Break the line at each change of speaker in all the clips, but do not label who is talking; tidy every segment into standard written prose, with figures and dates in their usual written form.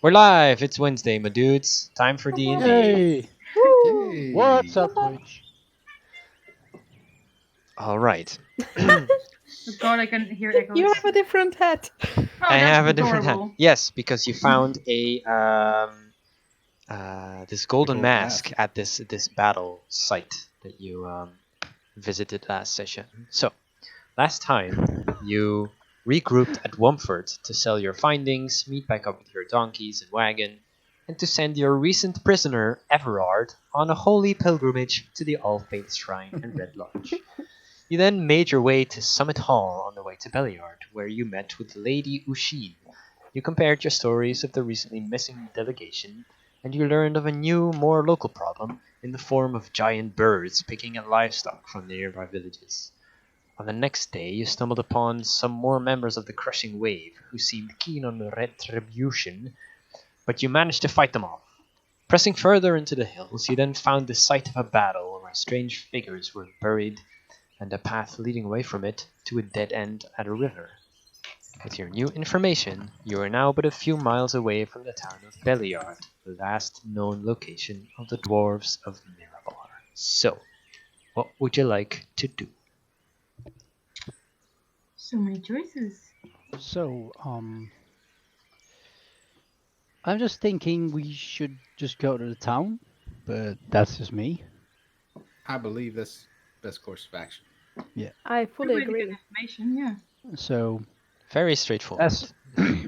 We're live. It's Wednesday, my dudes. Time for D&D.
Yay!
Woo!
What's up, Twitch?
All right.
Oh God, I can hear echoes.
You have a different hat.
Oh,
I
that's
have a different hat.
adorable.
Yes, because you found a this golden
golden
mask
mask.
at this battle site that you visited last session. So, last time you regrouped at Womford to sell your findings, meet back up with your donkeys and wagon, and to send your recent prisoner, Everard, on a holy pilgrimage to the All Faith Shrine and Red Lodge. You then made your way to Summit Hall on the way to Belliard, where you met with Lady Ushin. You compared your stories of the recently missing delegation, and you learned of a new, more local problem in the form of giant birds picking at livestock from nearby villages. On the next day, you stumbled upon some more members of the Crushing Wave, who seemed keen on retribution, but you managed to fight them off. Pressing further into the hills, you then found the site of a battle where strange figures were buried and a path leading away from it to a dead end at a river. With your new information, you are now but a few miles away from the town of Belliard, the last known location of the dwarves of Mirabar. So, what would you like to do?
So many choices.
So, I'm just thinking we should just go to the town, but that's just me.
I believe that's best course of action.
I fully
Good way to get
agree.
information, yeah.
So,
Very straightforward.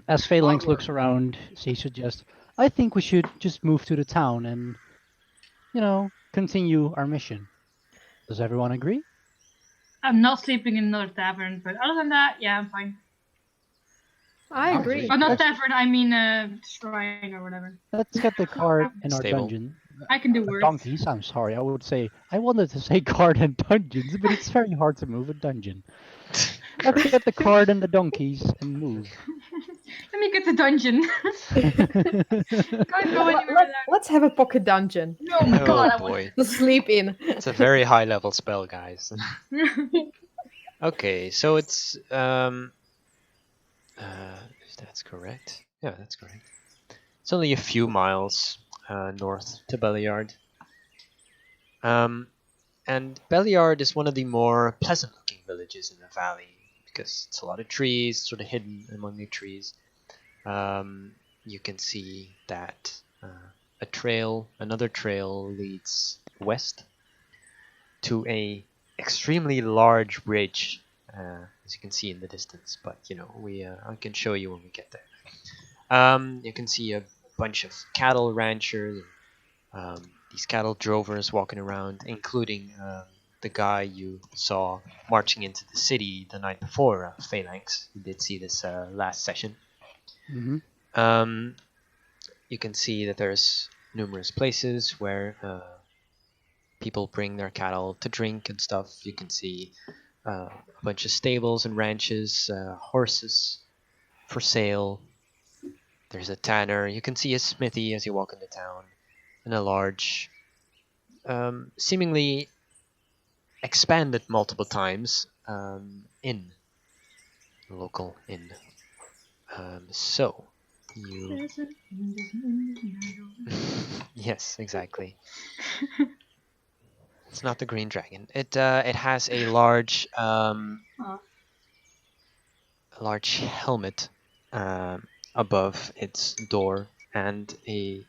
as Phalanx looks around, she suggests, I think we should just move to the town and, continue our mission. Does everyone agree?
I'm not sleeping in another tavern, but other than that, yeah, I'm fine.
I agree.
Oh, not
Let's-
tavern, I mean shrine or whatever.
Let's get the cart in our
Stable.
dungeon.
I can do words.
Donkeys, I'm sorry. I wanted to say cart and dungeons, but it's very hard to move a dungeon. Let's get the cart and the donkeys and move.
Let me get the dungeon. Can't go anywhere without.
Let's have a pocket dungeon
Oh my God,
Oh
I want.
boy,
to sleep in.
it's a very high level spell, guys. Okay, so it's if that's correct. Yeah, that's correct. It's only a few miles north to Belliard. And Belliard is one of the more pleasant-looking villages in the valley because it's a lot of trees, sort of hidden among the trees. You can see that another trail leads west to a extremely large bridge, as you can see in the distance. But I can show you when we get there. You can see a bunch of cattle ranchers. These cattle drovers walking around, including the guy you saw marching into the city the night before, Phalanx. You did see this last session.
Mm-hmm.
You can see that there's numerous places where people bring their cattle to drink and stuff. You can see a bunch of stables and ranches, horses for sale. There's a tanner. You can see a smithy as you walk into town, and a large, seemingly expanded multiple times, inn, local inn. So you, yes, exactly. It's not the green dragon. It has a large helmet above its door and a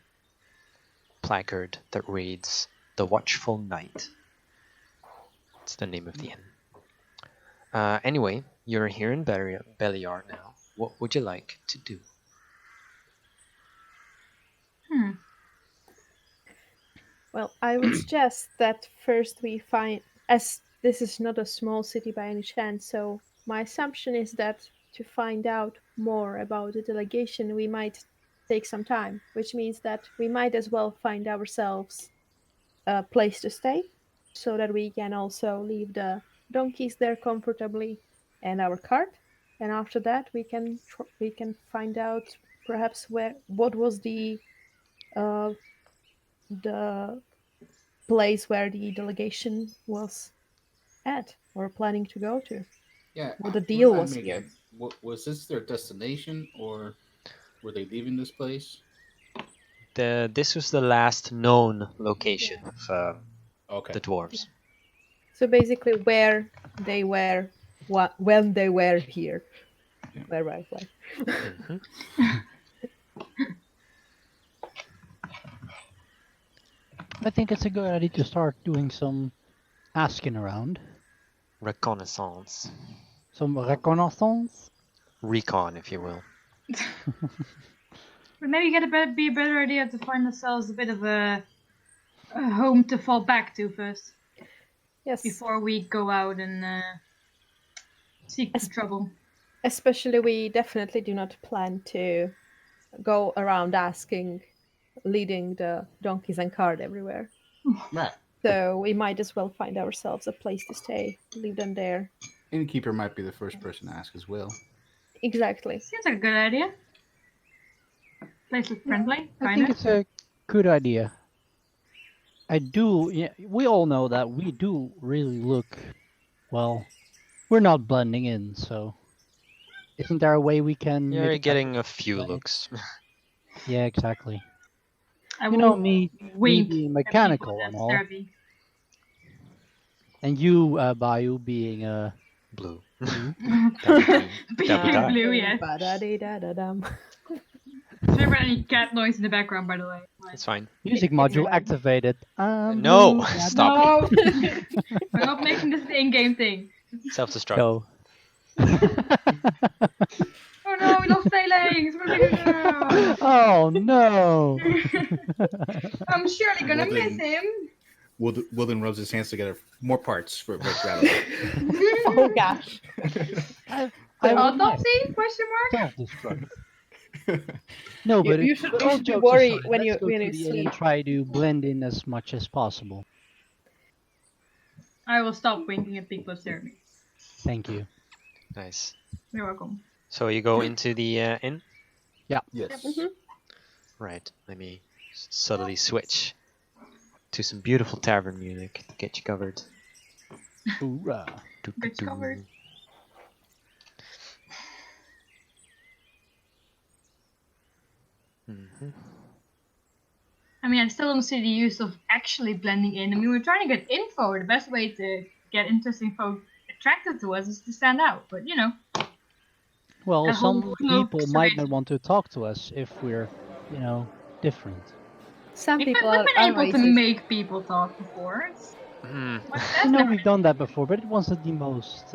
placard that reads "The Watchful Knight." It's the name of the inn. Anyway, you're here in Belliard now. What would you like to do?
Well, I would suggest that first we find, as this is not a small city by any chance, so my assumption is that to find out more about the delegation, we might take some time, which means that we might as well find ourselves a place to stay so that we can also leave the donkeys there comfortably and our cart. And after that, we can find out perhaps what was uh, the place where the delegation was at or planning to go to.
Yeah.
What the deal
remind
was
me
here.
again. Was this their destination, or were they leaving this place?
This was the last known location of
Okay.
the dwarves.
So basically, where they were, when they were here.
Yeah.
Where.
Mhm.
I think it's a good idea to start doing some asking around,
Reconnaissance,
some reconnaissance.
recon, if you will.
But maybe be a better idea to find ourselves a bit of a home to fall back to first,
Yes.
before we go out and seek the trouble.
Especially, we definitely do not plan to go around asking, leading the donkeys and cart everywhere.
Right.
So we might as well find ourselves a place to stay, leave them there.
Innkeeper might be the first person to ask as well.
Exactly.
Seems like a good idea. Place looks friendly,
I
kind
think
of.
it's a good idea. I do. Yeah, we all know that we do really look. Well, we're not blending in, so isn't there a way we can?
You're
make it
getting a few
Right.
looks.
Yeah, exactly.
I
You know
won't
me
wink
being
at
mechanical
people
and all,
necessarily.
and you, Bayou, being
Blue.
blue.
Being blue, yes.
Ba-da-dee-da-da-dum.
Sorry about any cat noise in the background, by the way.
It's fine.
Music
It's
module
fine.
activated.
No,
Blue,
stop.
No! We're not making this the in-game thing.
Self-destruct.
Go.
Oh no, we lost Phalanx! What are we gonna
Oh no!
do? I'm surely gonna
Well,
miss
then-
him.
Wilden rubs his hands together. More parts for Rick Rattle.
Oh gosh.
I would
Autopsy? Question mark?
self-destruct. No, but
You should
all
be
jokes
worried
aside,
when
let's
you
go
when
to
you
the inn and
sleep.
try to blend in as much as possible.
I will stop winking at people staring at me.
Thank you.
Nice.
You're welcome.
So you go into the inn?
Yes.
Mhm.
Right. Let me subtly switch to some beautiful tavern music to get you covered.
Hoorah.
Get you covered.
Mm-hmm.
I mean, I still don't see the use of actually blending in. I mean, we're trying to get info. The best way to get interesting folk attracted to us is to stand out. But, you know,
Well,
The whole
some
cloak
people might not
situation.
want to talk to us if we're, different.
Some
we've
people
been
are
able to
racist.
make people talk before.
Hmm.
But
I
that's
know
never.
we've done that before, but it wasn't the most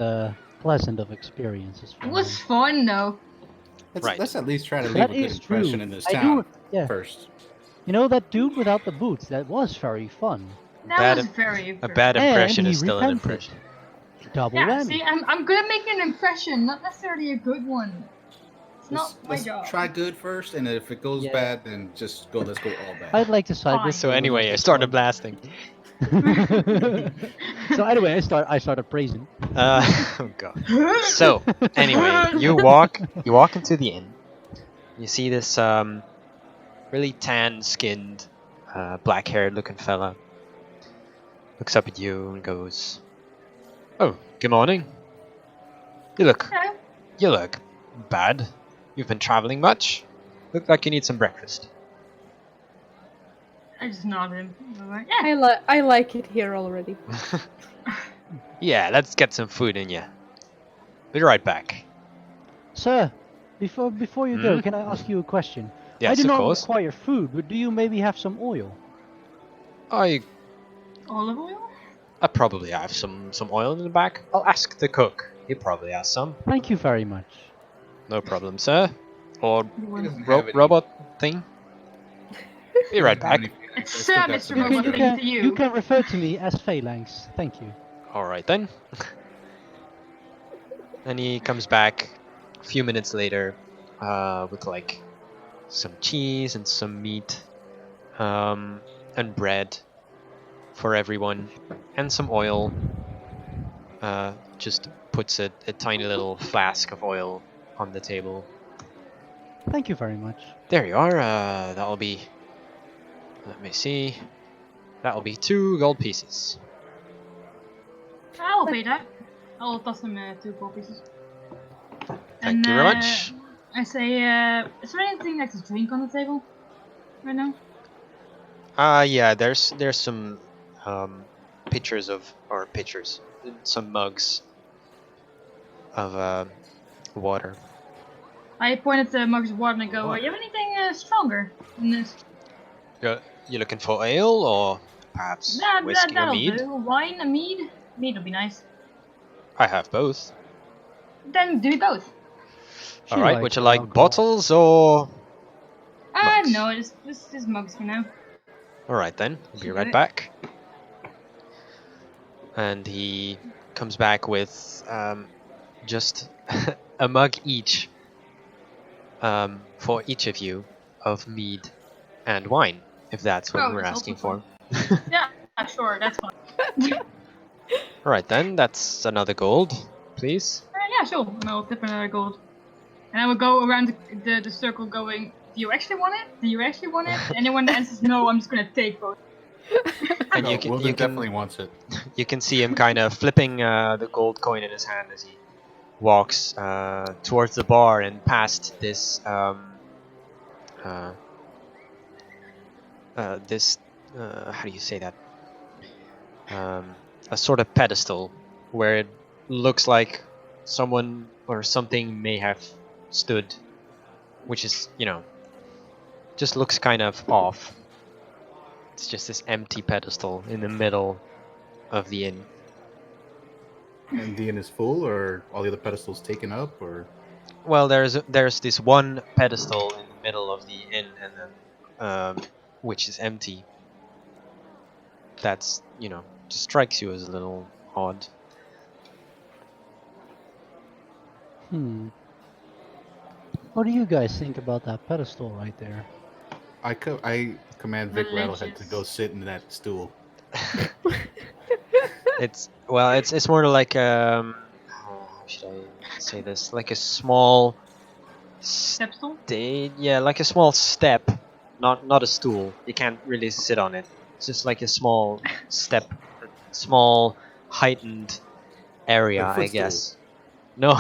pleasant of experiences for
It was
me.
fun, though.
Right.
Let's at least try to leave
That
a good
is
impression
true.
in this
I
town
do. Yeah.
first.
You know that dude without the boots? That was very fun.
That
Bad
was
im-
very,
A
very
bad
And
impression
he
is still an
repented.
impression.
Double
Yeah,
whammy.
see, I'm good at making an impression, not necessarily a good one. It's not my
Let's
job.
try good first, and if it goes
Yeah.
bad, then just go. Let's go all bad.
I'd like to side with.
Fine.
So
Wilden on
anyway, I
this
started
one.
blasting.
So anyway, I started praising.
Oh god. So anyway, you walk into the inn. You see this really tan-skinned, black-haired looking fella. Looks up at you and goes, "Oh, good morning. You look bad. You've been traveling much. Look like you need some breakfast."
I just nodded. I'm like, yeah.
I like it here already.
Yeah, let's get some food in ya. Be right back.
Sir, before you go,
Hmm?
can I ask you a question?
Yes,
I do
of
not
course.
require food, but do you maybe have some oil?
I
Olive oil?
probably have some oil in the back. I'll ask the cook. He probably has some.
Thank you very much.
No problem, sir. Or
You
He
want-
doesn't have any-
robot thing. Be right
doesn't have
back.
any-
It's
I still got
Mr.
some
You can,
Robot
you,
extra.
thing
can,
to you.
you can refer to me as Phalanx. Thank you.
Alright then. Then he comes back a few minutes later with like some cheese and some meat and bread for everyone and some oil. Just puts a tiny little flask of oil on the table.
Thank you very much.
There you are. That'll be. Let me see. That'll be 2 gold pieces.
I'll pay that. I'll toss him 2 gold pieces.
Thank you very much.
I say, is there anything like to drink on the table right now?
Yeah. There's some pictures of or pictures, some mugs of water.
I pointed to Mug's water and I go, you have anything stronger than this?
You looking for ale or perhaps whiskey or
That'll
mead?
do. Wine, a mead? Mead will be nice.
I have both.
Then do both.
All
She
right. Would
likes
you
her
like
alcohol.
bottles or? Mugs.
No, just mugs for now.
All right then. I'll be
Should do
right
it.
back. And he comes back with just a mug each for each of you of mead and wine, if that's what
Oh,
you were
that's
asking
also
for.
Yeah, sure, that's fine.
All right then. That's another gold, please.
Yeah, sure. And I'll tip another gold. And I will go around the circle going, do you actually want it? Do you actually want it? Anyone that answers no, I'm just gonna take both.
And
No,
you can
Wilden
you can
definitely wants it.
you can see him kind of flipping the gold coin in his hand as he walks towards the bar and past this this how do you say that, a sort of pedestal where it looks like someone or something may have stood, which is, you know, just looks kind of off. It's just this empty pedestal in the middle of the inn.
And the inn is full, or all the other pedestals taken up, or
Well, there's this one pedestal in the middle of the inn, and then which is empty. That's, you know, just strikes you as a little odd.
What do you guys think about that pedestal right there?
I command Vic Rattlehead to
Religious.
go sit in that stool.
It's more like how should I say this? Like a small
Stepstool?
yeah, like a small step, not a stool. You can't really sit on it. It's just like a small step, a small heightened area,
Like a
I
footstool.
guess. No,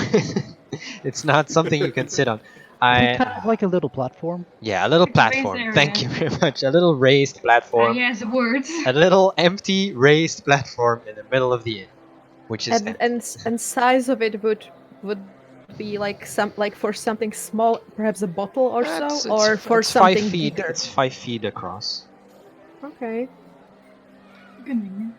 it's not something you can sit on.
Is it kind of like a little platform?
Yeah, a little
Like a raised
platform. Thank you
area.
very much. A little raised platform.
Yes, words.
A little empty raised platform in the middle of the inn, which is empty.
And size of it would be like for something small, perhaps a bottle or
It's-
so, or for
it's
something
5 feet.
bigger.
It's 5 feet across.
Okay.
Convenient.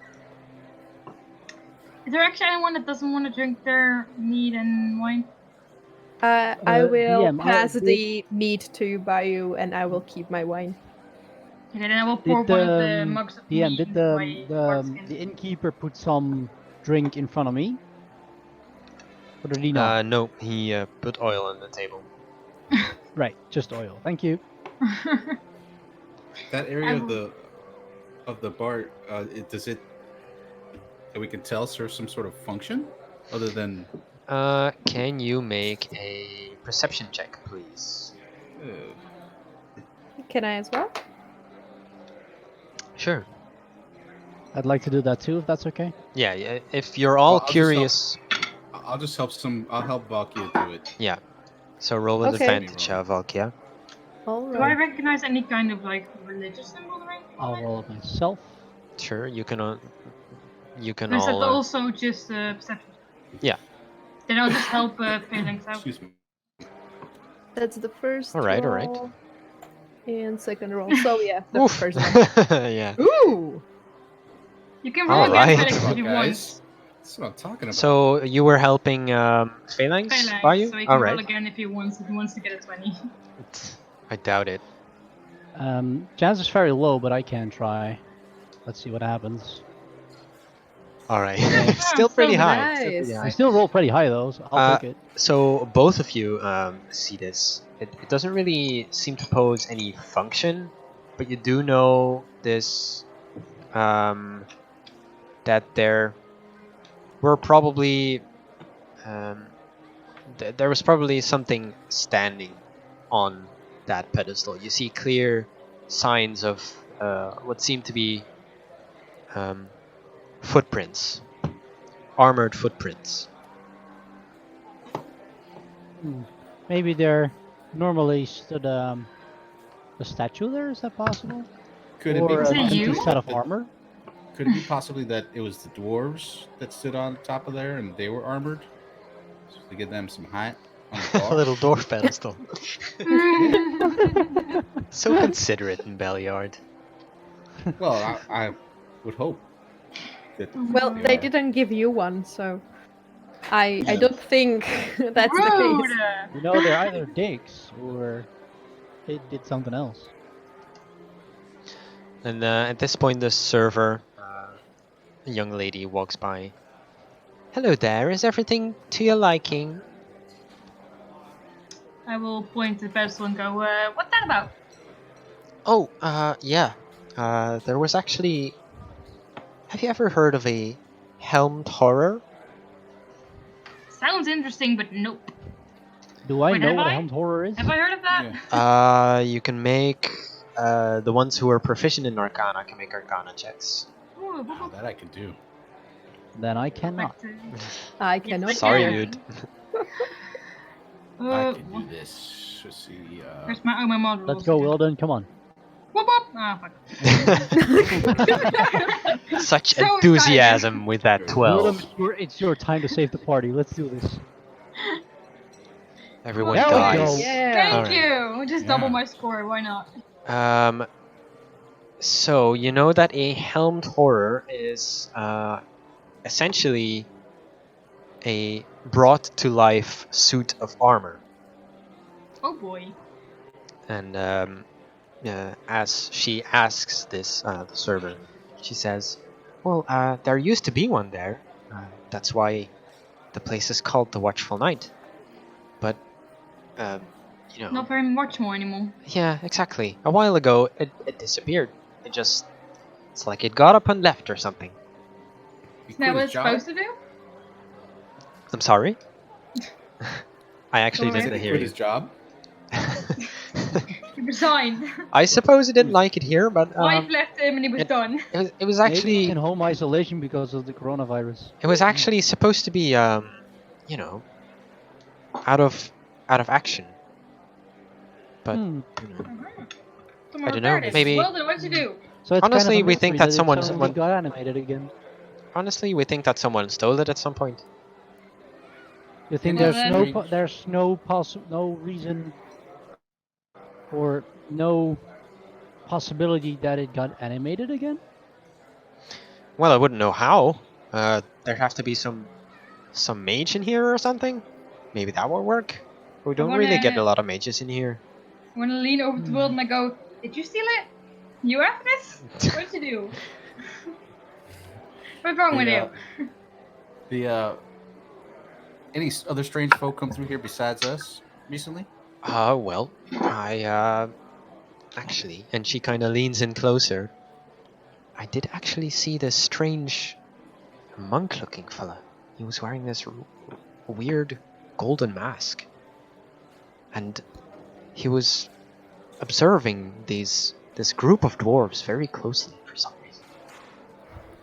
Is there actually anyone that doesn't want to drink their mead and wine?
I will
DM,
pass
did-
the meat to Bayou, and I will keep my wine.
Okay, then I will pour
Did
one of the mugs of
DM,
mead
did
into my bardskin.
the innkeeper put some drink in front of me? Or did he not?
No, he put oil on the table.
Right, just oil. Thank you.
That area
I
of the bar, does it that we can tell serve some sort of function other than
Can you make a perception check, please?
Can I as well?
Sure.
I'd like to do that too, if that's okay.
Yeah, yeah. If you're all
Well, I'll just
curious,
I'll just help I'll help Valkia do it.
yeah. So roll with
Okay.
advantage, Valkia.
All
Do I
right.
recognize any kind of like religious symbol or anything?
I'll roll it myself.
Sure, you can. You can
Or is that
all.
also just perception?
Yeah.
Then I'll just help Phalanx out.
Excuse me.
That's the first
All right, all right.
roll. And second roll. So yeah, the
Oof.
first one.
Yeah.
Ooh!
You can
All
roll
right.
again Phalanx
Come
if
on,
you
guys.
want.
That's what I'm talking about.
So you were helping Phalanx,
Phalanx,
are you?
so he
All
can roll
right.
again if he wants to get a 20.
I doubt it.
Chance is very low, but I can try. Let's see what happens.
All right.
Yeah,
Still pretty
still
high. Still pretty
nice.
I
high.
still roll pretty high though, so I'll take it.
So both of you see this. It doesn't really seem to pose any function, but you do know this, that there were probably there was probably something standing on that pedestal. You see clear signs of what seem to be footprints, armored footprints.
Maybe there normally stood a statue there. Is that possible?
Could it be
Or
Is it
an empty
you?
set of
that-
armor?
Could it be possibly that it was the dwarves that stood on top of there and they were armored? So to give them some height on the
A
bar?
little dwarf pedestal. So considerate in Beliard.
Well, I would hope that.
Well,
they
they
are.
didn't give you one, so I
Yeah.
don't think that's the
Rude.
case.
You know, they're either dicks or they did something else.
And at this point, the server, a young lady, walks by. Hello there, is everything to your liking?
I will point to the pedestal and go, what's that about?
Oh, yeah. There was actually... Have you ever heard of a helmed horror?
Sounds interesting, but nope.
Do I
Wait,
know
have
what a
I?
helmed horror is?
Have I heard of that?
Yeah.
You can make... the ones who are proficient in Arcana can make Arcana checks.
Ooh,
Wow, that I could do.
Then I cannot.
I cannot.
Sorry,
do
dude.
I could do this. Let's see.
Where's my model?
Let's go, Wilden. Come on.
Whoop whoop! Ah, fuck.
Such
So
enthusiasm with that
Wilden,
12.
it's your time to save the party. Let's do this.
Everyone
There we
dies.
go.
Yeah.
Thank
Alright.
you! Just double
Yeah.
my score, why not?
So you know that a helmed horror is essentially a brought to life suit of armor,
Oh boy.
and as she asks this the server, she says, "Well, there used to be one there. That's why the place is called the Watchful Night. But you know,
Not very much more anymore.
yeah, exactly. A while ago, it disappeared. It's like it got up and left or something.
He
Isn't that
quit
what
his
it's
job?
supposed to do?
I'm sorry. I actually
Alright.
didn't
He
hear
quit
you.
his job.
He resigned.
I suppose he didn't like it here, but
Wife left him and he was
it-
done.
it was
Maybe
actually
in home isolation because of the coronavirus.
it was actually supposed to be you know, out of action. But
Hmm.
you know,
Someone
don't know,
repaired it.
maybe-
Well then, what'd you do?
So it's
Honestly,
kind of a
we think
mystery
that
it
someone-
suddenly
someone-
got animated again.
honestly, we think that someone stole it at some point.
You think
Well,
there's
then-
no reason or no possibility that it got animated again?
Well, I wouldn't know how. There'd have to be some mage in here or something. Maybe that would work. We don't really get a
wanna-
lot of mages in here.
I wanna lean over to Will and I go, did you steal it? You after this? What'd you do? What's wrong with you?
Any other strange folk come through here besides us recently?
Well, I actually, and she kind of leans in closer. I did actually see this strange monk-looking fella. He was wearing this weird golden mask, and he was observing this group of dwarves very closely for some reason.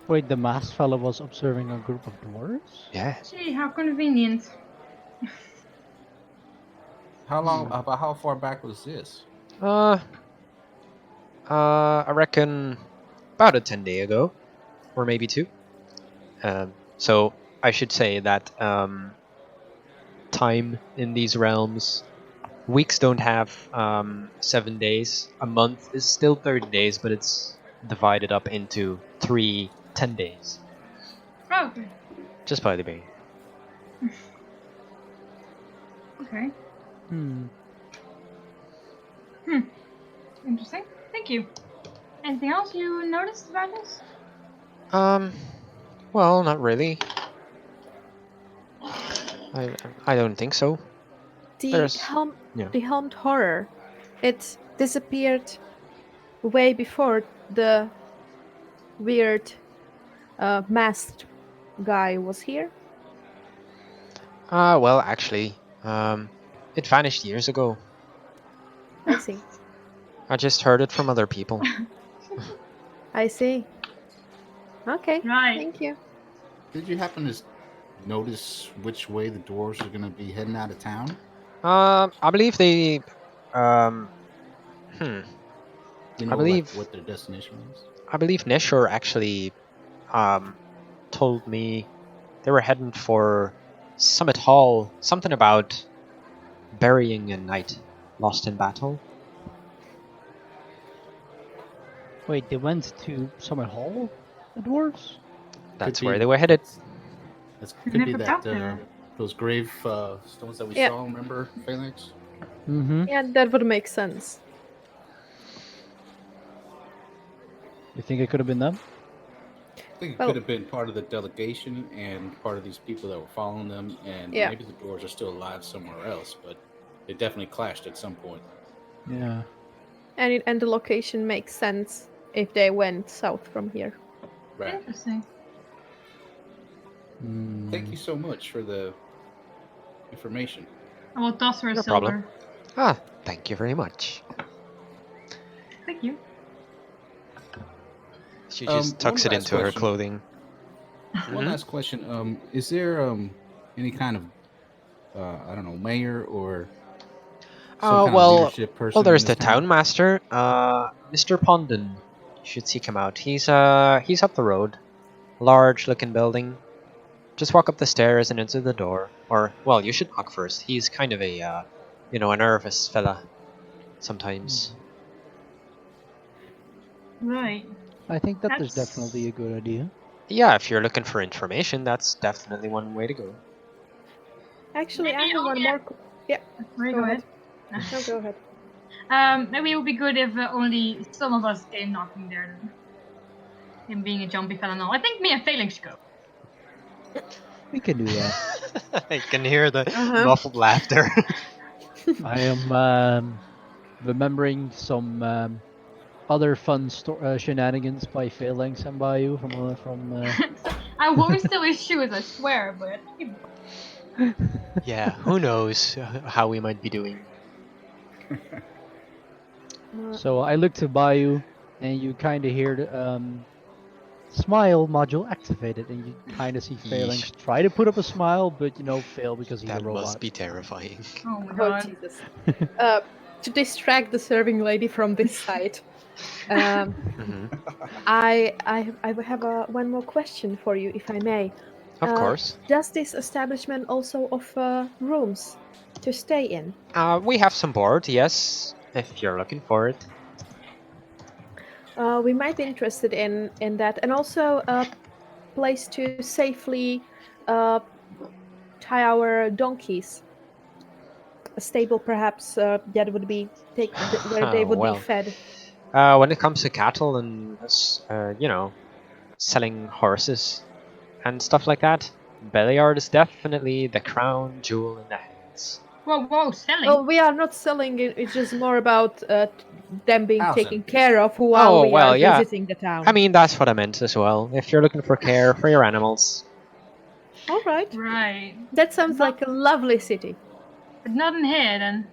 Wait, the masked fella was observing a group of dwarves?
Yeah.
Gee, how convenient.
How long? About how far back was this?
I reckon about a 10-day ago, or maybe 2. So I should say that time in these realms, weeks don't have 7 days. A month is still 30 days, but it's divided up into 3 10 days.
Oh, okay.
Just by the way.
Okay.
Hmm.
Interesting. Thank you. Anything else you noticed about this?
Well, not really. I don't think so.
The
There's- yeah.
the helmed horror, it disappeared way before the weird masked guy was here.
Well, actually, it vanished years ago.
I see.
I just heard it from other people.
I see. Okay.
Right.
Thank you.
Did you happen to notice which way the dwarves are going to be heading out of town?
I believe they,
You know,
I believe
like what their destination is.
I believe Neshor actually told me they were heading for Summit Hall. Something about burying a knight lost in battle.
Wait, they went to Summit Hall? The dwarves?
That's
Could
where
be-
they were headed.
Could be
Never
that
got there.
those grave stones that we
Yeah.
saw. Remember, Phalanx?
Mm-hmm.
Yeah, that would make sense.
You think it could have been them?
I think it
Well-
could have been part of the delegation and part of these people that were following them, and
Yeah.
maybe the dwarves are still alive somewhere else, but they definitely clashed at some point.
Yeah.
And the location makes sense if they went south from here.
Right.
Interesting.
Hmm.
Thank you so much for the information.
I will toss her a
No
silver.
problem. Ah, thank you very much.
Thank you.
She just
One
tucks it
last
into her
question.
clothing.
One
Mhm.
last question. Is there any kind of I don't know, mayor or some kind of
Well,
leadership person?
well, there's
in
the
this town?
town master, Mr. Pondon. You should seek him out. He's up the road, large-looking building. Just walk up the stairs and into the door. Or, well, you should knock first. He's kind of a, a nervous fella. Sometimes.
Right.
I think that is
That's-
definitely a good idea.
Yeah, if you're looking for information, that's definitely one way to go.
Actually, I
Maybe
have one
only-
more.
Sorry,
Go
go
ahead.
ahead.
No, go ahead.
Maybe it would be good if only some of us came knocking there. Then. Him being a jumpy fella and all. I think me and Phalanx should go.
We can do that.
I can hear the
Uh-huh.
muffled laughter.
I am remembering some other fun shenanigans by Phalanx and Bayou from.
I won't steal his shoes, I swear, but
Yeah, who knows how we might be doing.
So I look to Bayou, and you kind of hear the smile module activated, and you kind of see Phalanx try to put up a smile, but fail because he's
That
a robot.
must be terrifying.
oh my
Oh
god.
Jesus! To distract the serving lady from this side,
Mhm.
I have one more question for you, if I may.
Of course.
Does this establishment also offer rooms to stay in?
We have some board, yes, if you're looking for it.
We might be interested in that, and also a place to safely tie our donkeys. A stable, perhaps, that would be where they would
Well.
be fed.
When it comes to cattle and, selling horses and stuff like that, Belliard is definitely the crown jewel in the heads.
Whoa, selling?
Well, we are not selling it. It's just more about them being
Housing.
taken care of while we
well,
are
yeah.
visiting the town.
I mean, that's what I meant as well. If you're looking for care for your animals.
all right.
Right.
That sounds like a lovely city.
But not in here then.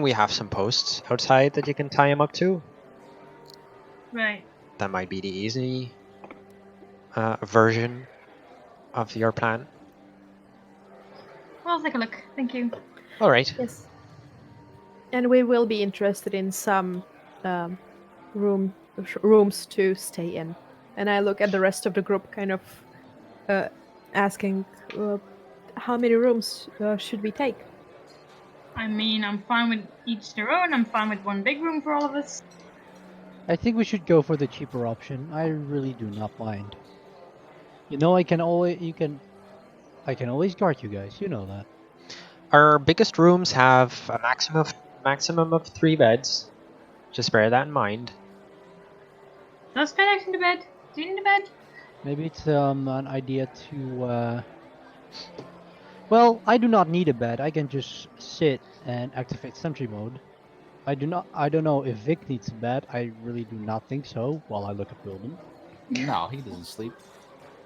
We have some posts outside that you can tie him up to.
Right.
That might be the easy version of your plan.
Well, I'll take a look. Thank you.
All right.
Yes. And we will be interested in some rooms to stay in. And I look at the rest of the group, kind of asking, how many rooms should we take?
I mean, I'm fine with each their own. I'm fine with one big room for all of us.
I think we should go for the cheaper option. I really do not mind. I can always guard you guys. You know that.
Our biggest rooms have a maximum of 3 beds. Just bear that in mind.
Does Phalanx in the bed? Do you need a bed?
Maybe it's an idea to. Well, I do not need a bed. I can just sit and activate sentry mode. I don't know if Vic needs a bed. I really do not think so. While I look at Wilden.
No, he doesn't sleep.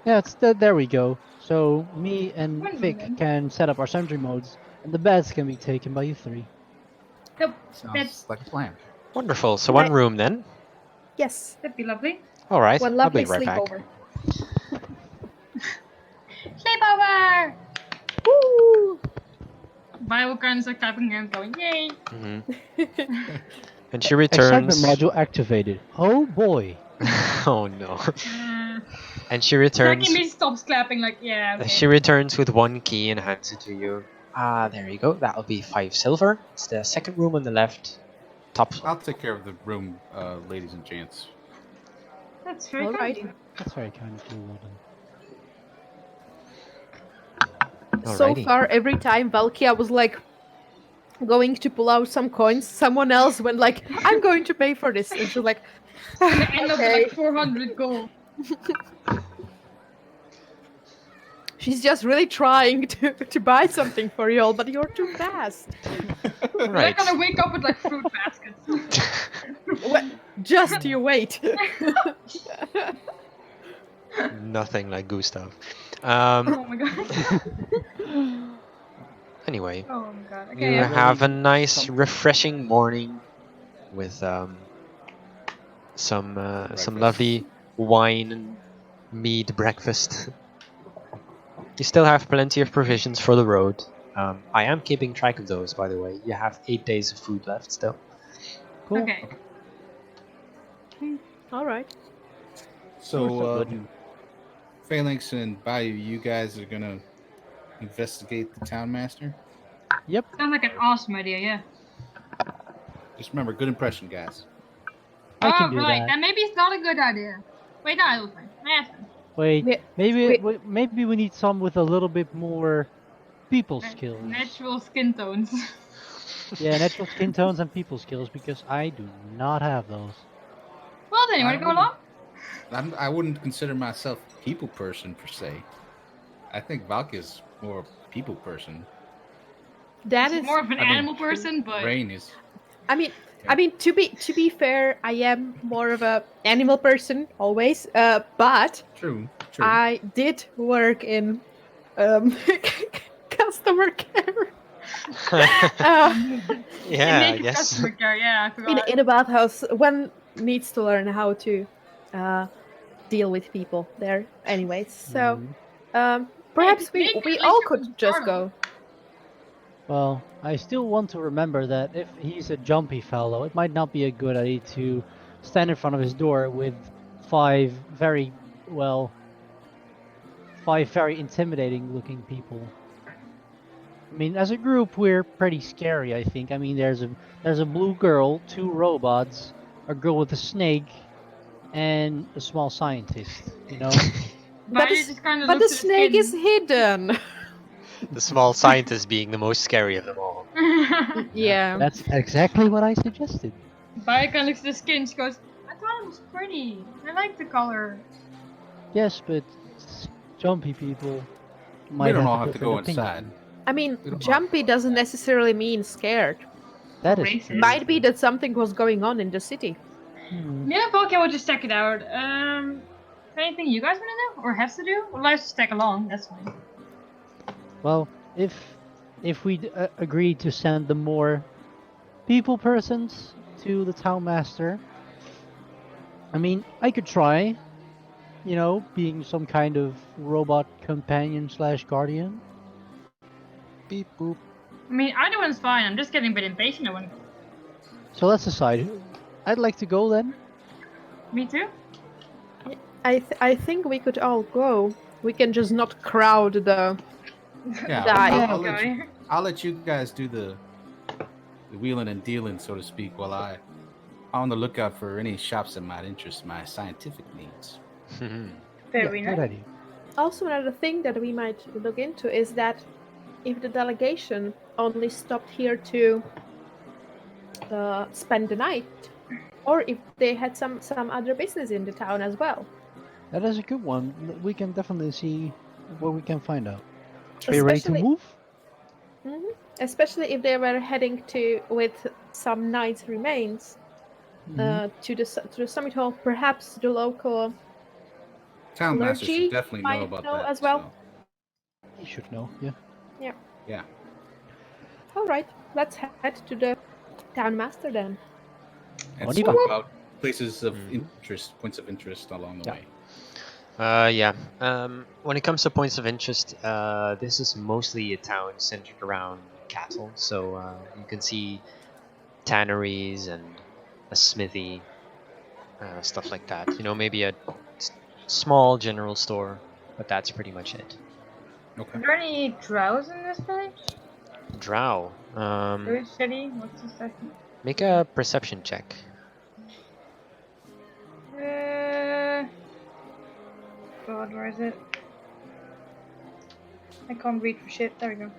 Yeah, there we go. So me and
Wait a
Vic
minute.
can set up our sentry modes, and the beds can be taken by you 3.
Nope.
Sounds
That's-
like a plan.
Wonderful. So
Right.
one room then.
Yes.
That'd be lovely.
All right.
One
I'll be
lovely
right back.
sleepover.
Sleepover!
Woo!
Bio kind of start clapping and going, yay!
Mhm. And she
Excitement
returns.
module activated. Oh boy.
Oh no!
Uh,
And she
Zack
returns.
immediately stops clapping, like, yeah, okay.
She returns with 1 key and hands it to you. Ah, there you go. That'll be 5 silver. It's the second room on the left, top floor.
I'll take care of the room, ladies and gents.
That's very
All
kind
right.
of you.
That's very kind of you, Loden.
So
Alrighty.
far, every time Valkia was like going to pull out some coins, someone else went like, "I'm going to pay for this," and she was like,
And they end up with
"Okay."
like 400 gold.
She's just really trying to buy something for you all, but you're too fast.
They're
Right.
gonna wake up with like fruit baskets.
Just you wait.
Nothing like Gustav.
Oh my god.
Anyway,
Oh my god.
you
Okay, yeah.
have a
Really
nice,
something.
refreshing morning with some
Breakfast.
lovely wine and mead breakfast. You still have plenty of provisions for the road. I am keeping track of those, by the way. You have 8 days of food left still.
Cool.
Okay.
All right.
So
So,
good.
Phalanx and Bayou, you guys are gonna investigate the town master.
Yep.
Sounds like an awesome idea, yeah.
Just remember, good impression, guys.
I can
Oh,
do
right.
that.
Then maybe it's not a good idea. Wait, no, it was fine. Nah, it's fine.
Wait,
Yeah,
maybe
wait.
maybe we need some with a little bit more people
Na-
skills.
Natural skin tones.
Yeah, natural skin tones and people skills because I do not have those.
Well, then, you wanna go along?
I wouldn't consider myself a people person per se. I think Valky's more a people person.
That
She's
is
more of an
I mean,
animal person, but
Rain is.
I mean, to be fair, I am more of a animal person always. But
True.
I did work in customer care.
Yeah, I
naked
guess.
customer care, yeah, I forgot.
In a bathhouse, one needs to learn how to deal with people there. Anyways, so perhaps
Nick,
we
at
all
least you
could
can
just
start
go.
Well, I still want to remember that if he's a jumpy fellow, it might not be a good idea to stand in front of his door with five very intimidating looking people. I mean, as a group, we're pretty scary, I think. I mean, there's a blue girl, 2 robots, a girl with a snake, and a small scientist, you know?
But,
the
just kind of
But the snake is hidden.
The small scientist being the most scary of them all.
Yeah.
That's exactly what I suggested.
Baia kind of looks at the skin, she goes, I thought it was pretty. I like the color.
Yes, but jumpy people might
We don't all
a
have to go
different opinion.
inside.
I mean,
We don't
jumpy doesn't necessarily mean scared.
That is
Racist.
true.
Might be that something was going on in the city.
Yeah, okay, we'll just check it out. Anything you guys want to do? Or have to do? Well, let's just tag along, that's fine.
Well, if we agree to send the more people persons to the town master, I mean, I could try, you know, being some kind of robot companion / guardian.
Beep boop.
I mean, either one's fine, I'm just getting a bit impatient. I want to go.
So let's decide. I'd like to go then.
Me too?
I think we could all go. We can just not crowd the.
Yeah,
Die.
I'll let you guys do the wheeling and dealing, so to speak, while I'm on the lookout for any shops that might interest my scientific needs.
Very
Good
nice.
idea.
Also, another thing that we might look into is that if the delegation only stopped here to spend the night, or if they had some other business in the town as well.
That is a good one. We can definitely see what we can find out. Are you ready to
Especially-
move?
Especially if they were heading to with some knights' remains to the summit hall. Perhaps the local
Town master
Clergy
should definitely know
might
about
know
that
as well.
so.
You should know, yeah.
Yeah.
All right, let's head to the town master then.
And
Only
talk
one.
about places of
Mhm.
interest, points of interest along the
Yeah.
way.
Yeah. When it comes to points of interest, this is mostly a town centered around cattle. So you can see tanneries and a smithy, stuff like that. You know, maybe a small general store, but that's pretty much it.
Okay.
Are there any drows in this village?
Drow.
Village city? What's the second?
Make a perception check.
God, where is it? I can't read for shit. There we go.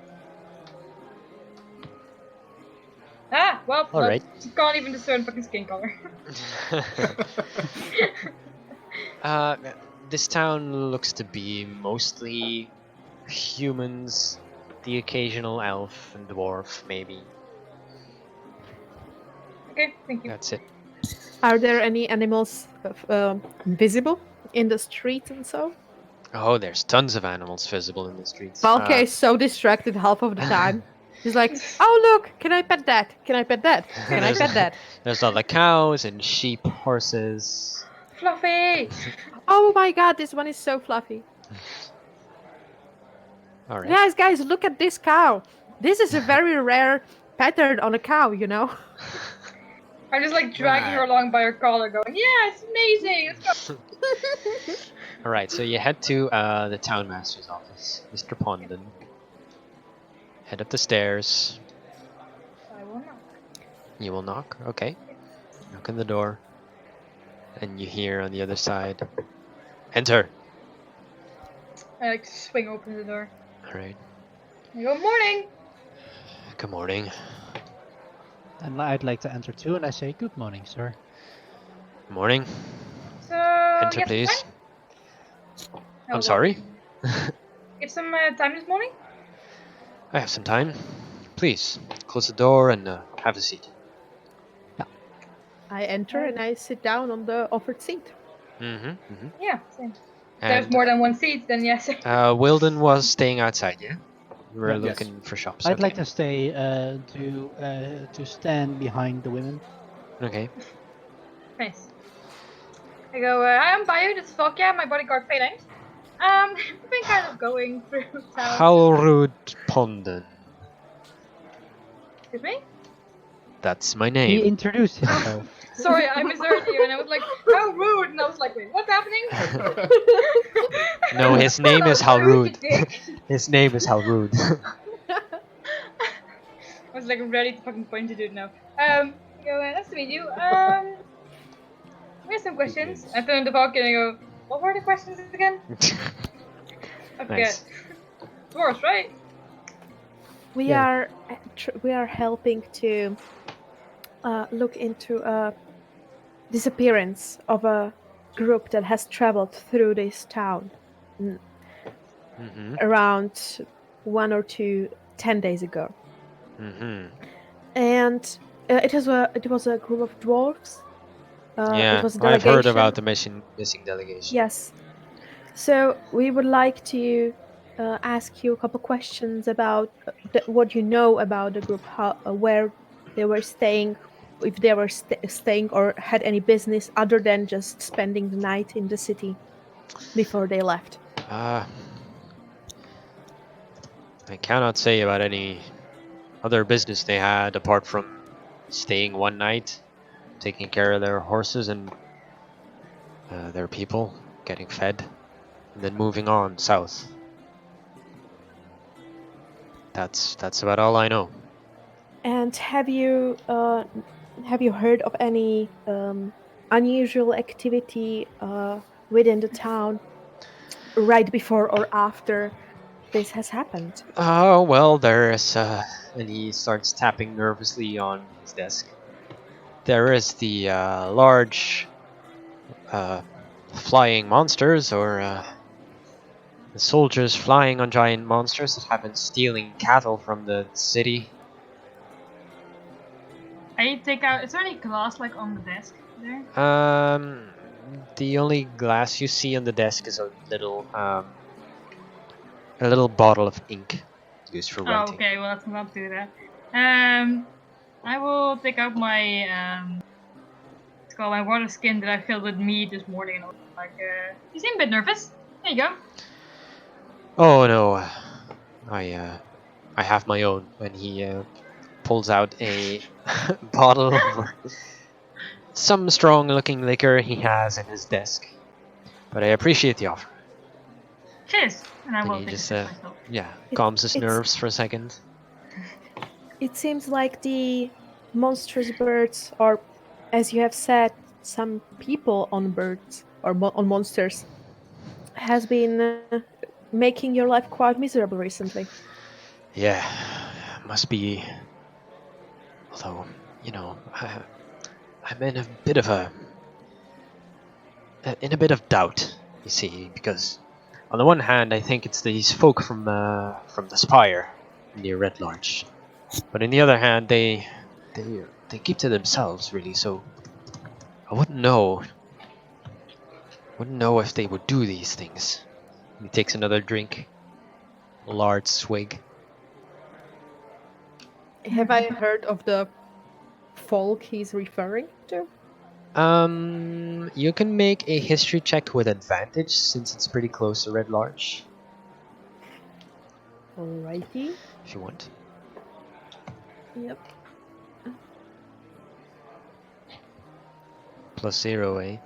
Ah, well,
All right.
can't even discern fucking skin color.
uh, this town looks to be mostly humans, the occasional elf and dwarf, maybe.
Okay, thank you.
That's it.
Are there any animals visible in the streets and so?
Oh, there's tons of animals visible in the streets.
Valke is so distracted half of the time. He's like, "Oh look, can I pet that? Can I pet that? Can I
There's-
pet that?"
There's all the cows and sheep, horses.
Fluffy!
Oh my god, this one is so fluffy.
All right.
Guys, look at this cow. This is a very rare pattern on a cow, you know.
I'm just like dragging her
Right.
along by her collar, going, "Yeah, it's amazing! Let's go!"
All right. So you head to the town master's office, Mr. Pondon. Head up the stairs.
I will not.
You will knock. Okay. Knock on the door, and you hear on the other side, "Enter."
I like to swing open the door.
All right.
I go, "Morning!"
Good morning.
And I'd like to enter too, and I say, "Good morning, sir."
Morning.
So,
Enter,
you have some
please.
time?
I'm
Hold
sorry.
on. You have some time this morning?
I have some time. Please close the door and have a seat.
I enter and I sit down on the offered seat.
Mm-hmm.
Yeah, same. If there's
And
more than one seat, then yes.
Wilden was staying outside. Yeah. You were
Yes.
looking for shops.
I'd
okay.
like to stay to stand behind the women.
Okay.
Nice. I go, "Hi, I'm Bayu, this is Valkia, my bodyguard Phalanx. We've been kind of going through town."
Halrud Pondon.
Excuse me?
That's my
He
name.
introduced himself.
Sorry, I misheard you, and I was like, "How rude!" And I was like, "Wait, what's happening?"
No, his name is
How rude,
Halrud.
you dick.
His name is Halrud.
I was like ready to fucking point to dude now. I go, "Nice to meet you. We have some questions." I turn to Valky and I go, "What were the questions again?" I forget.
Nice.
Dwarves, right?
We
Yeah.
are helping to look into a disappearance of a group that has traveled through this town
Mm-hmm.
around 10 days ago,
Mm-hmm.
and it was a group of dwarves.
Yeah,
it was a
I've heard
delegation.
about the missing delegation.
Yes. So we would like to ask you a couple questions about what you know about the group, where they were staying, if they were staying or had any business other than just spending the night in the city before they left.
I cannot say about any other business they had apart from staying one night, taking care of their horses and their people, getting fed, and then moving on south. That's about all I know.
And have you heard of any unusual activity within the town right before or after this has happened?
Oh, well, there's, and he starts tapping nervously on his desk. There is the large flying monsters, or the soldiers flying on giant monsters that have been stealing cattle from the city.
I take out. Is there any glass like on the desk there?
The only glass you see on the desk is a little bottle of ink used for
Oh,
writing.
okay. Well, let's not do that. I will take out my called, my water skin that I filled with meat this morning. And I was like, you seem a bit nervous. There you go.
Oh no, I have my own. When he pulls out a bottle of some strong-looking liquor he has in his desk, but I appreciate the offer.
Cheers. And I
And
will
he
take
just
a sip myself.
calms his
it's-
nerves for a second.
It seems like the monstrous birds, or as you have said, some people on birds or on monsters, has been making your life quite miserable recently.
Yeah, must be. Although, I'm in a bit of doubt. You see, because on the one hand, I think it's these folk from the Spire near Red Larch, but on the other hand, they keep to themselves really. So I wouldn't know if they would do these things. He takes another drink, a large swig.
Have I heard of the folk he's referring to?
You can make a history check with advantage since it's pretty close to Red Larch,
Alrighty.
if you want.
Yep.
+0, eh?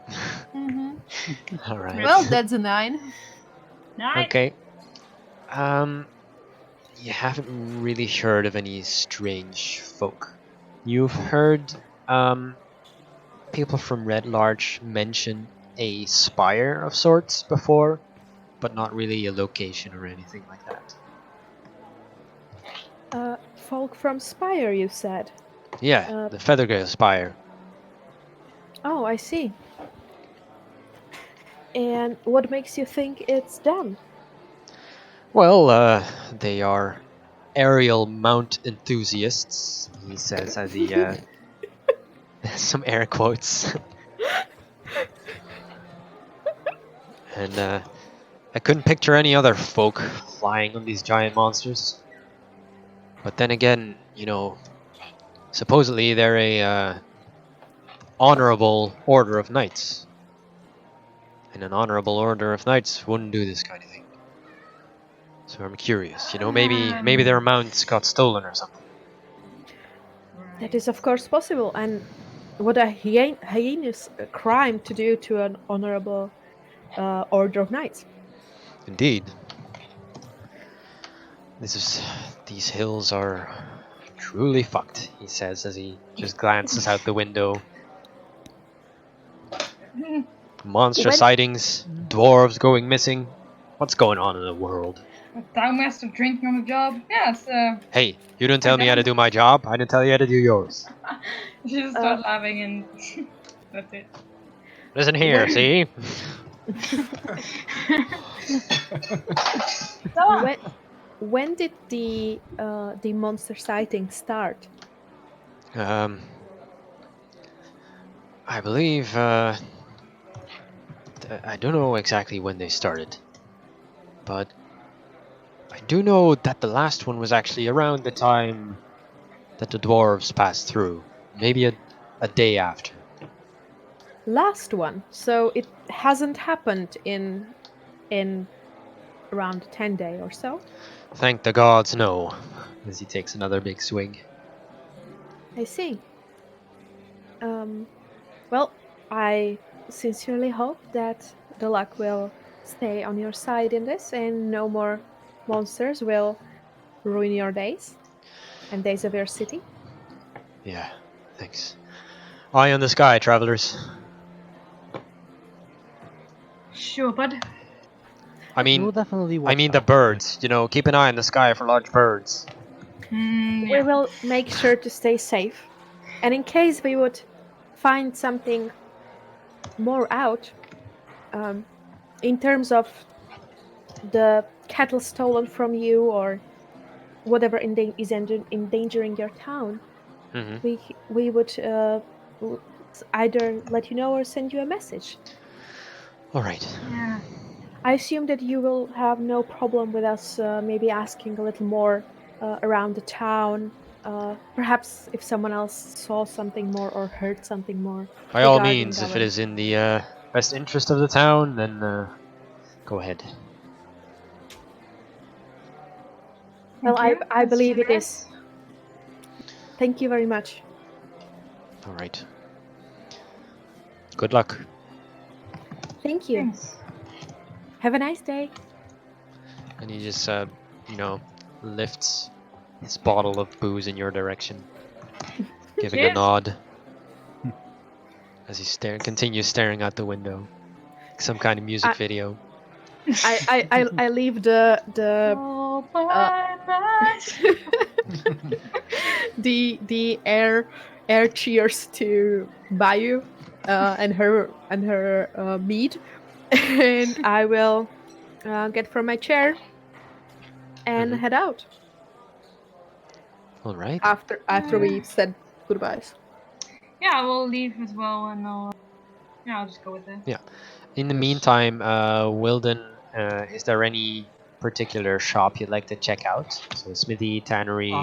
Mm-hmm.
All right.
Well, that's a 9.
Nice.
Okay. You haven't really heard of any strange folk. You've heard people from Red Larch mention a spire of sorts before, but not really a location or anything like that.
Folk from Spire, you said.
Yeah, the Feathergale Spire.
Oh, I see. And what makes you think it's them?
Well, they are aerial mount enthusiasts, he says as he some air quotes. And I couldn't picture any other folk flying on these giant monsters. But then again, supposedly they're a honorable order of knights. And an honorable order of knights wouldn't do this kind of thing. So I'm curious, maybe their mounts got stolen or something.
That is, of course, possible. And what a heinous crime to do to an honorable order of knights.
Indeed. These hills are truly fucked, he says as he just glances out the window. Monster
When-
sightings, dwarves going missing. What's going on in the world?
A townmaster drinking on the job. Yes.
Hey, you didn't tell me how to do my job. I didn't tell you how to do yours.
She just started laughing and that's it.
Listen here, see?
When did the monster sighting start?
I believe, I don't know exactly when they started, but I do know that the last one was actually around the time that the dwarves passed through, maybe a day after.
Last one. So it hasn't happened in around 10 day or so.
Thank the gods, no. As he takes another big swig.
I see. Well, I sincerely hope that the luck will stay on your side in this and no more monsters will ruin your days and days of your city.
Yeah, thanks. Eye on the sky, travelers.
Sure, bud.
I
We'll
mean,
definitely watch
the
out.
birds. Keep an eye on the sky for large birds.
Yeah.
We will make sure to stay safe. And in case we would find something more out, in terms of the cattle stolen from you or whatever is endangering your town,
Hmm.
we would either let you know or send you a message.
All right.
Yeah.
I assume that you will have no problem with us maybe asking a little more around the town perhaps if someone else saw something more or heard something more.
By all
regarding
means, if it
our-
is in the best interest of the town, then go ahead.
Well,
Thank you.
I
That's
believe it
generous.
is. Thank you very much.
All right. Good luck.
Thank you.
Thanks.
Have a nice day.
And he just, lifts his bottle of booze in your direction, giving a
Cheers.
nod as he continues staring out the window, like some kind of music
I-
video.
I leave the
Oh, bye bye.
the air cheers to Bayou and her mead, and I will get from my chair and
Mhm.
head out
All right.
after we said goodbyes.
Yeah, I will leave as well, and I'll just go with it.
In the
Yes.
meantime, Wilden, is there any particular shop you'd like to check out? So smithy, tannery.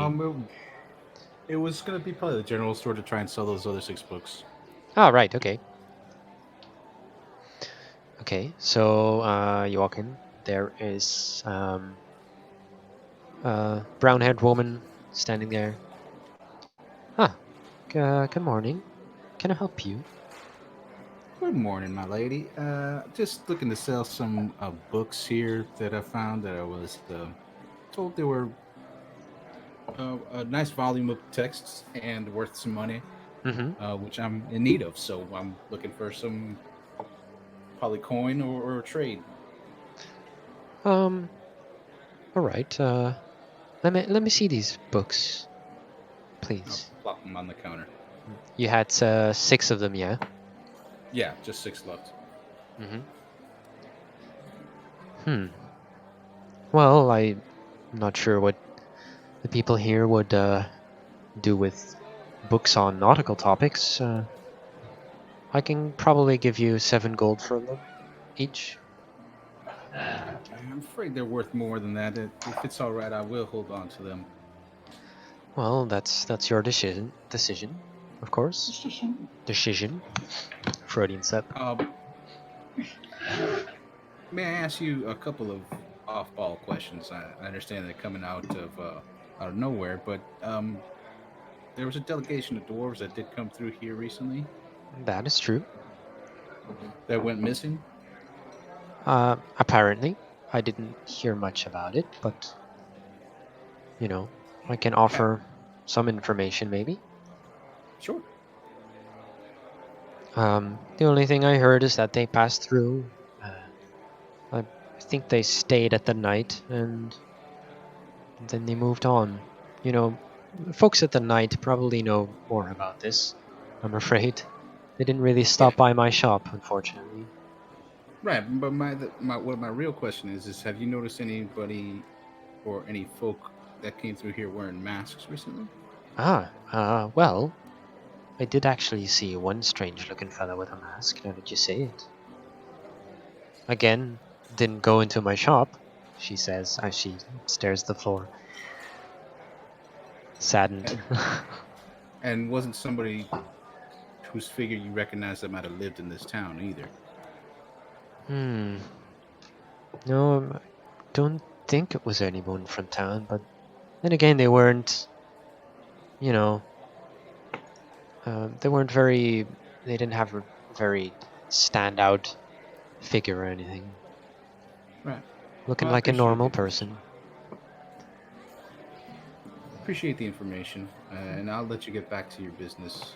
It was gonna be probably the general store to try and sell those other 6 books.
Oh, right. Okay. Okay. So you walk in. There is a brown-haired woman standing there. Huh. Good morning. Can I help you?
Good morning, my lady. Just looking to sell some books here that I found that I was told they were a nice volume of texts and worth some money,
Mm-hmm.
which I'm in need of. So I'm looking for some probably coin or trade.
All right. Let me see these books,
I'll
please.
plop them on the counter.
You had 6 of them, yeah?
Yeah, just 6 left.
Mm-hmm. Well, I'm not sure what the people here would do with books on nautical topics. I can probably give you 7 gold for them each.
I'm afraid they're worth more than that. If it's all right, I will hold on to them.
Well, that's your decision, of course. Decision. Freudian slip.
May I ask you a couple of off-ball questions? I understand they're coming out of nowhere, but there was a delegation of dwarves that did come through here recently
That is true.
that went missing.
Apparently, I didn't hear much about it, but I can offer some information maybe.
Sure.
The only thing I heard is that they passed through. I think they stayed at the night and then they moved on. Folks at the night probably know more about this, I'm afraid. They didn't really stop by my shop, unfortunately.
Right, but my real question is have you noticed anybody or any folk that came through here wearing masks recently?
Well, I did actually see one strange-looking fellow with a mask, now that you say it. Again, didn't go into my shop, she says as she stares at the floor. Saddened.
And wasn't somebody whose figure you recognize that might have lived in this town either?
No, I don't think it was anyone from town, but then again, they weren't, they didn't have a very standout figure or anything.
Right.
Looking
Well, I
like a
appreciate
normal
it.
person.
Appreciate the information, and I'll let you get back to your business.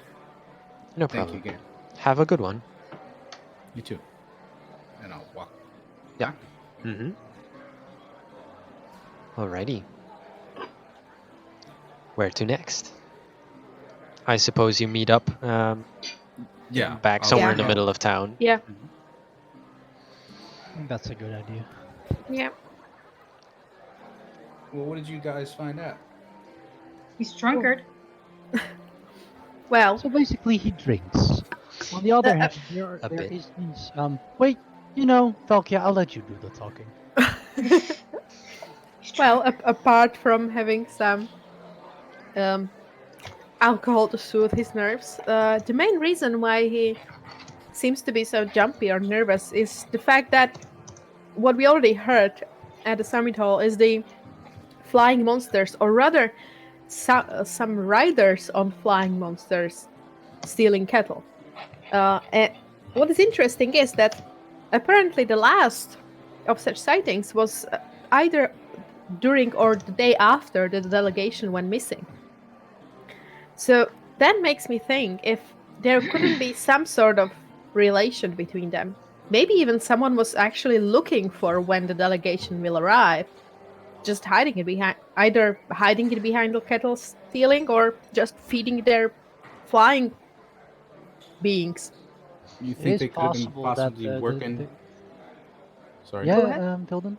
No
Thank
problem.
you again.
Have a good one.
You too. And I'll walk.
Yeah.
back.
Mm-hmm. Alrighty. Where to next? I suppose you meet up
Yeah.
back
I'll
somewhere
Yeah.
in the middle of town.
Yeah.
I think that's a good idea.
Yeah.
Well, what did you guys find out?
He's drunkard.
Well,
So basically, he drinks. On the other hand, there
bit.
is these. Wait, Velkia, I'll let you do the talking.
apart from having some alcohol to soothe his nerves. The main reason why he seems to be so jumpy or nervous is the fact that what we already heard at the summit hall is the flying monsters, or rather, some riders on flying monsters stealing cattle. And what is interesting is that apparently the last of such sightings was either during or the day after the delegation went missing. So that makes me think if there couldn't be some sort of relation between them. Maybe even someone was actually looking for when the delegation will arrive, just hiding it behind, either hiding it behind the cattle stealing or just feeding their flying beings.
You
It
think
is
they could have been
possible that
possibly
the,
working? Sorry.
yeah,
Go ahead.
Tilden.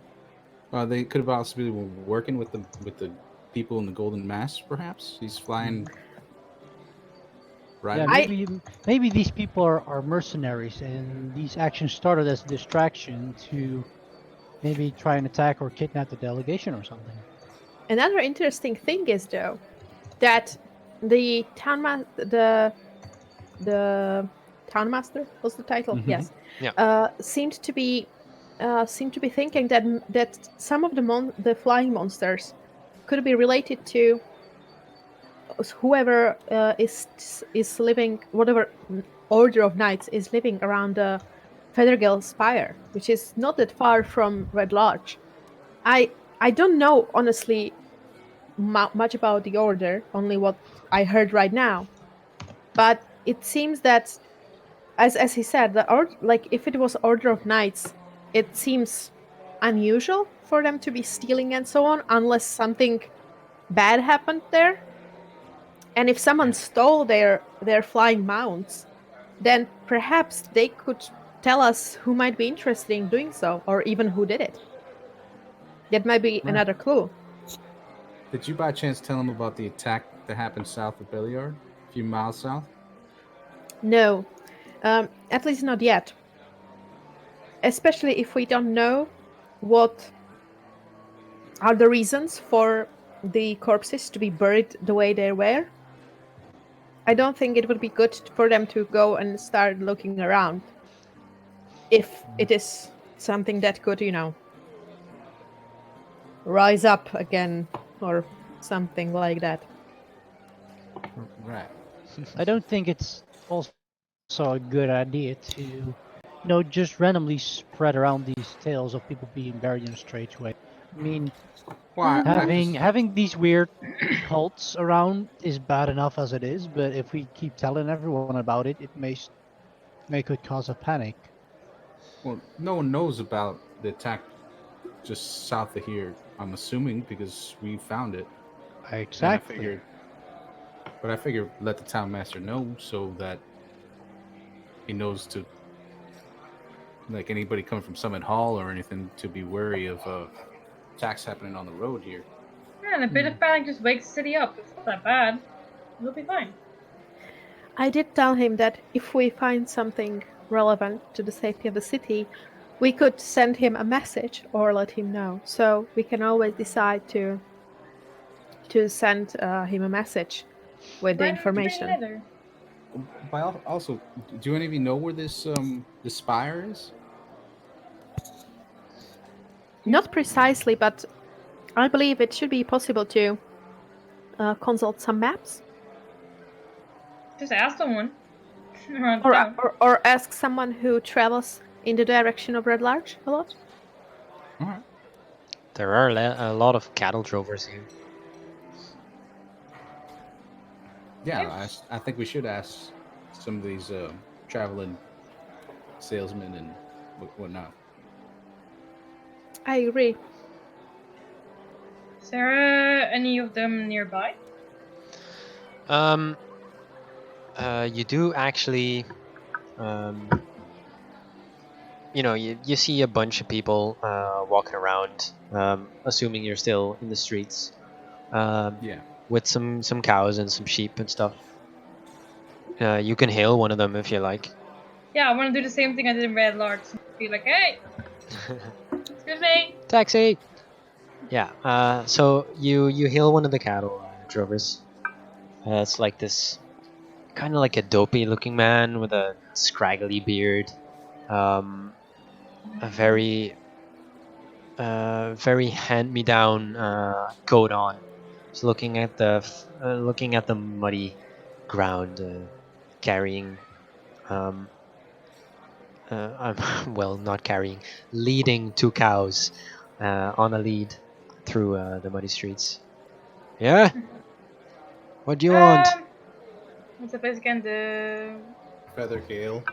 They could have possibly been working with the people in the Golden Mask. Perhaps he's flying. Right.
Yeah, maybe these people are mercenaries, and these actions started as a distraction to maybe try and attack or kidnap the delegation or something.
Another interesting thing is though that the the townmaster was the title.
Mhm.
Yes.
Yeah.
Seemed to be thinking that some of the flying monsters could be related to whoever is living, whatever order of knights is living around the Fethergil Spire, which is not that far from Red Lodge. I don't know honestly much about the order, only what I heard right now. But it seems that, as he said, like if it was Order of Knights, it seems unusual for them to be stealing and so on, unless something bad happened there. And if someone stole their flying mounts, then perhaps they could tell us who might be interested in doing so, or even who did it. That might be another clue.
Did you by chance tell him about the attack that happened south of Belliard, a few miles south?
No, at least not yet. Especially if we don't know what are the reasons for the corpses to be buried the way they were. I don't think it would be good for them to go and start looking around if it is something that could, rise up again or something like that.
Right.
I don't think it's also a good idea to, just randomly spread around these tales of people being buried in a strange way. I mean,
Well,
having these weird cults around is bad enough as it is, but if we keep telling everyone about it, it may could cause a panic.
well, no one knows about the attack just south of here. I'm assuming because we found it.
Exactly.
But I figured let the town master know so that he knows to, like anybody coming from Summit Hall or anything, to be wary of attacks happening on the road here.
Yeah, and a bit of panic just wakes the city up. It's not that bad. We'll be fine.
I did tell him that if we find something relevant to the safety of the city, we could send him a message or let him know. So we can always decide to send him a message with the
Why don't we bring
information.
another?
Also, do any of you know where this spire is?
Not precisely, but I believe it should be possible to consult some maps
Just ask someone. Around town.
or ask someone who travels in the direction of Red Larch a lot.
All right.
There are a lot of cattle drovers here.
Yeah, I think we should ask some of these traveling salesmen and whatnot.
I agree.
Is there any of them nearby?
You do actually, you see a bunch of people walking around, assuming you're still in the streets,
Yeah.
with some cows and some sheep and stuff. You can hail one of them if you like.
Yeah, I want to do the same thing I did in Red Larch. Be like, hey, excuse me.
Taxi! Yeah, so you hail one of the cattle drovers. It's like this, kind of like a dopey-looking man with a scraggly beard, a very hand-me-down coat on. Just looking at the muddy ground, carrying, um, well, not carrying, leading 2 cows on a lead through the muddy streets. Yeah. What do you want?
What's the place again? The
Feather Gale.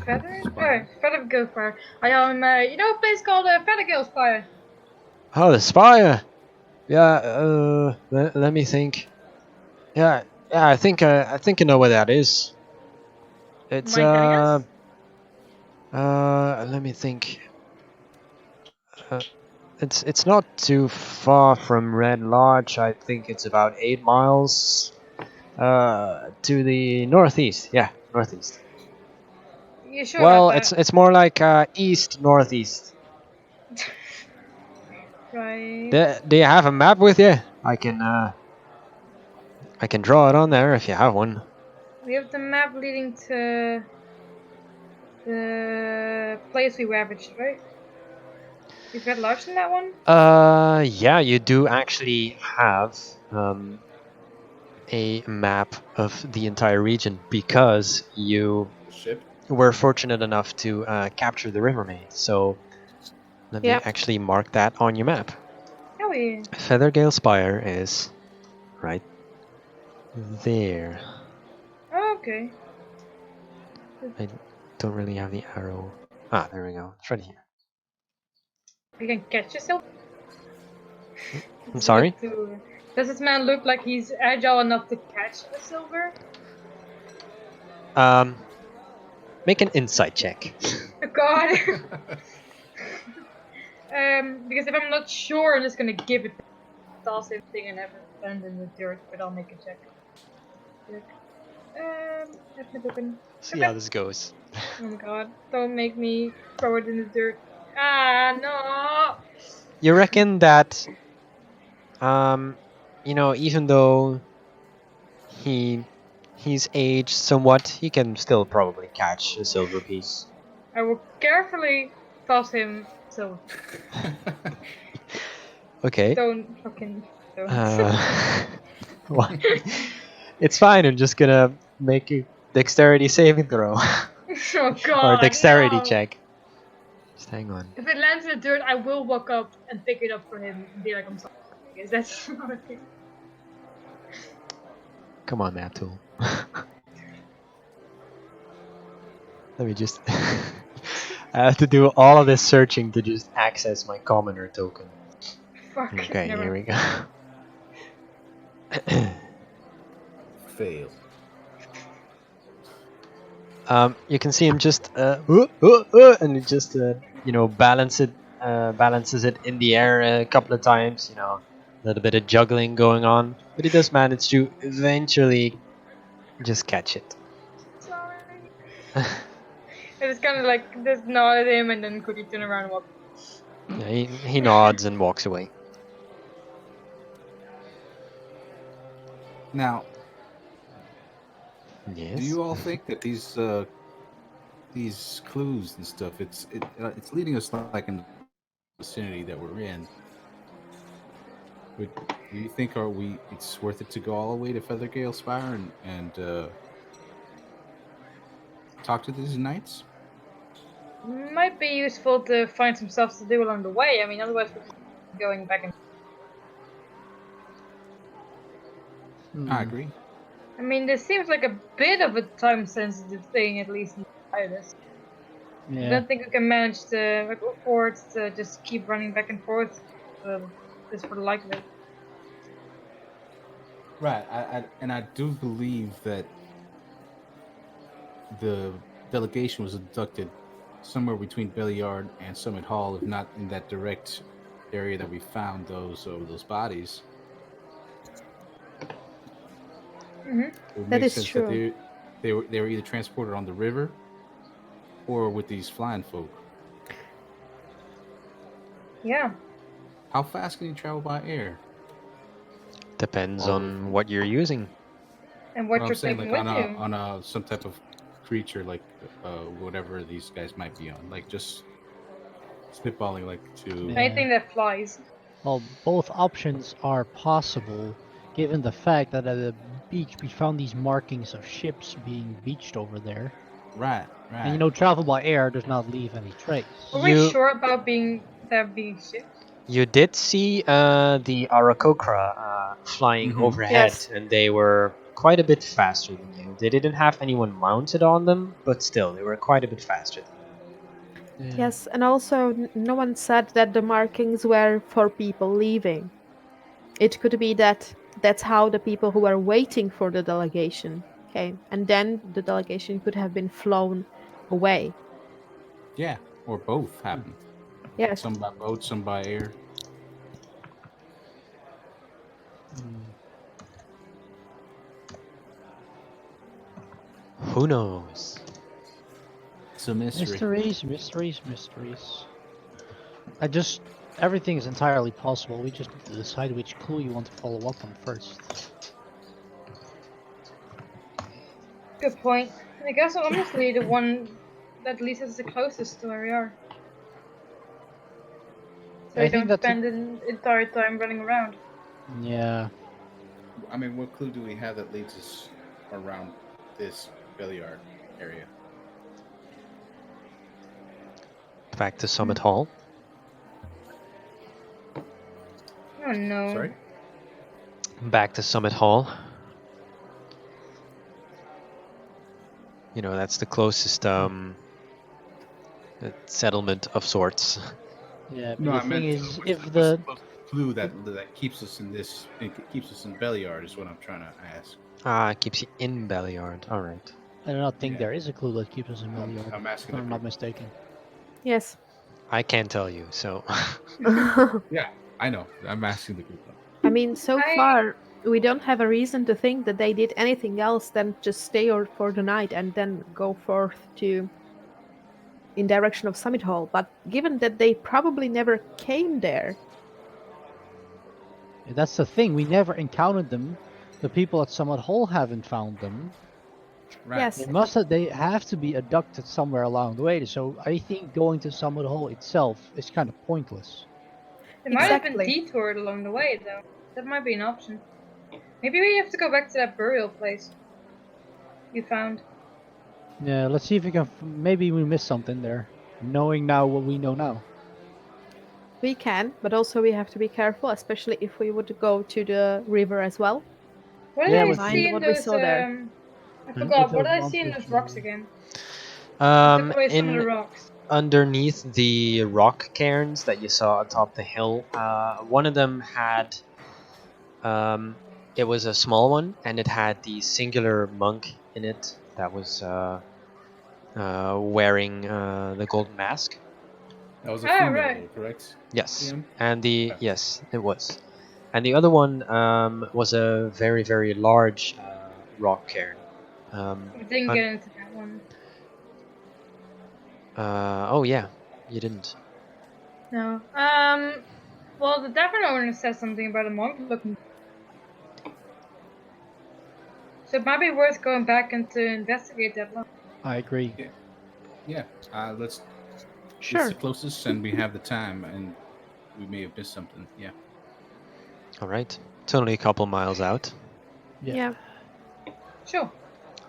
Feather?
Spire.
Oh, Feathergale Spire. I am, you know a place called Feathergale Spire?
Oh, the spire. Yeah. Let me think. Yeah. Yeah. I think I know where that is. It's
Mind telling us?
let me think. It's not too far from Red Lodge. I think it's about 8 miles to the northeast. Yeah, northeast.
You sure
Well,
about
it's more like east northeast.
that? Right.
Do you have a map with you? I can draw it on there if you have one.
We have the map leading to the place we ravaged, right? We've got large in that one?
Yeah, you do actually have a map of the entire region because you
The ship.
were fortunate enough to capture the River Maid. So let me
Yeah.
actually mark that on your map.
Oh, yeah.
Feathergale Spire is right there.
Oh, okay.
I don't really have the arrow. Ah, there we go. It's right here.
You can catch yourself?
I'm sorry?
Does this man look like he's agile enough to catch a silver?
Make an insight check.
Oh, God. Because if I'm not sure, I'm just gonna give it the same thing and have it land in the dirt, but I'll make a check. Have my token.
See how this goes.
Oh my god, don't make me throw it in the dirt. Ah, no!
You reckon that, even though he's aged somewhat, he can still probably catch a silver piece.
I will carefully toss him, so
Okay.
don't fucking don't.
Well, it's fine. I'm just gonna make a dexterity saving throw
Oh god,
or dexterity
no.
check. Just hang on.
If it lands in the dirt, I will walk up and pick it up for him and be like, I'm sorry. Because that's not a thing.
Come on, Map Tool. Let me just. I have to do all of this searching to just access my commoner token.
Fuck.
Okay,
never
here we go.
Fail.
You can see him just and he just balances it in the air a couple of times. A little bit of juggling going on, but he does manage to eventually just catch it.
Sorry. I just kind of like just nod at him and then quickly turn around and walk.
Yeah, he nods and walks away.
Now,
Yes.
do you all think that these clues and stuff, it's leading us like in the vicinity that we're in? Do you think it's worth it to go all the way to Feathergale Spire and talk to these knights?
Might be useful to find some stuff to do along the way. I mean, otherwise we're just going back and.
I agree.
I mean, this seems like a bit of a time-sensitive thing, at least in this. I
Yeah.
don't think we can manage to afford to just keep running back and forth just for the like of it.
Right. I do believe that the delegation was abducted somewhere between Belliard and Summit Hall, if not in that direct area that we found those bodies.
Mm-hmm.
It would
That
make
is
sense
true.
that they were either transported on the river or with these flying folk.
Yeah.
How fast can you travel by air?
Depends
Or
on what you're using.
And what
No, I'm
you're
saying
taking
like
with you.
on a some type of creature like whatever these guys might be on. Like just spitballing like to
Yeah.
Anything that flies.
Well, both options are possible, given the fact that at the beach we found these markings of ships being beached over there.
right.
And you know, travel by air does not leave any trace.
Are we
You
sure about there being ships?
you did see the Arakokra flying
Mhm.
overhead,
Yes.
and they were quite a bit faster than you. They didn't have anyone mounted on them, but still, they were quite a bit faster than you.
Yeah.
Yes, and also no one said that the markings were for people leaving. It could be that that's how the people who were waiting for the delegation came, and then the delegation could have been flown away.
Yeah, or both happen.
Yes.
Some by boat, some by air.
Hmm.
Who knows?
It's a mystery.
Mysteries, mysteries, mysteries. Everything is entirely possible. We just need to decide which clue you want to follow up on first.
Good point. I guess honestly the one that leads us the closest to where we are. So
I
we
think
don't
that's a-
spend the entire time running around.
Yeah.
I mean, what clue do we have that leads us around this billiard area?
Back to Summit Hall.
Oh no.
Sorry?
Back to Summit Hall. You know, that's the closest settlement of sorts.
Yeah, but
No,
the
I
thing
meant
is,
what's
if
what's
the
closest clue that keeps us in this keeps us in Belliard is what I'm trying to ask.
It keeps you in Belliard. All right.
I do not think
Yeah.
there is a clue that keeps us in Milliard.
I'm asking
If
the
I'm not
group.
mistaken.
Yes.
I can't tell you, so.
Yeah, I know. I'm asking the group.
I mean, so
I-
far we don't have a reason to think that they did anything else than just stay for the night and then go forth in direction of Summit Hall. But given that they probably never came there,
Yeah, that's the thing. We never encountered them. The people at Summit Hall haven't found them.
Right.
yes,
They have to be abducted somewhere along the way. So I think going to Summit Hall itself is kind of pointless.
They might have been
Exactly.
detoured along the way though. That might be an option. Maybe we have to go back to that burial place you found.
Yeah, let's see if we can. Maybe we missed something there. Knowing now what we know now.
we can, but also we have to be careful, especially if we would go to the river as well.
What did
Yeah,
I
with
see
the-
in
what we
those
saw there.
I
Hmm?
forgot,
With
what did I
those
see in
monsters,
those rocks
maybe.
again? I took away some of the
In
rocks.
underneath the rock cairns that you saw atop the hill, one of them had. It was a small one, and it had the singular monk in it that was wearing the golden mask.
That was a
Ah,
female,
right.
though, correct?
Yes,
DM?
and the
Okay.
yes, it was, and the other one was a very very large rock cairn.
We didn't
un-
get into that one.
Oh yeah, you didn't.
No. Well, the tavern owner said something about a monk looking. So it might be worth going back and to investigate that one.
I agree.
Yeah. Let's. It's
Sure.
the closest, and we have the time, and we may have missed something. Yeah.
All right, it's only a couple miles out.
Yeah.
Sure.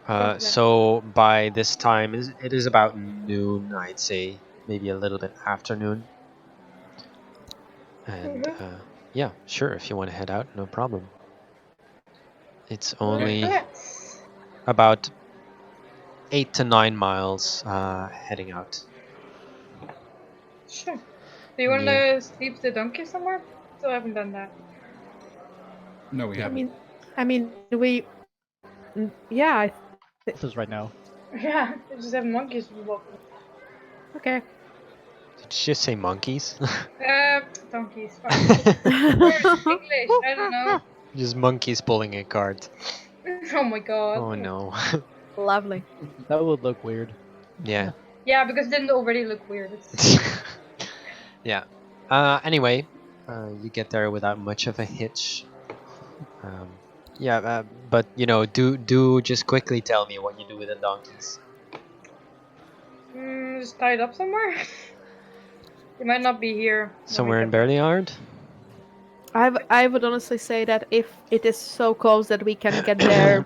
Copy that.
So by this time, it is about noon, I'd say, maybe a little bit afternoon. And yeah, sure, if you want to head out, no problem. It's only
Let's.
about 8 to 9 miles heading out.
Sure. Do you want
Yeah.
to sleep the donkey somewhere? Still haven't done that.
No, we
I
haven't.
mean, yeah,
This is right now.
Yeah, they just have monkeys walking.
okay.
Did you just say monkeys?
Donkeys. Fine. Or English, I don't know.
Just monkeys pulling a cart.
Oh my god.
Oh no.
Lovely.
That would look weird.
Yeah.
Yeah, because it didn't already look weird. It's...
Yeah. Anyway, you get there without much of a hitch. Yeah, but do just quickly tell me what you do with the donkeys.
Just tied up somewhere. They might not be here. when we
Somewhere in
get back.
Berliard?
I would honestly say that if it is so close that we can get there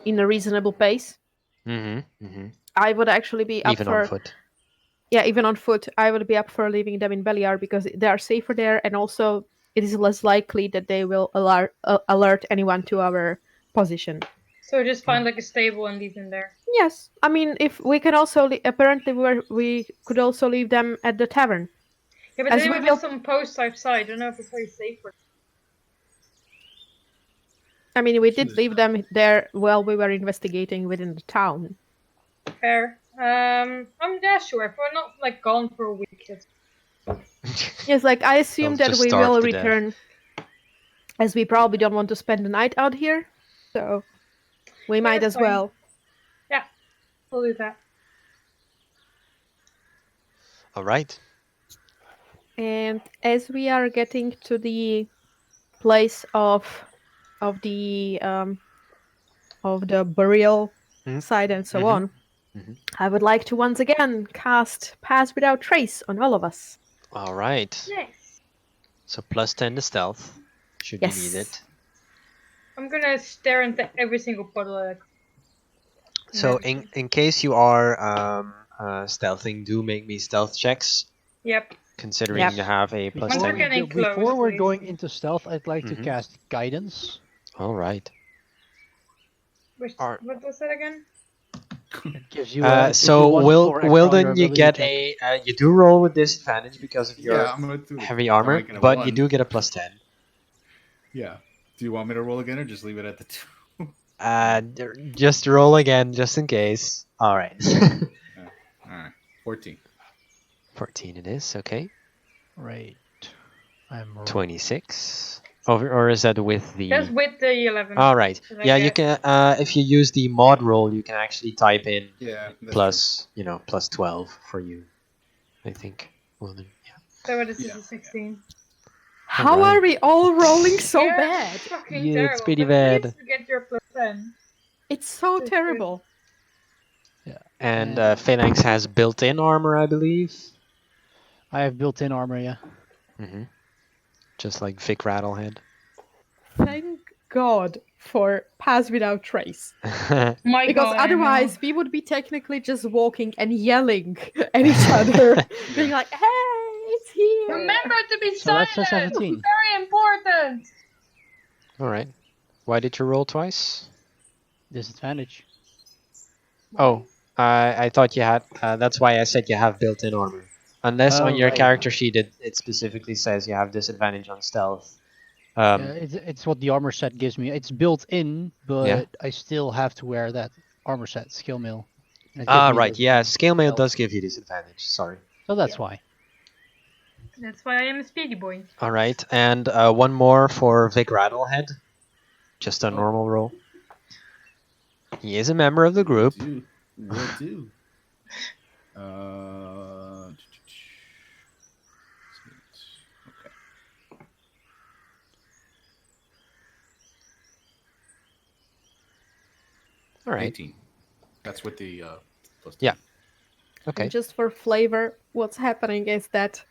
in a reasonable pace,
Mm-hmm.
I would actually be up
Even
for
on foot.
yeah, even on foot. I would be up for leaving them in Beliar because they are safer there, and also it is less likely that they will alert anyone to our position.
So just find like a stable and leave them there.
Yes, I mean if we can also apparently we could also leave them at the tavern.
Yeah, but
As
there
we
would be
will-
some posts outside. I don't know if it's very safe for
I mean we did
Jesus.
leave them there while we were investigating within the town.
fair. Yeah, sure. If we're not like gone for a week, that's
Yes, like I assume
They'll
that
just
we
starve
will
to death.
return, as we probably don't want to spend the night out here, so we might
that's
as
fine.
well.
we'll do that.
All right.
And as we are getting to the place of the burial
Mhm.
site and so
Mhm.
on,
Mhm.
I would like to once again cast Pass Without Trace on all of us.
All right.
Nice.
So +10 to stealth, should
Yes.
you need it.
I'm gonna stare into every single puddle.
So
Magically.
in case you are stealthing, do make me stealth checks.
Yep.
Considering
Yep.
you have a
Once we're
+10.
getting close,
Before we're
please.
going into stealth, I'd like
Mhm.
to cast guidance.
All right.
What was that again?
It gives you a, gives you
So
one
Will
more extra on your
Wilden, you
ability
get
check.
you do roll with disadvantage because of your
Yeah, I'm gonna do it.
heavy
If I'm
armor,
making a
but you
one.
do get a +10.
Yeah. Do you want me to roll again or just leave it at the 2?
Just roll again, just in case. All right.
All right. 14.
14 it is. Okay.
Right. I'm
26. Or is that with the?
That's with the 11.
All right.
that I
Yeah, you
get.
can. If you use the mod roll, you can actually type in
Yeah. That's
plus, plus 12 for you. I think. Well, then, yeah.
So this
Yeah.
is a 16.
How
Alright.
are we all rolling so
Yeah,
bad?
Fucking
Yeah,
terrible.
it's pretty
but at
bad.
least you get your +10.
It's so
That's
terrible.
And
Yeah.
Phalanx has built-in armor, I believe.
I have built-in armor, yeah.
Mm-hmm. Just like Vic Rattlehead.
Thank God for Pass Without Trace.
My
Because
God, I know.
otherwise we would be technically just walking and yelling at each other, being like, hey, it's here!
Remember to be
So that's a
silent.
17.
Very important.
All right. Why did you roll twice?
Disadvantage.
Oh, I thought you had. That's why I said you have built-in armor. Unless on
Oh,
your
right.
character sheet it specifically says you have disadvantage on stealth.
It's what the armor set gives me. It's built in, but
Yeah.
I still have to wear that armor set, skill mail. And it gives me
Right. Yeah,
disadvantage
scale mail
stealth.
does give you disadvantage. Sorry.
So that's
Yeah.
why.
That's why I am a speedy boy.
All right, and one more for Vic Rattlehead. Just a normal roll. He is a member of the group.
Will do. Okay.
All right.
18. That's with the plus 2.
Yeah. Okay.
And just for flavor, what's happening is that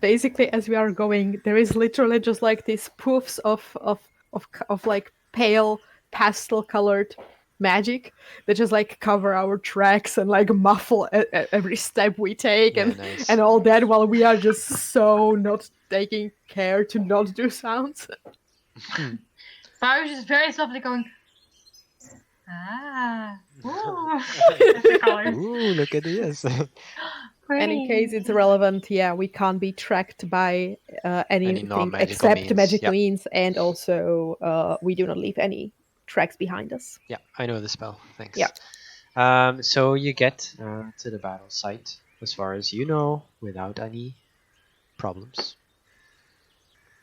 basically as we are going, there is literally just like these poofs of like pale pastel colored magic that just like cover our tracks and like muffle every step we take
Yeah,
and
nice.
and all that while we are just so not taking care to not do sounds.
I was just very softly going, ooh. That's the colors.
Ooh, look at this.
And in case it's relevant, yeah, we can't be tracked by anything
non-magical
except
means,
magical
yep.
means, and also we do not leave any tracks behind us.
Yeah, I know the spell. Thanks.
Yeah.
So you get to the battle site, as far as you know, without any problems.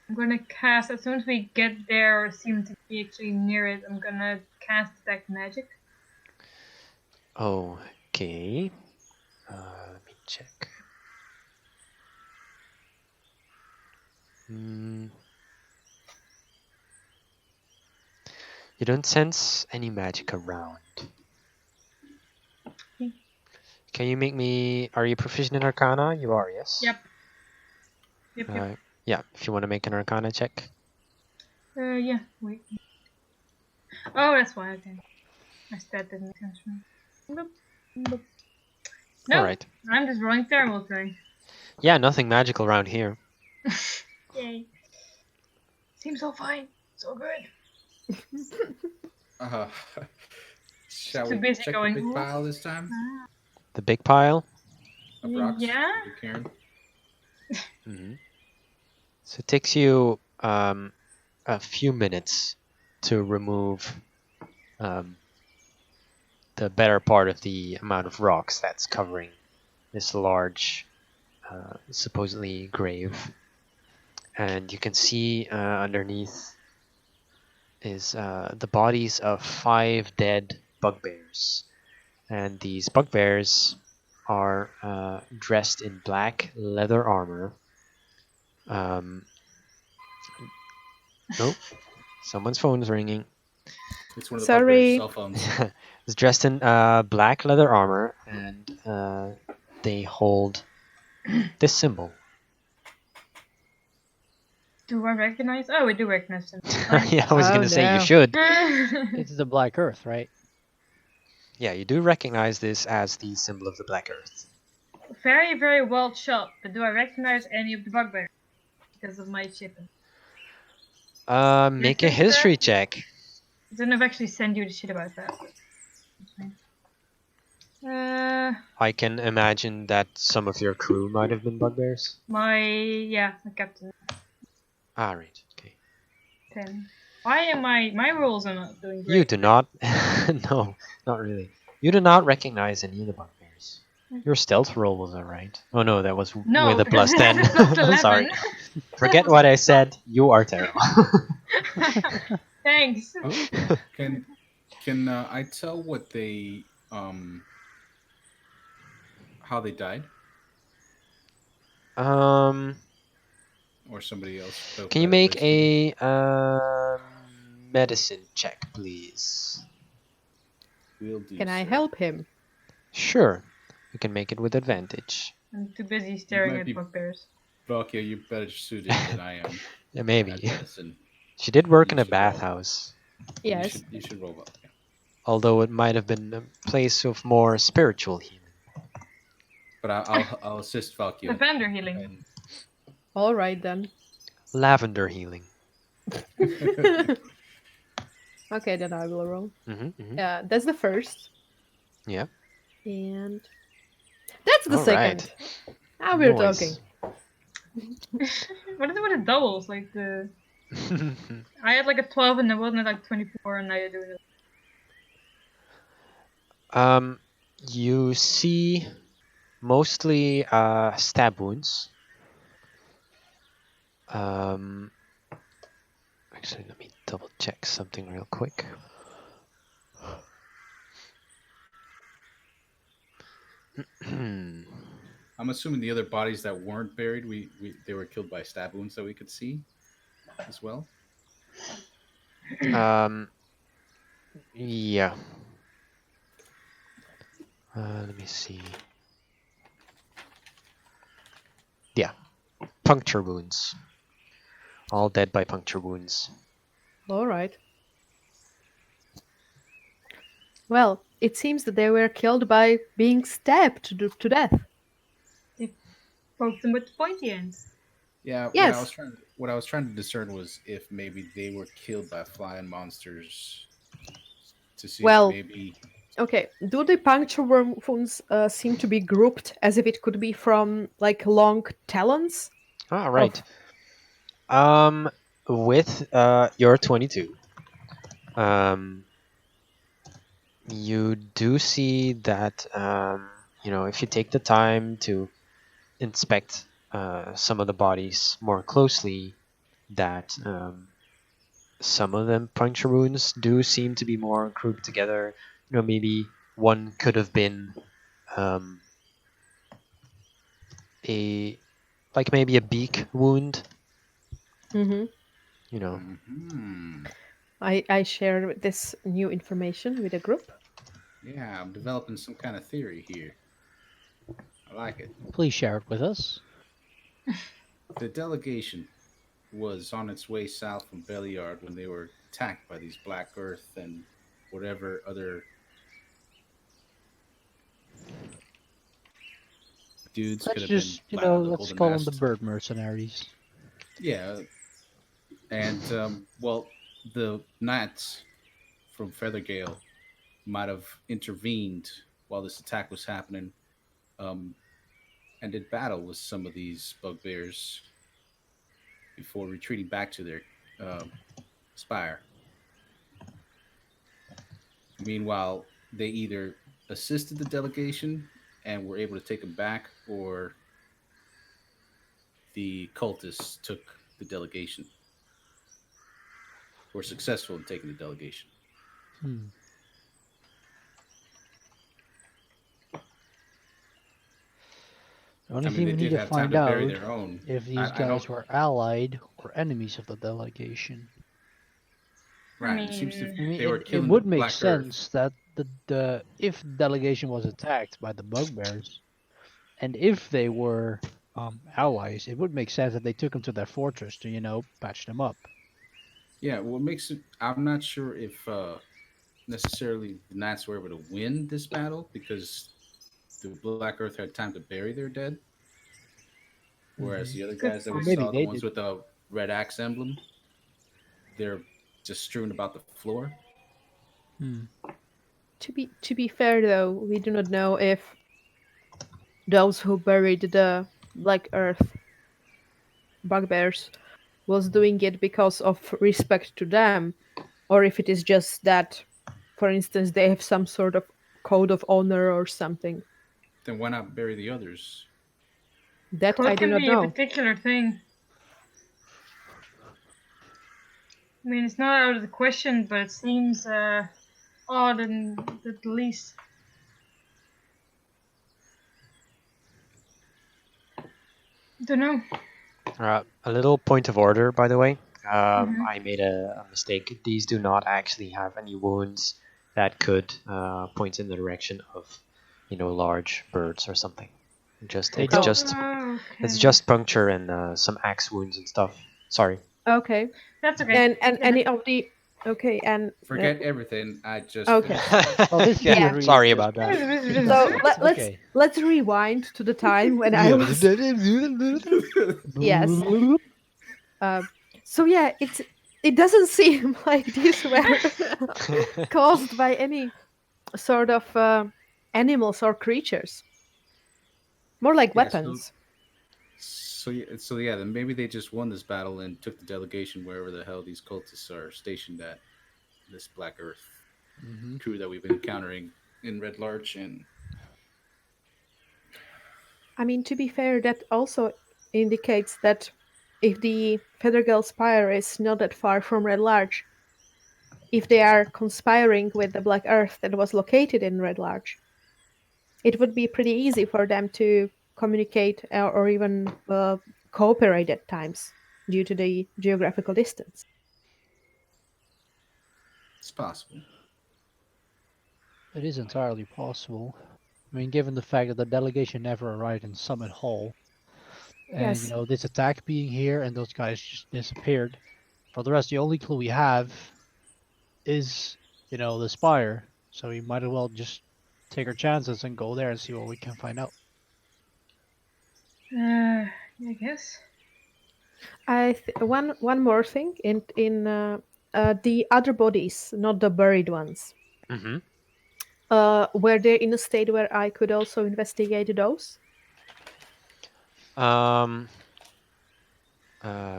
I'm gonna cast, as soon as we get there, or seem to be actually near it, I'm gonna cast Detect Magic.
Okay. Let me check. You don't sense any magic around. Can you make me... Are you proficient in Arcana? You are, yes?
Yep. Yep.
Yeah, if you want to make an Arcana check.
Yeah. Wait. Oh, that's why. Okay. My stat didn't make sense for me. Boop, boop. No.
Alright.
I'm just rolling terrible today.
Yeah, nothing magical around here.
Yay. Seems so fine. So good.
Uh, shall
Too
we
busy
check
going,
the big
"Ooh."
pile this time?
The big pile.
Of rocks?
Yeah.
Big cairn?
So it takes you a few minutes to remove the better part of the amount of rocks that's covering this large, supposedly grave. And you can see underneath is the bodies of 5 dead bugbears. And these bugbears are dressed in black leather armor. Oh, someone's phone is ringing.
It's one of the
Sorry.
bugbear's cell phones.
Is dressed in black leather armor, and they hold this symbol.
Do I recognize? Oh, we do recognize them.
Yeah, I was
Oh,
gonna say you
no.
should.
It's the Black Earth, right?
Yeah, you do recognize this as the symbol of the Black Earth.
Very, very well shot. But do I recognize any of the bugbears? Because of my shipping.
Make a
think that-
history check.
I don't know if I actually send you the shit about that. That's fine.
I can imagine that some of your crew might have been bugbears.
The captain.
Ah, right. Okay.
10. Why am my rules are not doing great?
You do not. No, not really. You do not recognize any of the bugbears. Your stealth roll was alright. Oh no, that was
No,
with a plus 10.
that's plus 11.
Sorry. Forget what I said. You are terrible.
Thanks.
Oh, can I tell what they how they died, or somebody else?
Can you make a medicine check, please?
Will do,
Can I
sir.
help him?
Sure. You can make it with advantage.
I'm too busy staring
might
at
be-
bugbears.
Valkia, you're better suited than I am.
Yeah, maybe.
at medicine.
She did work
You
in a
should roll.
bathhouse,
Yes.
You should roll Valkia.
although it might have been a place of more spiritual healing.
But I'll assist Valkia.
Lavender healing.
And-
All right then.
Lavender healing.
Okay, then I will roll.
Mm-hmm.
That's the first.
Yeah.
And that's the
All
second.
right.
Now we're
Nice.
talking.
What is it with the doubles? Like the I had like a 12 and the one had like 24, and now you're doing it.
You see mostly stab wounds. Actually, let me double check something real quick.
I'm assuming the other bodies that weren't buried, they were killed by stab wounds that we could see as well.
Yeah. Let me see. Yeah, puncture wounds. All dead by puncture wounds.
All right. Well, it seems that they were killed by being stabbed to death.
Poke them with the pointy ends.
Yeah.
Yes.
What I was trying to discern was if maybe they were killed by flying monsters. To see
Well-
if maybe.
Okay, do the puncture wounds seem to be grouped as if it could be from like long talons?
Ah, right. With your 22, you do see that if you take the time to inspect some of the bodies more closely, that some of them puncture wounds do seem to be more grouped together. Maybe one could have been maybe a beak wound.
Mm-hmm.
You know.
Mhm.
I share this new information with the group.
Yeah, I'm developing some kind of theory here. I like it.
Please share it with us.
The delegation was on its way south from Beliard when they were attacked by these Black Earth and whatever other dudes could
Let's
have
just,
been planning on the
let's
Golden
call them the
Nest.
bird mercenaries.
Yeah, and well, the Knights from Feathergale might have intervened while this attack was happening, and did battle with some of these bugbears before retreating back to their spire. Meanwhile, they either assisted the delegation and were able to take them back, or the cultists took the delegation. Were successful in taking the delegation.
Hmm. The only
I mean,
thing
they
we need
did
to
have time
find
to
out
bury their own.
if these
I
guys
don't.
were allied or enemies of the delegation.
Right. It seems
mean,
I mean,
they were
it
killing
would
the
make
Black
sense that the if the delegation was attacked by the bugbears, and if they were allies, it would make sense that they took them to their fortress to patch them up.
Yeah. What makes it? I'm not sure if necessarily the Knights were able to win this battle because the Black Earth had time to bury their dead, whereas
Mhm.
the other
Good
guys that
Or
we
point.
maybe
saw, the
they
ones
did.
with the red axe emblem, they're just strewn about the floor.
Hmm.
To be fair, though, we do not know if those who buried the Black Earth bugbears was doing it because of respect to them, or if it is just that, for instance, they have some sort of code of honor or something.
Then why not bury the others?
That I
Code
do
can
not
be a
know.
particular thing. I mean, it's not out of the question, but it seems odd and at least. Don't know.
A little point of order, by the way.
Mhm.
I made a mistake. These do not actually have any wounds that could point in the direction of, large birds or something. Just
They
it's
don't.
just
Oh,
it's
okay.
just puncture and some axe wounds and stuff. Sorry.
Okay.
That's okay.
And any of the okay and
Forget everything I just
Okay.
finished.
Well, this
Yeah,
Yeah.
theory
sorry
just
about that.
just
so
messed up.
let, let's
Okay.
let's rewind to the time when I was yes. So yeah, it doesn't seem like these were caused by any sort of animals or creatures. More like
Yeah,
weapons.
so yeah, then maybe they just won this battle and took the delegation wherever the hell these cultists are stationed at. This Black Earth
Mhm.
crew that we've been encountering in Red Larch, and
I mean, to be fair, that also indicates that if the Federgal Spire is not that far from Red Larch, if they are conspiring with the Black Earth that was located in Red Larch, it would be pretty easy for them to communicate or even cooperate at times due to the geographical distance.
it's possible.
It is entirely possible. I mean, given the fact that the delegation never arrived in Summit Hall, and
Yes.
this attack being here and those guys just disappeared. For the rest, the only clue we have is the spire. So we might as well just take our chances and go there and see what we can find out.
I guess.
One more thing in the other bodies, not the buried ones.
Mm-hmm.
Were they in a state where I could also investigate those?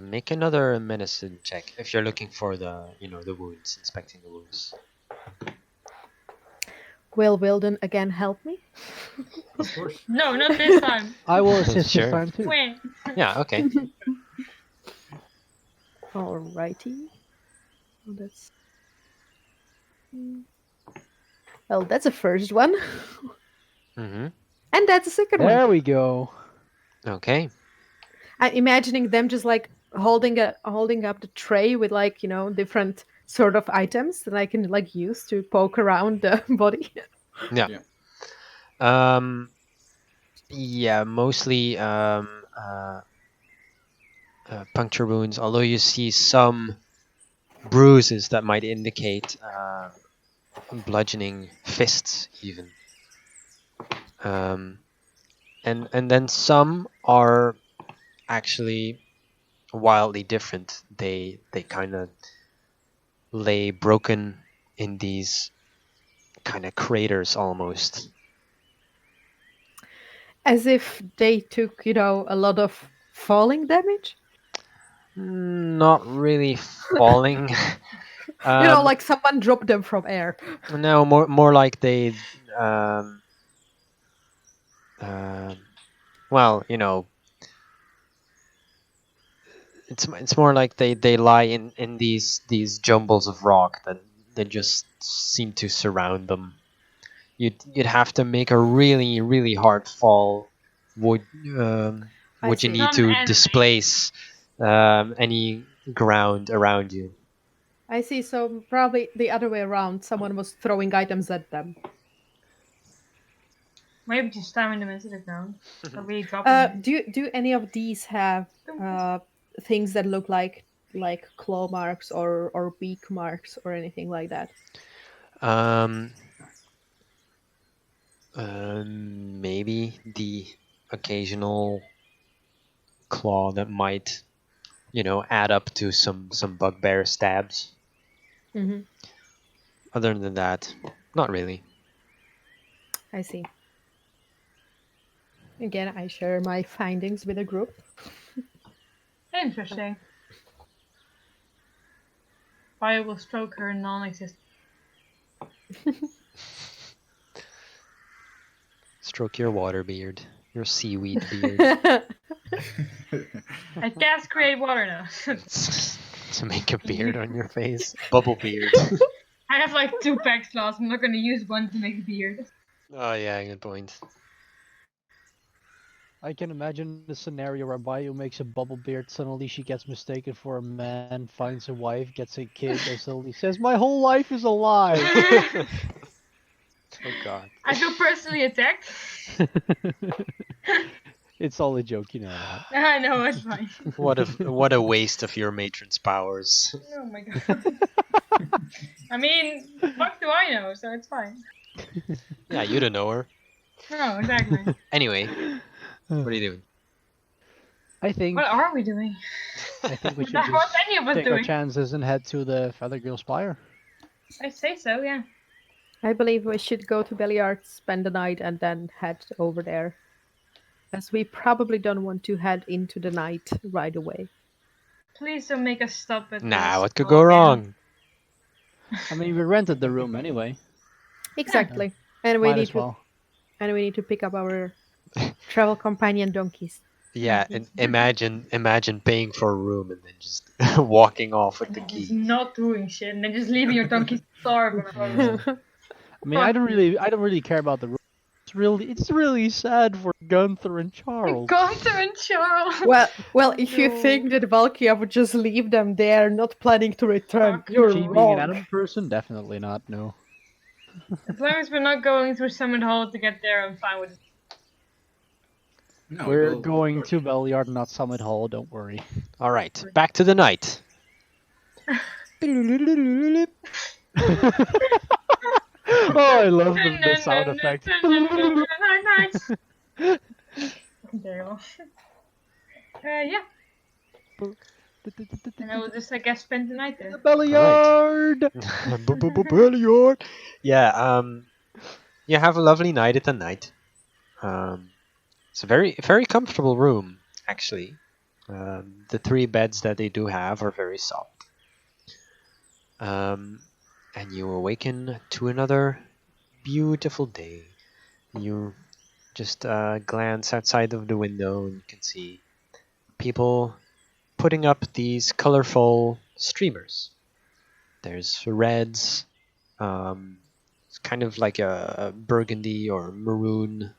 Make another medicine check if you're looking for the wounds, inspecting the wounds.
Will Wilden again help me?
Of course.
No, not this time.
I will assist
Sure.
this time too.
Wait.
Yeah. Okay.
Alrighty. Well, that's a first one,
Mm-hmm.
and that's a second one.
There we go.
Okay.
I'm imagining them just like holding up the tray with different sort of items that I can like use to poke around the body?
Yeah.
Yeah.
Yeah, mostly puncture wounds, although you see some bruises that might indicate bludgeoning fists even. And then some are actually wildly different. They kind of lay broken in these kind of craters almost.
As if they took, a lot of falling damage.
Not really falling.
Like someone dropped them from air.
No, more like they um, um well, it's more like they lie in these jumbles of rock that just seem to surround them. You'd have to make a really really hard fall. Would
I
would you
see.
need
Some
to
enemy.
displace any ground around you?
I see. So probably the other way around. Someone was throwing items at them.
Maybe just slamming them into the ground. Or really dropping them.
Do any of these have things that look like claw marks or beak marks or anything like that?
Um, maybe the occasional claw that might, add up to some bugbear stabs.
Mm-hmm.
Other than that, not really.
I see. Again, I share my findings with the group.
Interesting. Fire will stroke her non-existent.
Stroke your water beard, your seaweed beard.
I cast create water now.
To make a beard on your face. Bubble beard.
I have like 2 pack slots. I'm not gonna use one to make a beard.
Oh yeah, good point.
I can imagine the scenario where Bayou makes a bubble beard, suddenly she gets mistaken for a man, finds a wife, gets a kid, and suddenly says, "My whole life is a lie."
Oh god.
I feel personally attacked.
It's all a joke, you know that.
I know, it's fine.
What a waste of your matron's powers.
Oh my god. I mean, fuck do I know, so it's fine.
Yeah, you don't know her.
No, exactly.
Anyway, what are you doing?
I think
What are we doing?
I think we should
What's
just
any of us
take our
doing?
chances and head to the Feathergill Spire.
I say so, yeah.
I believe we should go to Belliard, spend the night, and then head over there. As we probably don't want to head into the night right away.
Please don't make us stop at
Nah,
this
what could
hall
go
again.
wrong?
I mean, we rented the room anyway.
Exactly. And we
Might
need
as well.
to pick up our travel companion donkeys.
Yeah, and imagine paying for a room and then just walking off with the
Just
key.
not doing shit and then just leaving your donkey starve on a
Yeah. I mean, I don't really care about the room. It's really sad for Gunther and Charles.
Gunther and Charles.
Well, if you think that Valkia would just leave them there, not planning to return,
Fuck.
you're
She being
wrong.
an animal person, definitely not. No.
As long as we're not going through Summit Hall to get there, I'm fine with it.
No,
We're
well, of
going
course.
to Belliard, not Summit Hall. Don't worry.
All right, back to the night.
Oh, I love the sound effect.
Terrible. Yeah, and I will just, I guess, spend the night there.
Belliard.
Belliard. Yeah, you have a lovely night at the night. It's a very very comfortable room actually. The 3 beds that they do have are very soft. And you awaken to another beautiful day. You just glance outside of the window and you can see people putting up these colorful streamers. There's reds, it's kind of like a burgundy or maroon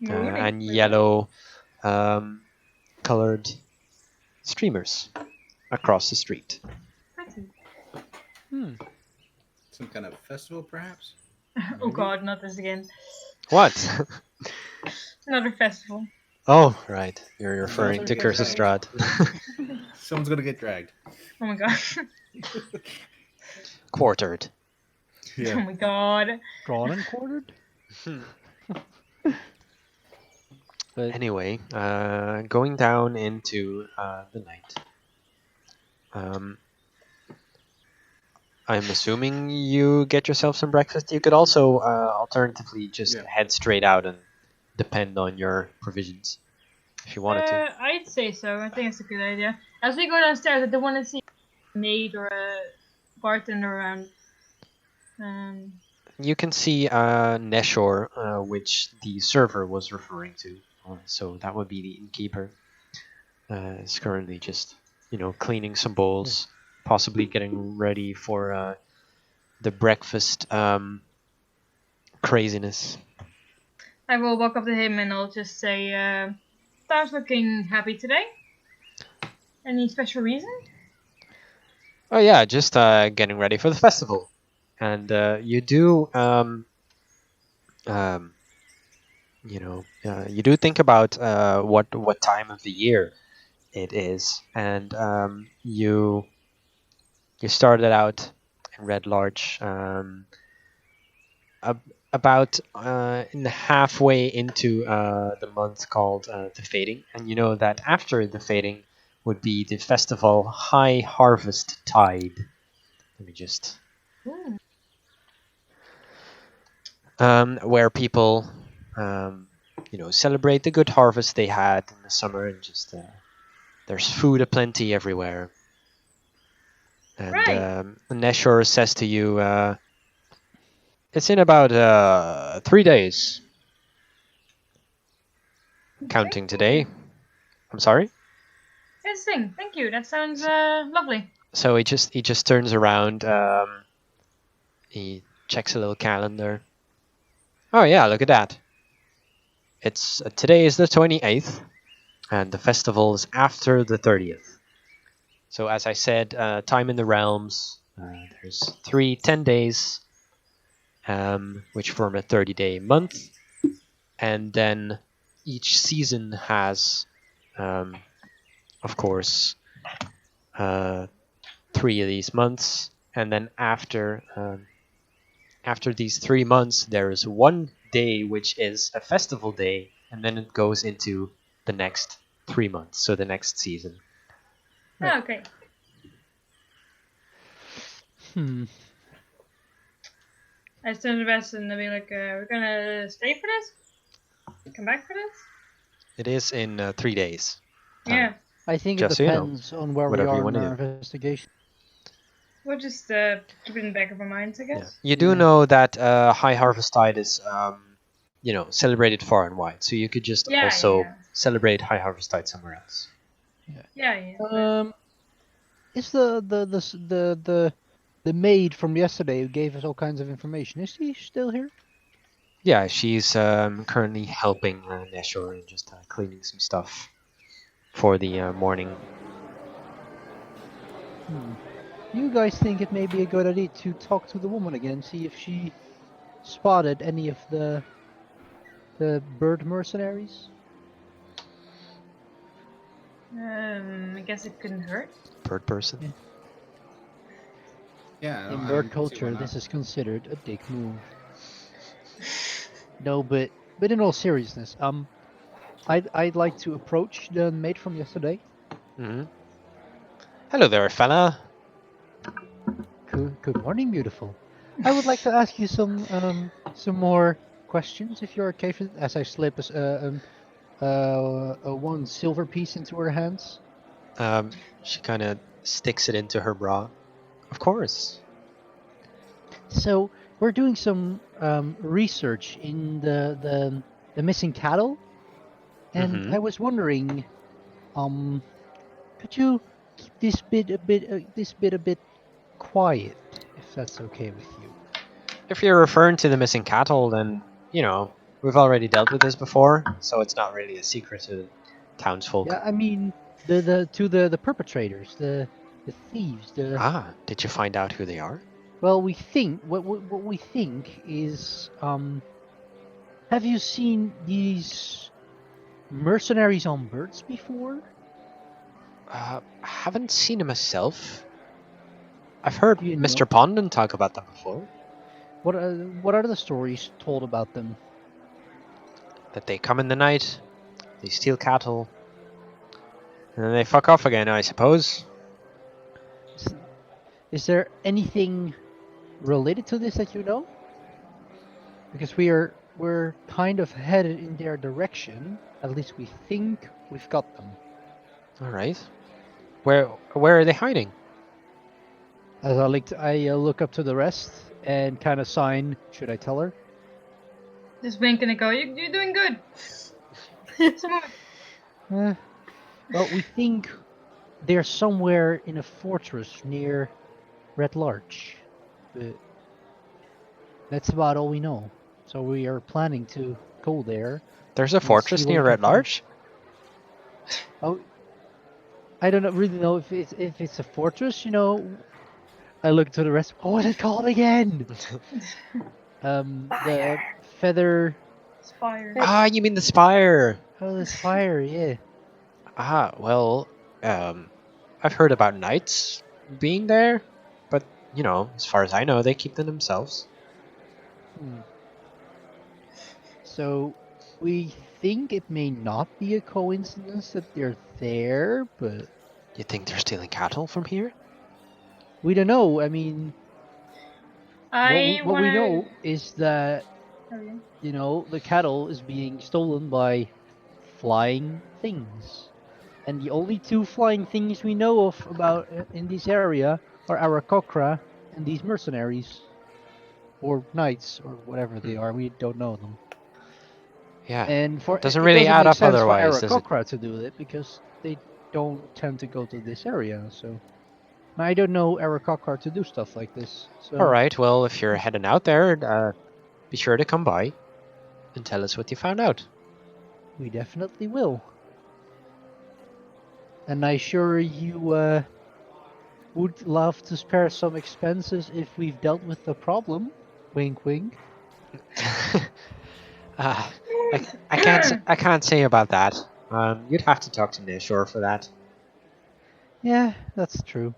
and yellow colored streamers across the street.
Some kind of festival, perhaps?
Oh god, not this again.
What?
Another festival.
Oh, right. You're
Someone's
referring
gonna
to
get
Curse
dragged.
Strahd.
Someone's gonna get dragged.
Oh my god.
Quartered.
Oh my god.
Drawn and quartered. But
Anyway, going down into the night. I'm assuming you get yourself some breakfast. You could also alternatively just
Yeah.
head straight out and depend on your provisions if you wanted to.
I'd say so. I think it's a good idea. As we go downstairs, I don't want to see a maid or a bartender around.
You can see Neshor, which the server was referring to. So that would be the innkeeper. Is currently just, cleaning some bowls, possibly getting ready for the breakfast craziness.
I will walk up to him and I'll just say, Star's looking happy today. Any special reason?
Oh yeah, just getting ready for the festival, and you do, you do think about what time of the year it is, and you started out in Red Larch about in halfway into the month called the Fading, and you know that after the Fading would be the festival High Harvest Tide. Let me just
Ooh.
where people celebrate the good harvest they had in the summer, and just there's food aplenty everywhere. And
Right.
Neshor says to you, it's in about 3 days, counting today. I'm sorry.
Interesting. Thank you. That sounds lovely.
So he just turns around. He checks a little calendar. Oh yeah, look at that. It's today is the 28th, and the festival is after the 30th. So as I said, time in the realms. There's 10 days, which form a 30-day month, and then each season has, of course, 3 of these months, and then after these 3 months, there is 1 day which is a festival day, and then it goes into the next 3 months, so the next season.
Oh, okay. I stand the best and they'll be like, we're gonna stay for this? Come back for this?
It is in 3 days.
Yeah.
I think
Just
it
so you know,
depends on where we
whatever you
are in
wanna
our
do.
investigation.
We'll just keep it in the back of our minds, I
Yeah.
guess.
You do know that High Harvest Tide is, celebrated far and wide, so you could just
Yeah,
also
yeah.
celebrate High Harvest Tide somewhere else.
Yeah.
Is the maid from yesterday who gave us all kinds of information, is she still here?
Yeah, she's currently helping Neshor and just cleaning some stuff for the morning.
You guys think it may be a good idea to talk to the woman again, see if she spotted any of the bird mercenaries?
I guess it couldn't hurt.
Bird person?
Yeah.
Yeah.
In
I
bird
don't see why
culture,
not.
this is considered a dick move. No, but in all seriousness, I'd like to approach the maid from yesterday.
Mm-hmm. Hello there, fella.
Good morning, beautiful. I would like to ask you some more questions, if you're okay with it, as I slip a 1 silver piece into her hands.
She kind of sticks it into her bra. Of course.
So we're doing some research in the missing cattle, and I was wondering, could you keep this bit a bit quiet, if that's okay with you?
If you're referring to the missing cattle, then, we've already dealt with this before, so it's not really a secret to townsfolk.
Yeah, I mean the perpetrators, the The thieves. The
Did you find out who they are?
well, we think what we think is Have you seen these mercenaries on birds before?
Haven't seen them myself. I've heard
Do you
Mr.
know?
Pondon talk about them before.
What are the stories told about them?
That they come in the night, they steal cattle, and then they fuck off again, I suppose.
Is there anything related to this that you know? Because we're kind of headed in their direction. At least we think we've got them.
All right. Where are they hiding?
As I look up to the rest and kind of sign. Should I tell her?
Just wink and go. You're doing good. Smooth.
Well, we think they're somewhere in a fortress near Red Larch, but that's about all we know. So we are planning to go there.
There's a
see
fortress
what
near
we can
Red
find.
Larch?
Oh, I don't really know if it's a fortress. You know, I look to the rest. Oh, what is it called again? The feather.
Spire.
Ah, you mean the spire?
Oh, the spire. Yeah.
Well, I've heard about knights being there, but, as far as I know, they keep them themselves.
So we think it may not be a coincidence that they're there, but
You think they're stealing cattle from here?
we don't know. I mean,
I
what we
wanna.
know is that
Oh, yeah.
the cattle is being stolen by flying things, and the only two flying things we know of about in this area are Arakokra and these mercenaries, or knights, or whatever they are. We don't know them.
Yeah.
And
Doesn't
it
really
doesn't
add
make
up
sense
otherwise,
for
does it?
Arakokra to do it because they don't tend to go to this area. So I don't know Arakokra to do stuff like this. So
All right, well, if you're heading out there, be sure to come by and tell us what you found out.
we definitely will. And I sure you would love to spare some expenses if we've dealt with the problem. Wink, wink.
I can't say about that. You'd have to talk to Nishor for that.
Yeah, that's true.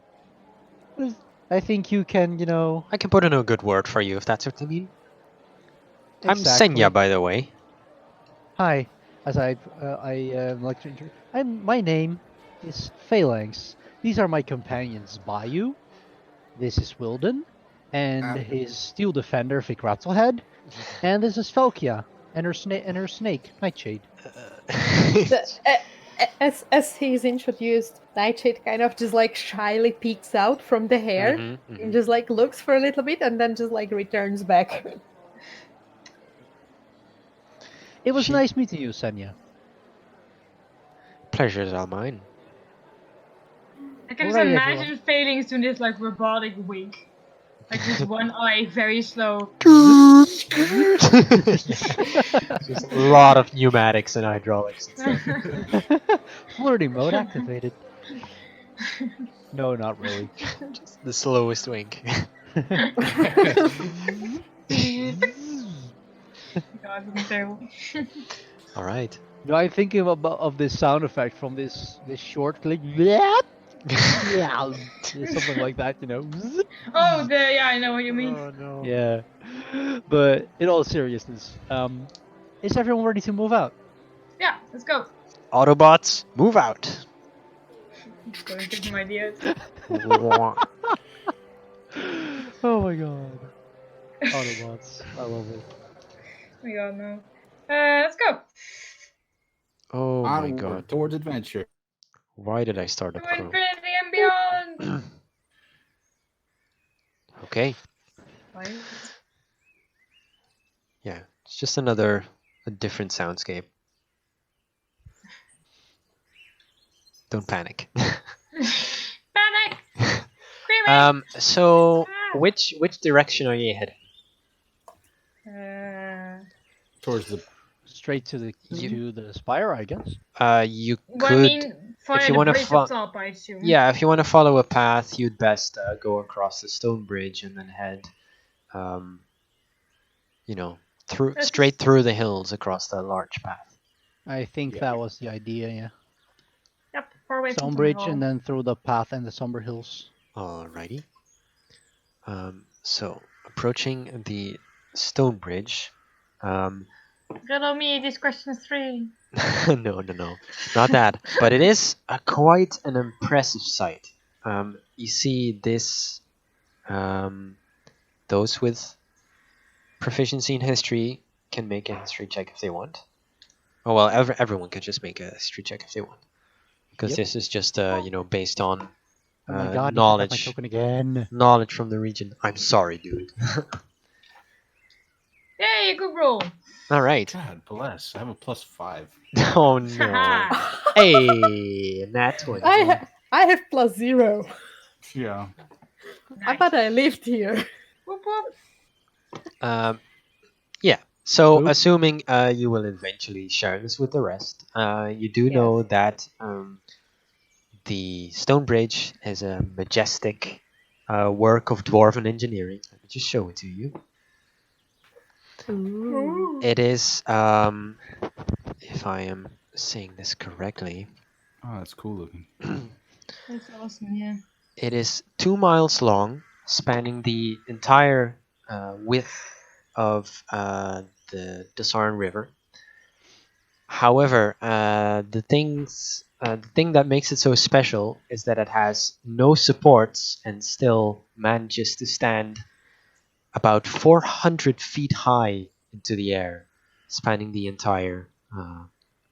But I think you can,
I can put in a good word for you if that's what you mean. I'm
exactly.
Senya, by the way.
Hi, as like to introduce. My name is Phalanx. These are my companions, Bayou. This is Wilden, and his steel defender Vic Rattlehead, and this is Falkia and her snake Nightshade.
As he's introduced, Nightshade kind of just like shyly peeks out from the hair and just like looks for a little bit and then just like returns back.
It was nice meeting you, Senya.
Pleasure's all mine.
I can just
Alright,
imagine Phalanx doing this like robotic wink. Like this one eye, very slow.
Just a lot of pneumatics and hydraulics and stuff.
Flirting mode activated. No, not really.
Just the slowest wink.
God, that's terrible.
All right.
No, I'm thinking of this sound effect from this short click. Yeah, something like that,
Oh, yeah, I know what you mean.
Oh no.
Yeah, but in all seriousness, is everyone ready to move out?
Yeah, let's go.
Autobots, move out.
Going through some ideas.
Oh my god, Autobots! I love it.
We all know. Let's go.
Oh my
Onward
god.
towards adventure.
Why did I start a
To
crew?
infinity and beyond.
Okay.
Right?
Yeah, it's just a different soundscape. Don't panic.
Panic! Screaming!
So which direction are you heading?
Towards the
Straight to the spire, I guess.
You
Well,
could
I mean, Via
you
the
wanna
bridge
fo-
up top, I assume.
Yeah, if you want to follow a path, you'd best go across the stone bridge and then head, um,
That's
straight through the hills across the large path.
I think
Yeah.
that was the idea, yeah.
Yep, far away from
Stonebridge
Town
and
Hall.
then through the path and the Somber Hills.
Alrighty. So approaching the stone bridge.
Riddle me these questions 3.
No, not that. But it is quite an impressive sight. You see this. Those with proficiency in history can make a history check if they want. Oh well, everyone can just make a history check if they want, because
Yep.
this is just based on
Oh my god, he took out my
knowledge
token again.
from the region. I'm sorry, dude.
Yay, good roll.
All right.
God bless. I have a +5.
Oh no. Hey, nat 20.
I have +0.
Yeah.
I thought I lived here.
Whoop, whoop.
Yeah. So,
Oop.
assuming you will eventually share this with the rest, you do know that the stone bridge is a majestic work of dwarven engineering. Let me just show it to you.
Ooh.
It is, if I am saying this correctly,
Oh, that's cool looking.
That's awesome, yeah.
it is 2 miles long, spanning the entire width of the Sarn River. However, the thing that makes it so special is that it has no supports and still manages to stand about 400 feet high into the air, spanning the entire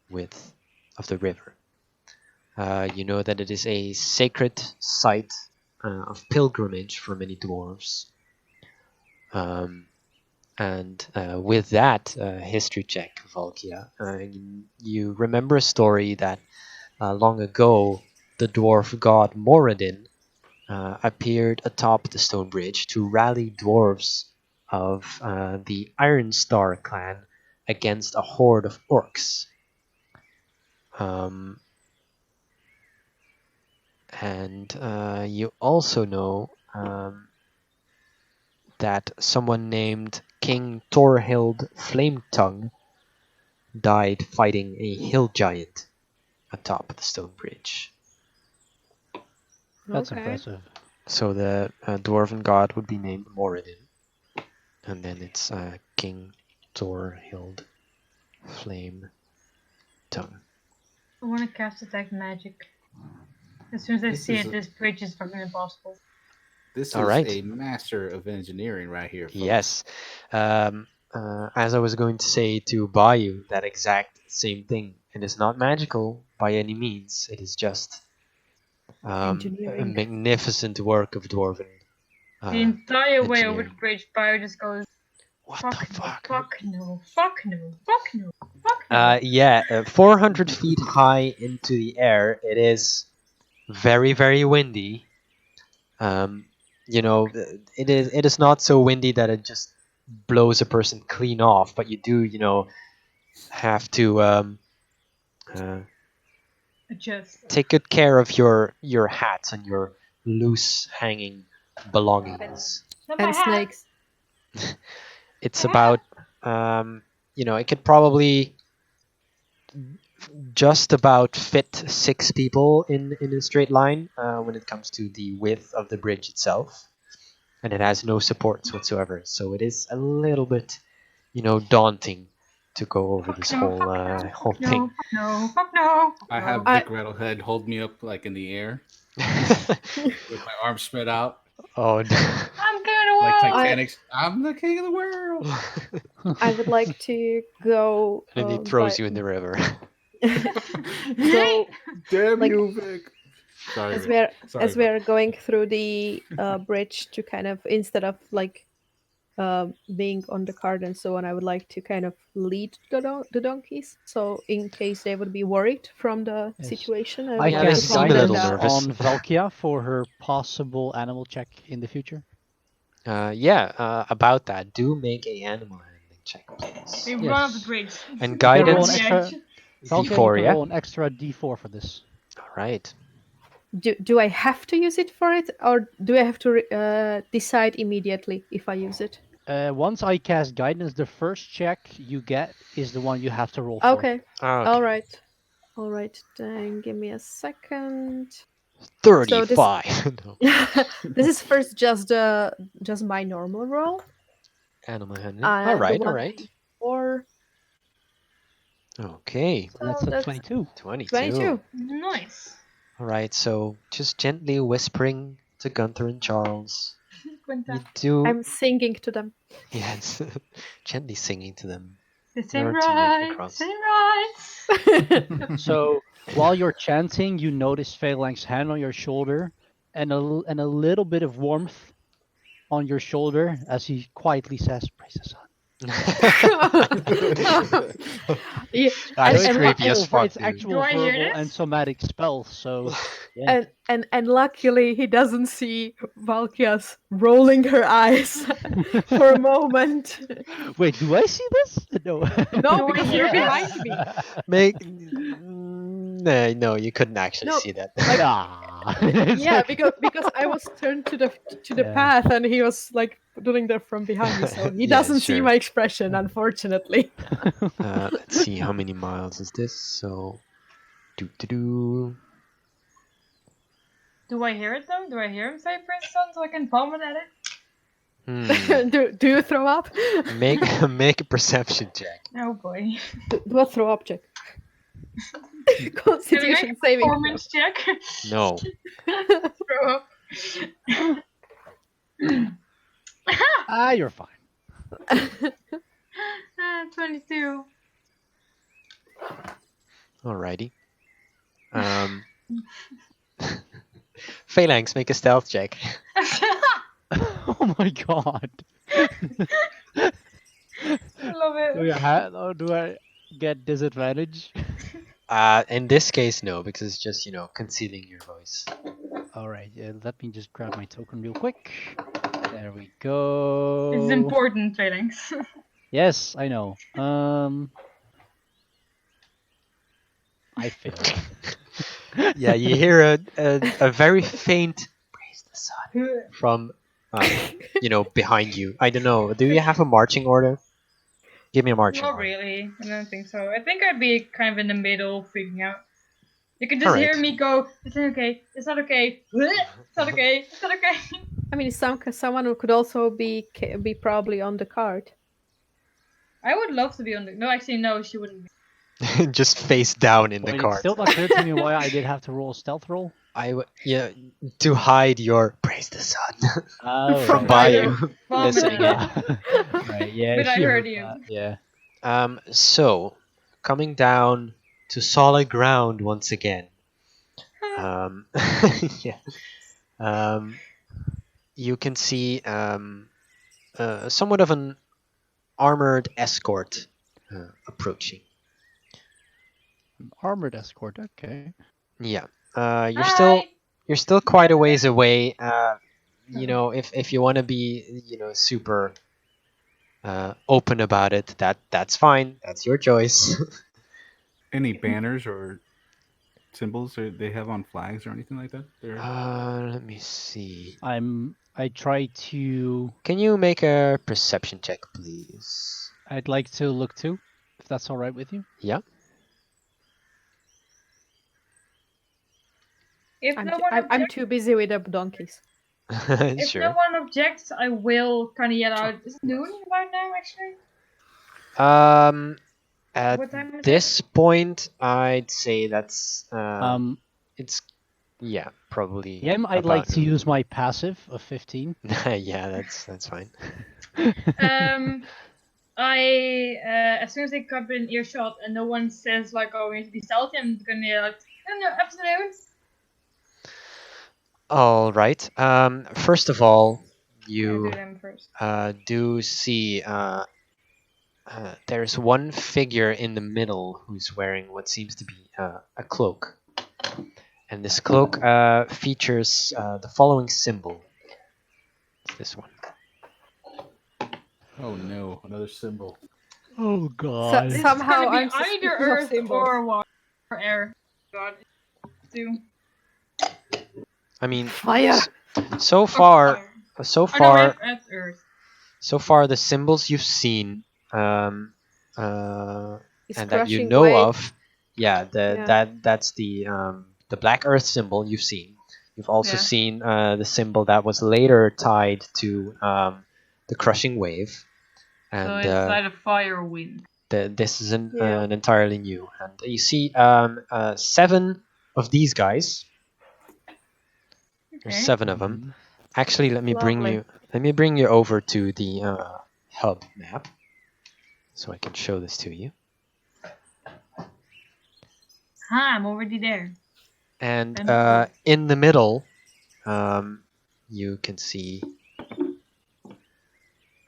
width of the river. You know that it is a sacred site of pilgrimage for many dwarves. And with that history check, Volkia, you remember a story that long ago the dwarf god Moradin appeared atop the stone bridge to rally dwarves of the Iron Star clan against a horde of orcs. And you also know that someone named King Thorhild Flametongue died fighting a hill giant atop the stone bridge.
That's
Okay.
impressive.
So the dwarven god would be named Moradin, and then it's King Thorhild Flame Tongue.
I want to cast Detect Magic. As soon as I
This
see
is
it,
a-
this bridge is fucking impossible.
This
All
is
right.
a master of engineering right here, folks.
Yes. As I was going to say to Bayou, that exact same thing. It is not magical by any means. It is just a
Engineering.
magnificent work of dwarven.
The entire way over the
engineering.
bridge, Bio just goes,
What
fuck
the
no,
fuck?
fuck no, fuck no, fuck no, fuck no.
Yeah, 400 feet high into the air. It is very, very windy. It is not so windy that it just blows a person clean off, but you do, have to
Adjust.
take good care of your hats and your loose hanging belongings.
Not my
And
hat.
snakes.
It's about, it could probably just about fit 6 people in a straight line when it comes to the width of the bridge itself, and it has no supports whatsoever. So it is a little bit, daunting to go over
Fuck
this
no,
whole
fuck no,
thing.
fuck no, fuck no.
I have
I-
Vic Rattlehead hold me up like in the air with my arms spread out.
Oh, no.
I'm gonna
Like
win.
Titanic's, I'm the king of the world.
I would like to go.
And he throws you in the river.
So
Damn
Like-
you, Vic. Sorry,
as
Vic.
we're
Sorry,
as
Vic.
we're going through the bridge to kind of, instead of like being on the cart and so on, I would like to kind of lead the donkeys. So in case they would be worried from the
Yes.
situation, I
I
would
Yeah,
can
they
like to
seem
follow
a
them
little
guidance
down.
nervous.
on Valkia for her possible animal check in the future.
About that, do make a animal handling check, please.
We
Yes.
run off the bridge.
And
Down
guidance?
the
Extra-
edge.
Valkia,
D4,
you can
yeah?
roll an extra D4 for this.
All right.
Do I have to use it for it, or do I have to decide immediately if I use it?
Once I cast guidance, the first check you get is the one you have to roll for.
Okay.
Okay.
All right. All right. Then give me a second.
35. No.
This is first just my normal roll.
Animal handling.
The
All right. All
one
right.
Or
Okay.
That's
so
a
that's
22.
22.
22.
Nice.
All right. So just gently whispering to Gunther and Charles.
Quinta.
You do.
I'm singing to them.
Yes. Gently singing to them.
The
in
same
order to make it
right.
cross.
Same right.
So while you're chanting, you notice Phalanx's hand on your shoulder and a little bit of warmth on your shoulder as he quietly says, "Praise the sun."
Yeah,
That is
and
creepy as fuck,
It's
dude.
actual
Do I hear
verbal
this?
and somatic spells. So yeah.
and luckily he doesn't see Valkia's rolling her eyes for a moment.
Wait, do I see this? No.
No,
Do I
because
hear
you're
this?
behind me.
Make. No, you couldn't actually
No,
see that.
Ah.
Yeah, because I was turned to the
Yeah.
path and he was like doing that from behind me, so he
Yeah,
doesn't see
sure.
my expression, unfortunately.
Let's see, how many miles is this? So, do.
Do I hear it though? Do I hear him say Prince Son so I can vomit at it?
Do you throw up?
Make a perception check.
Oh boy.
Do a throw up check.
Can we make
Constitution
a
saving.
performance check?
No.
Throw up.
You're fine.
22.
Alrighty. Phalanx, make a stealth check.
Oh my god.
I love it.
Do I get disadvantage?
In this case, no, because it's just, concealing your voice.
Alright, let me just grab my token real quick. There we go.
This is important, Phalanx.
Yes, I know. I failed.
Yeah, you hear a very faint praise the sun from, behind you. I don't know. Do you have a marching order? Give me a marching
Not
order.
really. I don't think so. I think I'd be kind of in the middle, freaking out. You can just hear
Alright.
me go, it's not okay, it's not okay, it's not okay, it's not okay.
I mean, someone who could also be probably on the card.
I would love to be on the... No, actually, no, she wouldn't be.
Just face down in the
Wait, it's
cart.
still not clear to me why I did have to roll a stealth roll.
To hide your praise the sun
Oh,
from
right.
by
Fire.
you
Vomit
listening.
at it.
Right, yeah,
But I
she
heard
heard
you.
that, yeah.
So coming down to solid ground once again. Yeah. You can see somewhat of an armored escort approaching.
Armored escort, okay.
Yeah.
Hi.
You're still quite a ways away. If you want to be, super open about it, that's fine. That's your choice.
Any banners or symbols or they have on flags or anything like that?
Let me see.
I try to.
Can you make a perception check, please?
I'd like to look too, if that's all right with you.
Yeah.
If
I'm
no one
I'm
objects,
too busy with the donkeys.
if
Sure.
no one objects, I will kind of yell out. Is it noon about now, actually?
At
What time is it?
this point, I'd say that's it's probably.
I'd like
about
to use my passive of 15.
Yeah, that's fine.
As soon as they come in earshot and no one says like, "Oh, we need to be stealthy," I'm gonna yell out, "No, afternoon."
All right. First of all,
I
you
do them first.
do see there's one figure in the middle who's wearing what seems to be a cloak, and this cloak features the following symbol. It's this one.
Oh no, another symbol.
Oh
So,
god.
This is
somehow
gonna be
I'm
either
suspicious of
earth
symbols.
or water or air. God. do?
I mean,
Fire.
so
Or
far,
fire?
so
Oh no,
far,
at Earth.
so far, the symbols you've seen, uh,
It's
and that you
crushing
know
wave.
of, yeah,
Yeah.
that's the Black Earth symbol you've seen. You've also
Yeah.
seen the symbol that was later tied to the crushing wave,
So
and
it's either fire or wind.
this is
Yeah.
an entirely new. And you see 7 of these guys. There's
Okay.
7 of them.
Mhm.
Actually, let me
Lovely.
bring you over to the hub map, so I can show this to you.
I'm already there.
And
And
in the middle, you can see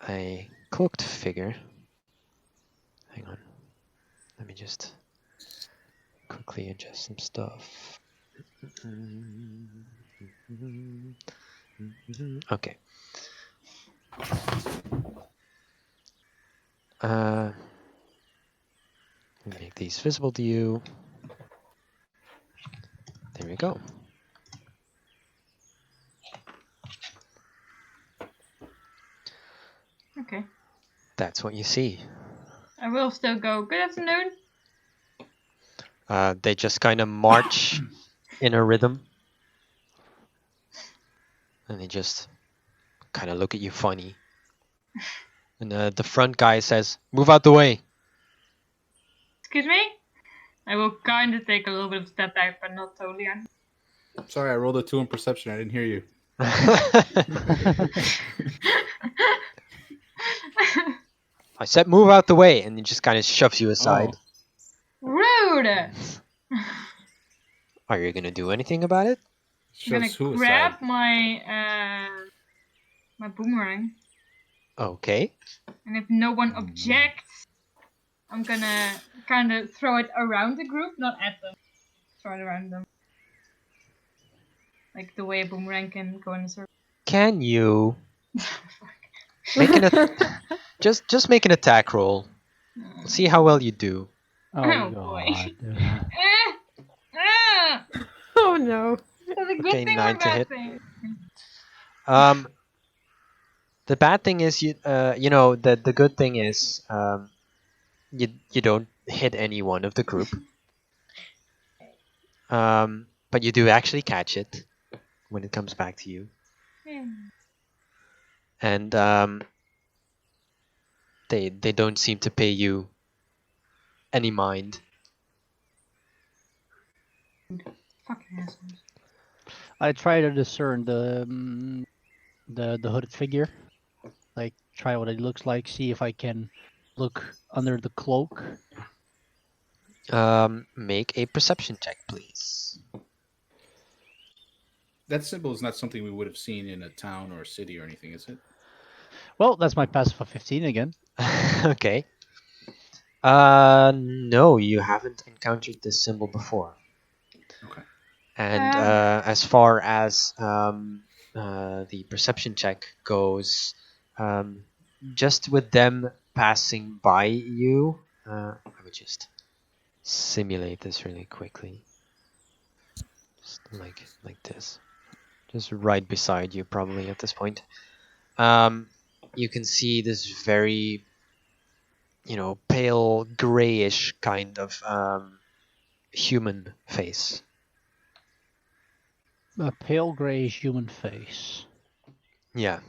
a cloaked figure. Hang on, let me just quickly adjust some stuff. Okay. Make these visible to you. There we go.
okay.
That's what you see.
I will still go. Good afternoon.
They just kind of march in a rhythm, and they just kind of look at you funny. And the front guy says, "Move out the way."
Excuse me? I will kind of take a little bit of step back, but not totally.
Sorry, I rolled a 2 in perception. I didn't hear you.
I said, "Move out the way," and he just kind of shoves you aside.
Rude!
Are you gonna do anything about it?
I'm gonna
Shoves suicide.
grab my my boomerang,
Okay.
and if no one
Oh, no.
objects, I'm gonna kind of throw it around the group, not at them. Throw it around them, like the way a boomerang can go in a circle.
Can you make just make an attack roll? See how well you do.
Oh,
Oh, boy.
God.
Oh no.
That's a good
Okay,
thing or
9
a
to
bad
hit.
thing?
The bad thing is you know the good thing is you don't hit any one of the group. But you do actually catch it when it comes back to you, and they don't seem to pay you any mind.
Fucking assholes.
I try to discern the hooded figure. Like, try what it looks like, see if I can look under the cloak.
Make a perception check, please.
That symbol is not something we would have seen in a town or a city or anything, is it?
Well, that's my passive of 15 again.
Okay. No, you haven't encountered this symbol before.
Okay.
And as far as the perception check goes, just with them passing by you, I would just simulate this really quickly. Just like this. Just right beside you, probably at this point. You can see this very, pale grayish kind of human face.
A pale grayish human face.
Yeah,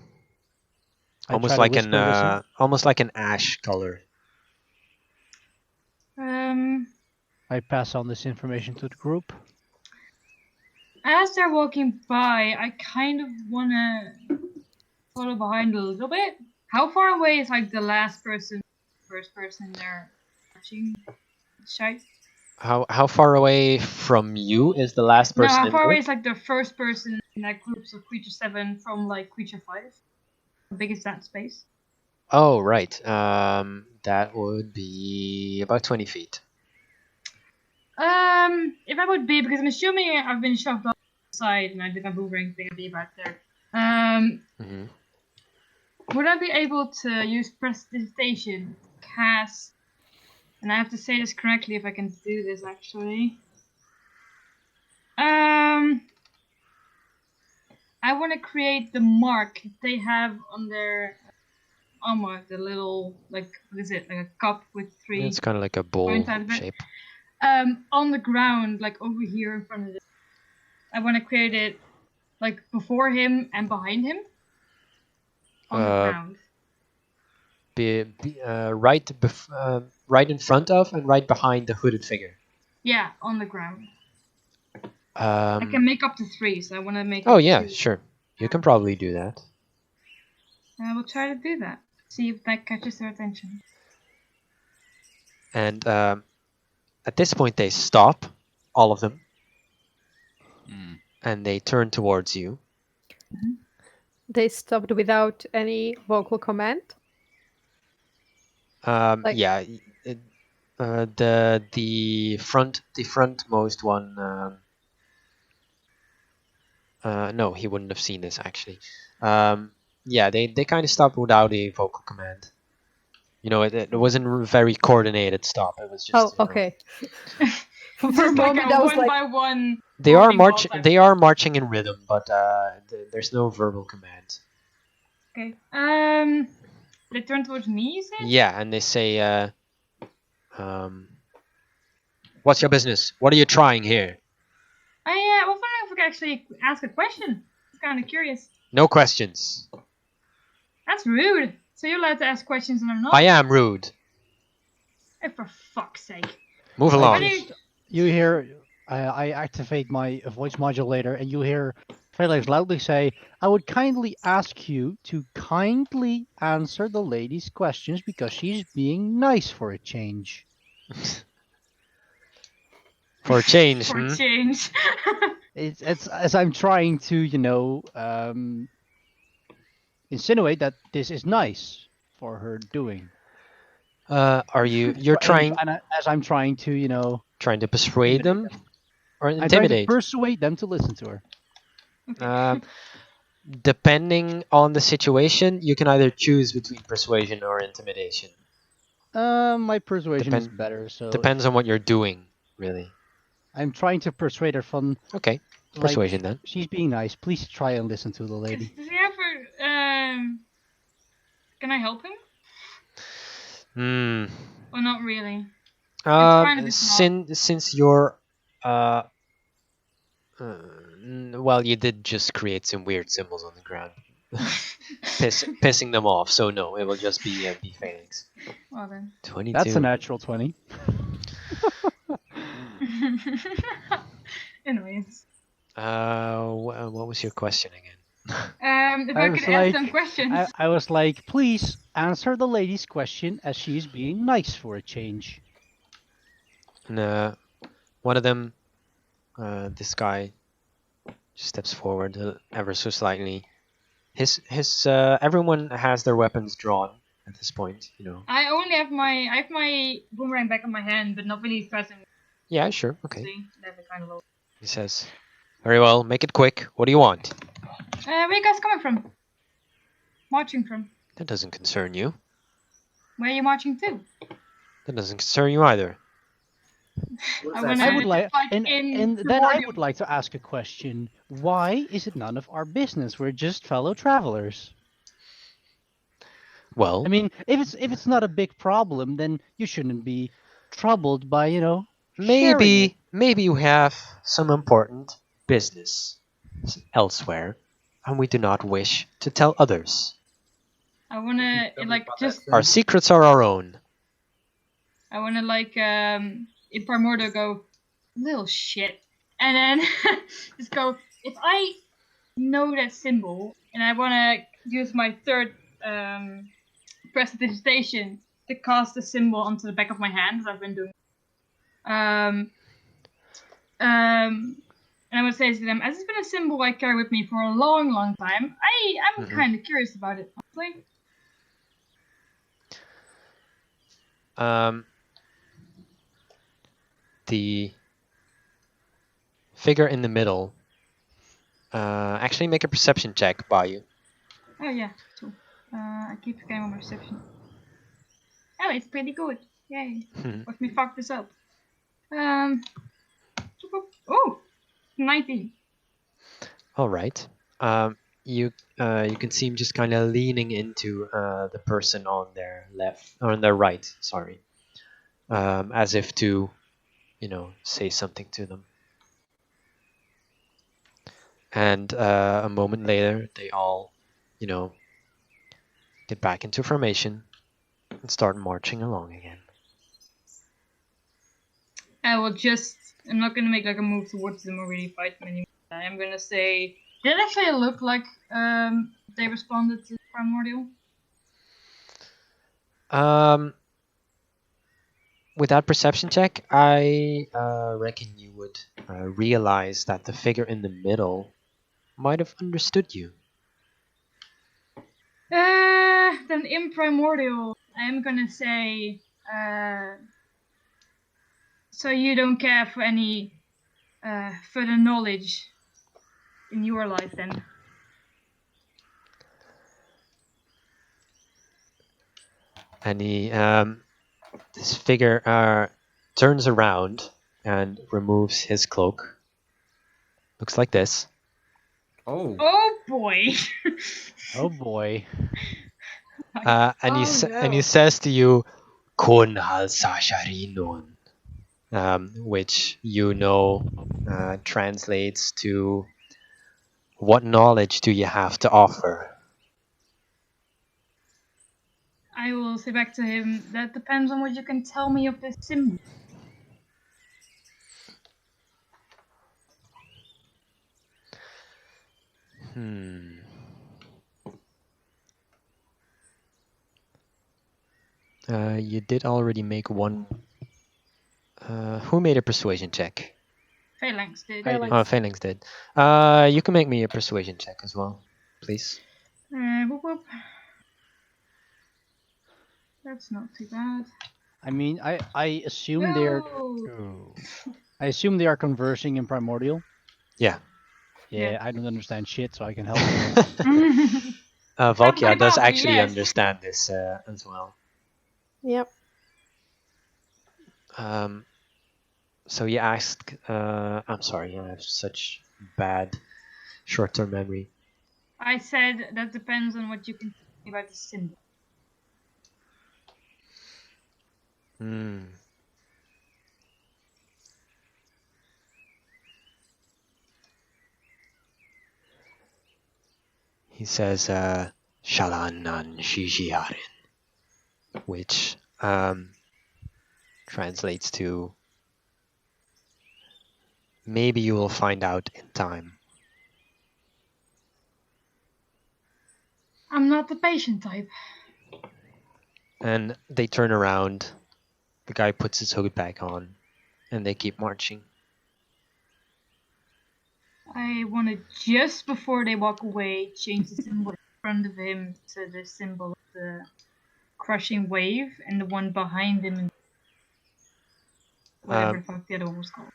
I
almost
try to
like
whisper
almost like an ash color.
I pass on this information to the group.
As they're walking by, I kind of wanna follow behind a little bit. How far away is like the first person they're watching? Shite.
How far away from you is the last
No,
person?
how
in
far
the
away
group?
is like the first person in that groups of Creature 7 from like Creature 5? How big is that space?
Oh, right. That would be about 20 feet.
If I would be, because I'm assuming I've been shoved off the side and I did my boomerang thing, I'd be back there.
Hmm.
Would I be able to use prestidigitation to cast? And I have to say this correctly if I can do this actually. I want to create the mark they have on their armor, the little, like, what is it, like a cup with three
It's kind of like a bowl
points out of it.
shape.
On the ground, like over here in front of it. I want to create it, like, before him and behind him. On the ground.
Right in front of and right behind the hooded figure.
Yeah, on the ground. I can make up to 3, so I want to make.
Oh
it
yeah,
2.
sure. You can probably do that.
I will try to do that. See if that catches their attention.
And at this point, they stop, all of them, and they turn towards you.
They stopped without any vocal command. Like-
Yeah, the frontmost one. No, he wouldn't have seen this actually. Yeah, they kind of stopped without a vocal command. You know, it wasn't a very coordinated stop. It was just.
Oh,
you know,
okay. For a
Just like
moment,
a
I was
one
like,
by one.
They are
boarding ball
marching.
type
They are marching in rhythm, but there's no verbal command.
Okay. They turn towards me, you said?
Yeah, and they say, "What's your business? What are you trying here?"
I was wondering if we could actually ask a question. I'm kind of curious.
No questions.
That's rude. So you're allowed to ask questions and I'm not?
I am rude.
Oh, for fuck's sake.
Move
I
along.
just- you hear, I activate my voice modulator, and you hear Felix loudly say, "I would kindly ask you to kindly answer the lady's questions because she's being nice for a change."
For a change,
For
hmm?
a change.
It's as I'm trying to, insinuate that this is nice for her doing.
Are you? You're
As I'm trying to,
trying to persuade them
intimidate
or
I'm trying to
intimidate?
persuade them to listen to her.
Depending on the situation, you can either choose between persuasion or intimidation.
My persuasion is
Depend-
better, so
Depends on what you're doing, really.
I'm trying to persuade her from
Okay,
like,
persuasion then.
she's being nice. Please try and listen to the lady.
Does he ever, can I help him?
Hmm.
Or not really? trying to be smart.
Since you're well, you did just create some weird symbols on the ground, pissing them off. So no, it will just be Phoenix.
Well then.
22.
That's a natural 20.
Anyways.
What was your question again?
If
I
I
was
could ask
like-
some questions.
I was like, please answer the lady's question as she's being nice for a change.
And one of them, this guy, steps forward ever so slightly. Everyone has their weapons drawn at this point. You know.
I only have my boomerang back on my hand, but not really pressing.
Yeah, sure, okay.
See, that's kind of low.
He says, "Very well, make it quick. What do you want?"
Where are you guys coming from? Marching from?
That doesn't concern you.
Where are you marching to?
That doesn't concern you either.
I wanna
I would like,
just,
and
in
then I
primordial-
would like to ask a question. Why is it none of our business? We're just fellow travelers.
Well,
I mean, if it's not a big problem, then you shouldn't be troubled by, sharing
maybe you have some important business elsewhere, and we do not wish to tell others.
I wanna just.
Our secrets are our own.
I wanna in primordial go, little shit, and then just go. If I know that symbol, and I wanna use my third prestidigitation to cast the symbol onto the back of my hand, as I've been doing. And I would say to them, as it's been a symbol I carry with me for a long, long time, I'm kind of curious about it, honestly.
The figure in the middle. Actually, make a perception check by you.
Oh yeah, cool. I keep forgetting on my perception. Oh, it's pretty good. Yay. Watch me fuck this up. Oh, 19.
All right. You can see him just kind of leaning into the person on their left or on their right. Sorry, as if to, say something to them. And a moment later, they all, get back into formation and start marching along again.
I'm not gonna make like a move towards them or really fight them anymore. I'm gonna say, did it actually look like they responded to Primordial?
With that perception check, I reckon you would realize that the figure in the middle might have understood you.
Then in Primordial, I'm gonna say, so you don't care for any further knowledge in your life then?
And this figure turns around and removes his cloak. Looks like this.
Oh,
Oh boy!
Oh boy.
And he says to you, "Kun hal sasharinon," which translates to, "What knowledge do you have to offer?"
I will say back to him, that depends on what you can tell me of this symbol.
You did already make one. Who made a persuasion check?
Phalanx did.
I did.
Oh, Phalanx did. You can make me a persuasion check as well, please.
Whoop whoop. That's not too bad.
I mean, I assume they're.
No!
I assume they are conversing in Primordial.
Yeah.
Yeah,
Yeah.
I don't understand shit, so I can help.
Valkia does
Probably,
actually
yes.
understand this as well.
Yep.
So you ask. I'm sorry, I have such bad short-term memory.
I said that depends on what you can tell me about the symbol.
He says, "Shalanan Shishiharin," which translates to, "Maybe you will find out in time."
I'm not the patient type.
And they turn around. The guy puts his hood back on, and they keep marching.
I want to, just before they walk away, change the symbol in front of him to the symbol of the crushing wave, and the one behind him, whatever the fuck the other one was called.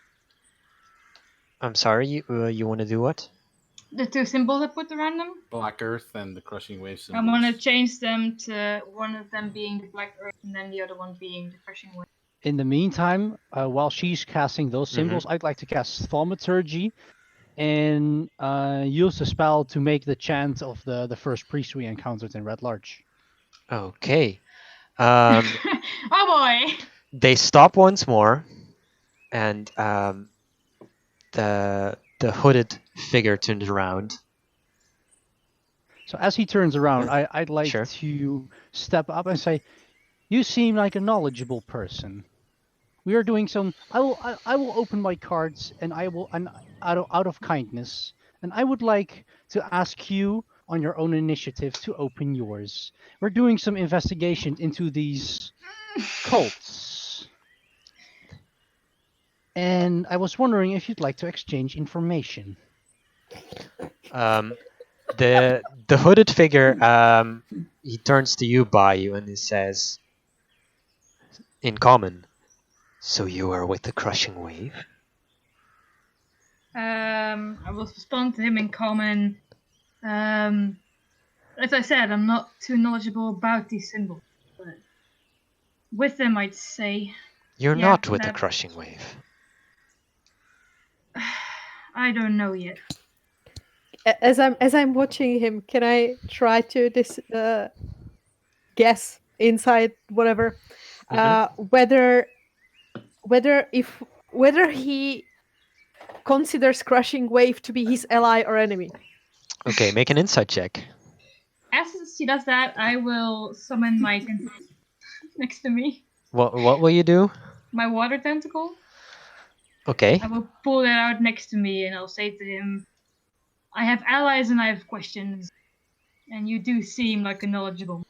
I'm sorry, you want to do what?
The two symbols I put around them.
Black Earth and the crushing wave
I
symbols.
want to change them to one of them being the Black Earth and then the other one being the crushing wave.
In the meantime, while she's casting those symbols, I'd like to cast Thaumaturgy and use the spell to make the chant of the first priest we encountered in Red Larch.
Okay.
Oh boy!
They stop once more, and the hooded figure turns around.
So as he turns around, I'd like
Sure.
to step up and say, "You seem like a knowledgeable person. We are doing some. I will open my cards, and out of kindness, and I would like to ask you on your own initiative to open yours. We're doing some investigation into these cults, and I was wondering if you'd like to exchange information."
The hooded figure he turns to you, Bayu, and he says, in common, "So you are with the crushing wave?"
I will respond to him in common. As I said, I'm not too knowledgeable about these symbols, but with them, I'd say.
You're
Yeah,
not with the
that-
crushing wave.
I don't know yet.
As I'm watching him, can I try to guess inside whatever whether he considers Crushing Wave to be his ally or enemy?
Okay, make an insight check.
As she does that, I will summon my tentacle next to me.
What will you do?
My water tentacle.
Okay.
I will pull it out next to me and I'll say to him, I have allies and I have questions. And you do seem like a knowledgeable.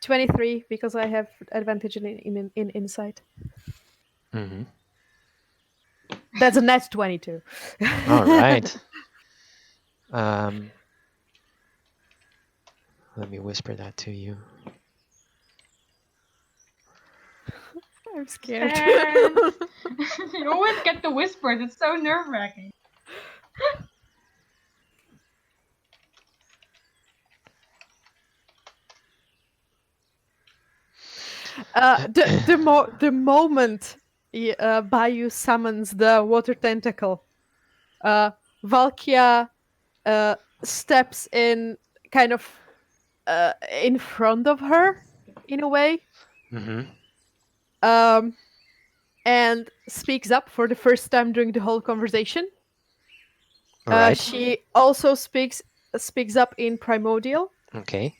23, because I have advantage in insight.
Mm-hmm.
That's a net 22.
All right. Let me whisper that to you.
I'm scared.
You always get the whispers. It's so nerve-wracking.
The moment Bayou summons the water tentacle, Valkia steps in, kind of in front of her, in a way,
Mm-hmm.
and speaks up for the first time during the whole conversation.
All right.
She also speaks up in Primordial.
Okay.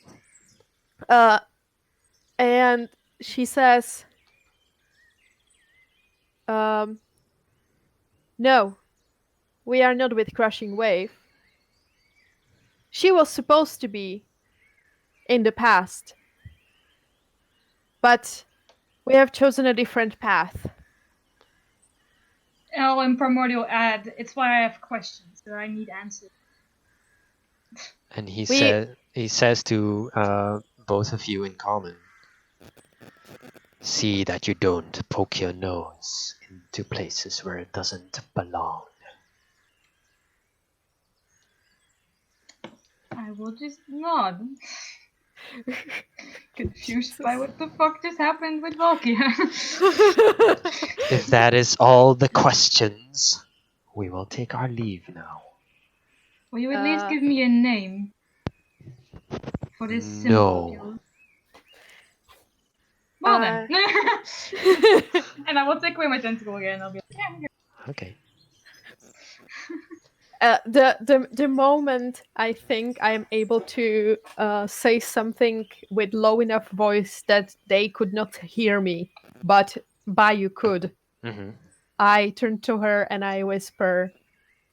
And she says, no, we are not with Crushing Wave. She was supposed to be in the past, but we have chosen a different path.
I'll in Primordial add, it's why I have questions that I need answers.
And he says to both of you in common, see that you don't poke your nose into places where it doesn't belong.
I will just nod. Confused by what the fuck just happened with Valkia.
If that is all the questions, we will take our leave now.
Will you at least give me a name for this
No.
symbol? Well then. And I will take away my tentacle again. I'll be like, yeah, I'm here.
Okay.
The moment I think I am able to say something with low enough voice that they could not hear me, but Bayou could, I turn to her and I whisper,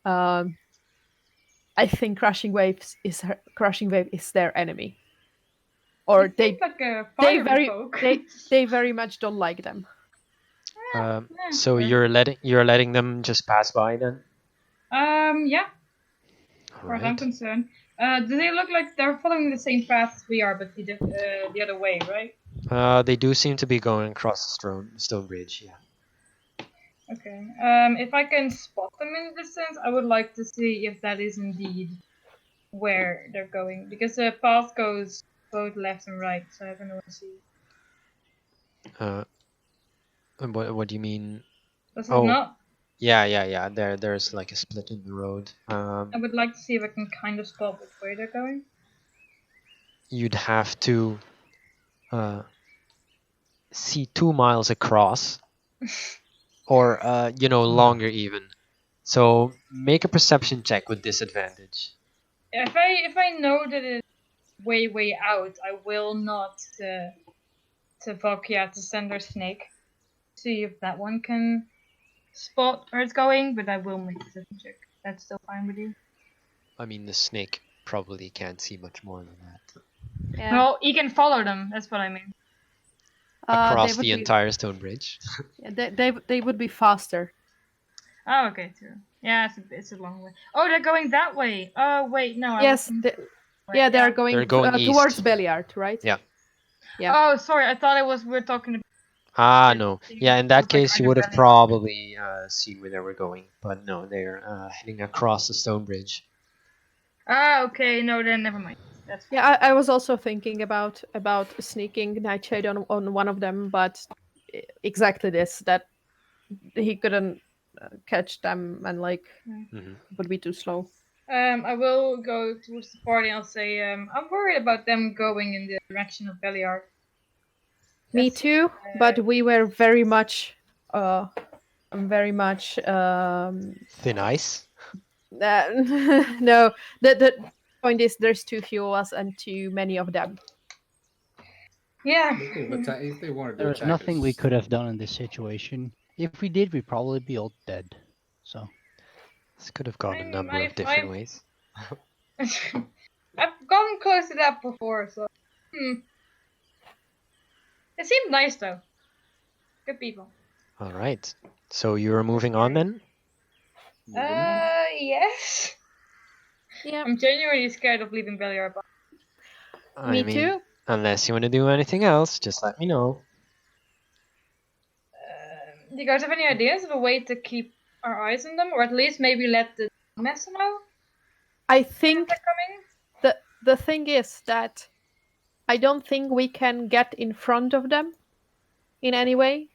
I think Crushing Wave is their enemy, or
It seems like a fiery folk.
they very much don't like them.
So you're letting them just pass by then?
Yeah. As far as I'm
Right.
concerned. Do they look like they're following the same path as we are, but the other way, right?
They do seem to be going across the stone bridge, yeah.
Okay. If I can spot them in the distance, I would like to see if that is indeed where they're going, because the path goes both left and right, so I don't know what to see.
What do you mean?
Does it not?
Yeah. There's like a split in the road.
I would like to see if I can kind of spot which way they're going.
You'd have to see 2 miles across, or longer even. So make a perception check with disadvantage.
If I know that it's way out, I will not to Valkia to send her snake. See if that one can spot where it's going, but I will make a perception check. That's still fine with you?
I mean, the snake probably can't see much more than that.
Yeah.
Well, he can follow them, that's what I mean.
Across the entire stone bridge.
Yeah, they would be faster.
Oh, okay, true. Yeah, it's a long way. Oh, they're going that way. Oh, wait, no.
Yes, they're going
east.
towards Belliard, right?
Yeah.
Yeah.
Oh, sorry, I thought we're talking about...
No. Yeah, in that case, you would have probably seen where they were going. But no, they're heading across the stone bridge.
Ah, okay, no, then never mind. That's fine.
Yeah, I was also thinking about sneaking Nightshade on one of them, but exactly this, that he couldn't catch them, and like
Mhm.
it would be too slow.
I will go towards the party and I'll say, I'm worried about them going in the direction of Beliard.
Me
That's,
too, but we were very much uh very much
Thin ice.
no, the point is there's too few of us and too many of them.
Yeah.
If they wanted to
There was
attack
nothing we
us,
could have done in this situation. If we did, we'd probably be all dead. So
This could have gone a number of
I've-
different
I've-
ways.
I've gone close to that before, so. It seemed nice though. Good people.
All right. So you're moving on then?
Yes.
Yeah,
I'm genuinely scared of leaving Beliard.
me
I mean,
too.
unless you want to do anything else, just let me know.
Do you guys have any ideas of a way to keep our eyes on them, or at least maybe let the mess know
I think
they're coming?
the thing is that I don't think we can get in front of them in any way,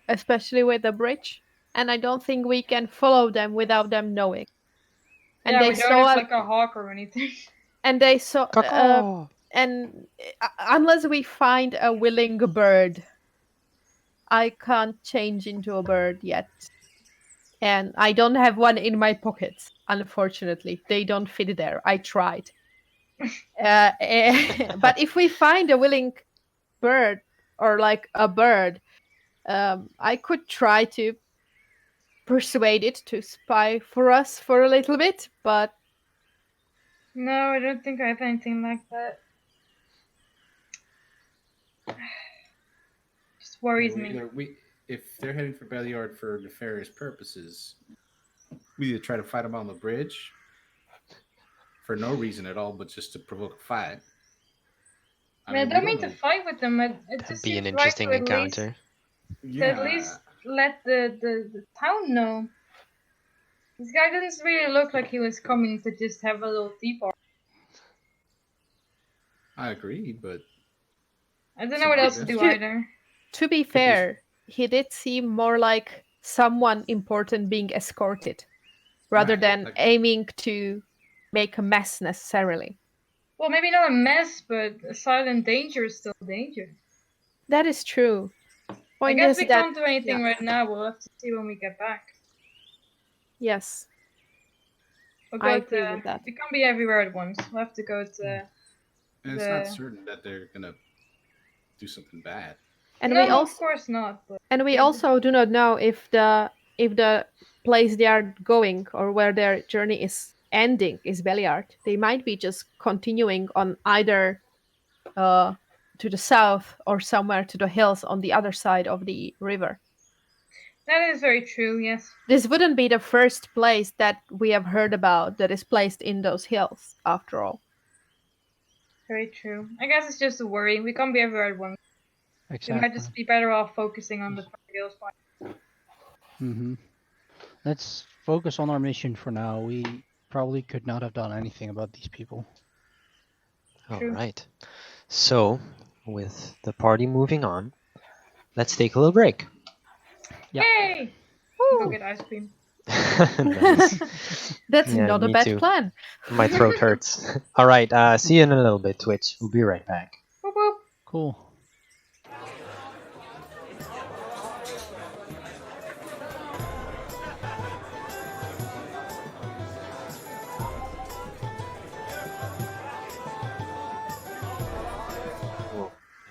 especially with the bridge, and I don't think we can follow them without them knowing. And
Yeah,
they
we don't
saw
have like a hawk or anything.
and they saw
Caw-caw!
and unless we find a willing bird, I can't change into a bird yet. And I don't have one in my pockets, unfortunately. They don't fit there. I tried. But if we find a willing bird or like a bird, I could try to persuade it to spy for us for a little bit, but
No, I don't think I have anything like that. Just worries me.
if they're heading for Beliard for nefarious purposes, we either try to fight them on the bridge for no reason at all, but just to provoke a fight.
I mean, I
we
don't mean to
know.
fight with them. It
That'd
just
be an
seems
interesting
right to
encounter.
at least let the town know. This guy didn't really look like he was coming to just have a little tea party.
I agree, but
I don't know what else to do
Ju-
either.
to be fair, he did seem more like someone important being escorted rather
Right,
than
like-
aiming to make a mess necessarily.
Well, maybe not a mess, but a silent danger is still danger.
That is true.
I
Point
guess
is
we
that
can't do anything right now. We'll have to see when we get back.
yes,
We'll
I
go
agree
to,
with that.
We can't be everywhere at once. We'll have to go to.
and it's not
the-
certain that they're gonna do something bad.
and
no,
we
of
also
course not. But
do not know if the place they are going or where their journey is ending is Beliard. They might be just continuing on either to the south or somewhere to the hills on the other side of the river.
that is very true. Yes.
This wouldn't be the first place that we have heard about that is placed in those hills, after all.
Very true. I guess it's just a worry. We can't be everywhere at once. We
exactly.
might just be better off focusing on the Girls fight.
Let's focus on our mission for now. We probably could not have done anything about these people.
All
True.
right. So, with the party moving on, let's take a little break.
Yeah.
Yay! Go get ice cream.
Nice.
That's
Yeah,
not a
me
bad
too.
plan.
My throat hurts. All right. See you in a little bit, Twitch. We'll be right back.
Whoop whoop.
Cool.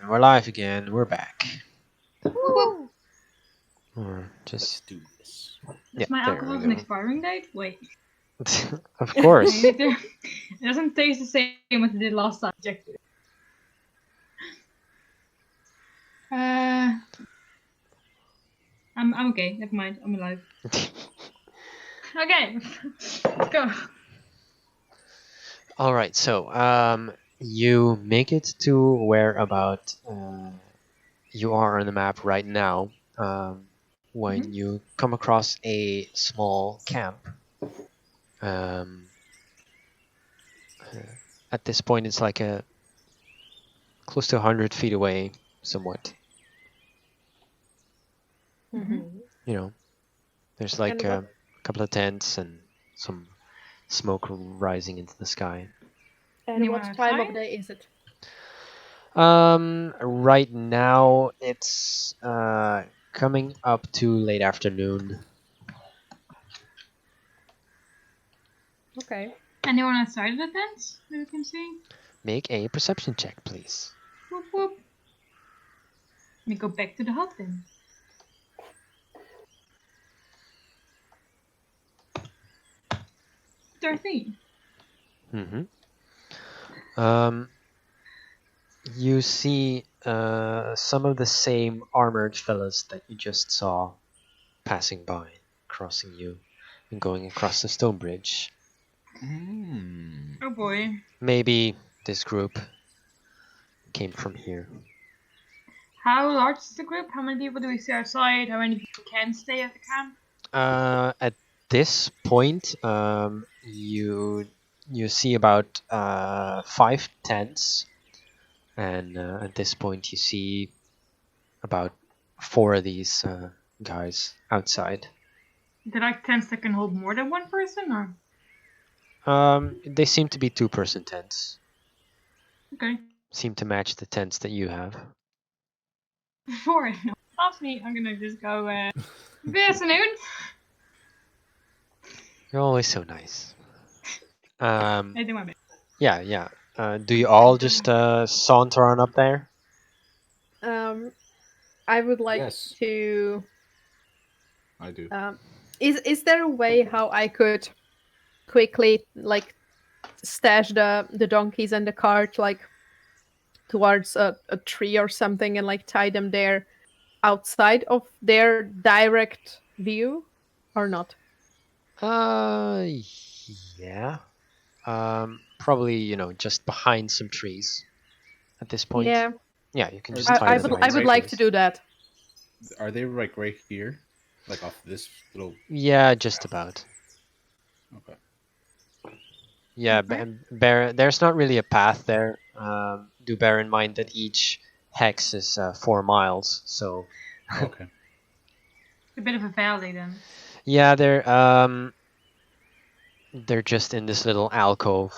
And we're live again. We're back.
Whoop whoop.
Or just
Do this.
Is my
there we
alcohol
go.
an expiring date? Wait.
Of course.
It doesn't taste the same as it did last time. Checked it. I'm okay. Never mind. I'm alive. Okay. Let's go.
All right. So, you make it to where about you are on the map right now. When you come across a small camp. At this point, it's like a close to 100 feet away, somewhat. You know, There's like
And
a
what-
couple of tents and some smoke rising into the sky.
And
Anyone
what time of
outside?
day is it?
Right now it's coming up to late afternoon.
Okay.
Anyone outside of the tents that you can see?
Make a perception check, please.
Whoop whoop. Let me go back to the hut then. $13.
You see some of the same armored fellas that you just saw passing by, crossing you, and going across the stone bridge.
Mm.
Oh boy.
Maybe this group came from here.
How large is the group? How many people do we see outside? How many people can stay at the camp?
At this point, you see about 5 tents, and at this point you see about 4 of these guys outside.
Did like tents that can hold more than one person or?
They seem to be 2-person tents.
Okay.
Seem to match the tents that you have.
Before it stops me, I'm gonna just go, good afternoon.
You're always so nice.
I do my best.
Yeah. Do you all just saunter on up there?
I would like
Yes.
to.
I do.
Is there a way how I could quickly like stash the donkeys and the cart like towards a tree or something and like tie them there outside of their direct view or not?
Yeah. Probably, just behind some trees at this point.
Yeah,
Yeah, you can
Are
just
these
tie
I
them
guys,
would
behind
I
some
would like to
trees.
do that.
Are they like right here? Like off this little.
Yeah, just about.
Okay.
Yeah,
Okay.
there's not really a path there. Do bear in mind that each hex is 4 miles, so
Okay.
A bit of a valley then.
yeah, they're just in this little alcove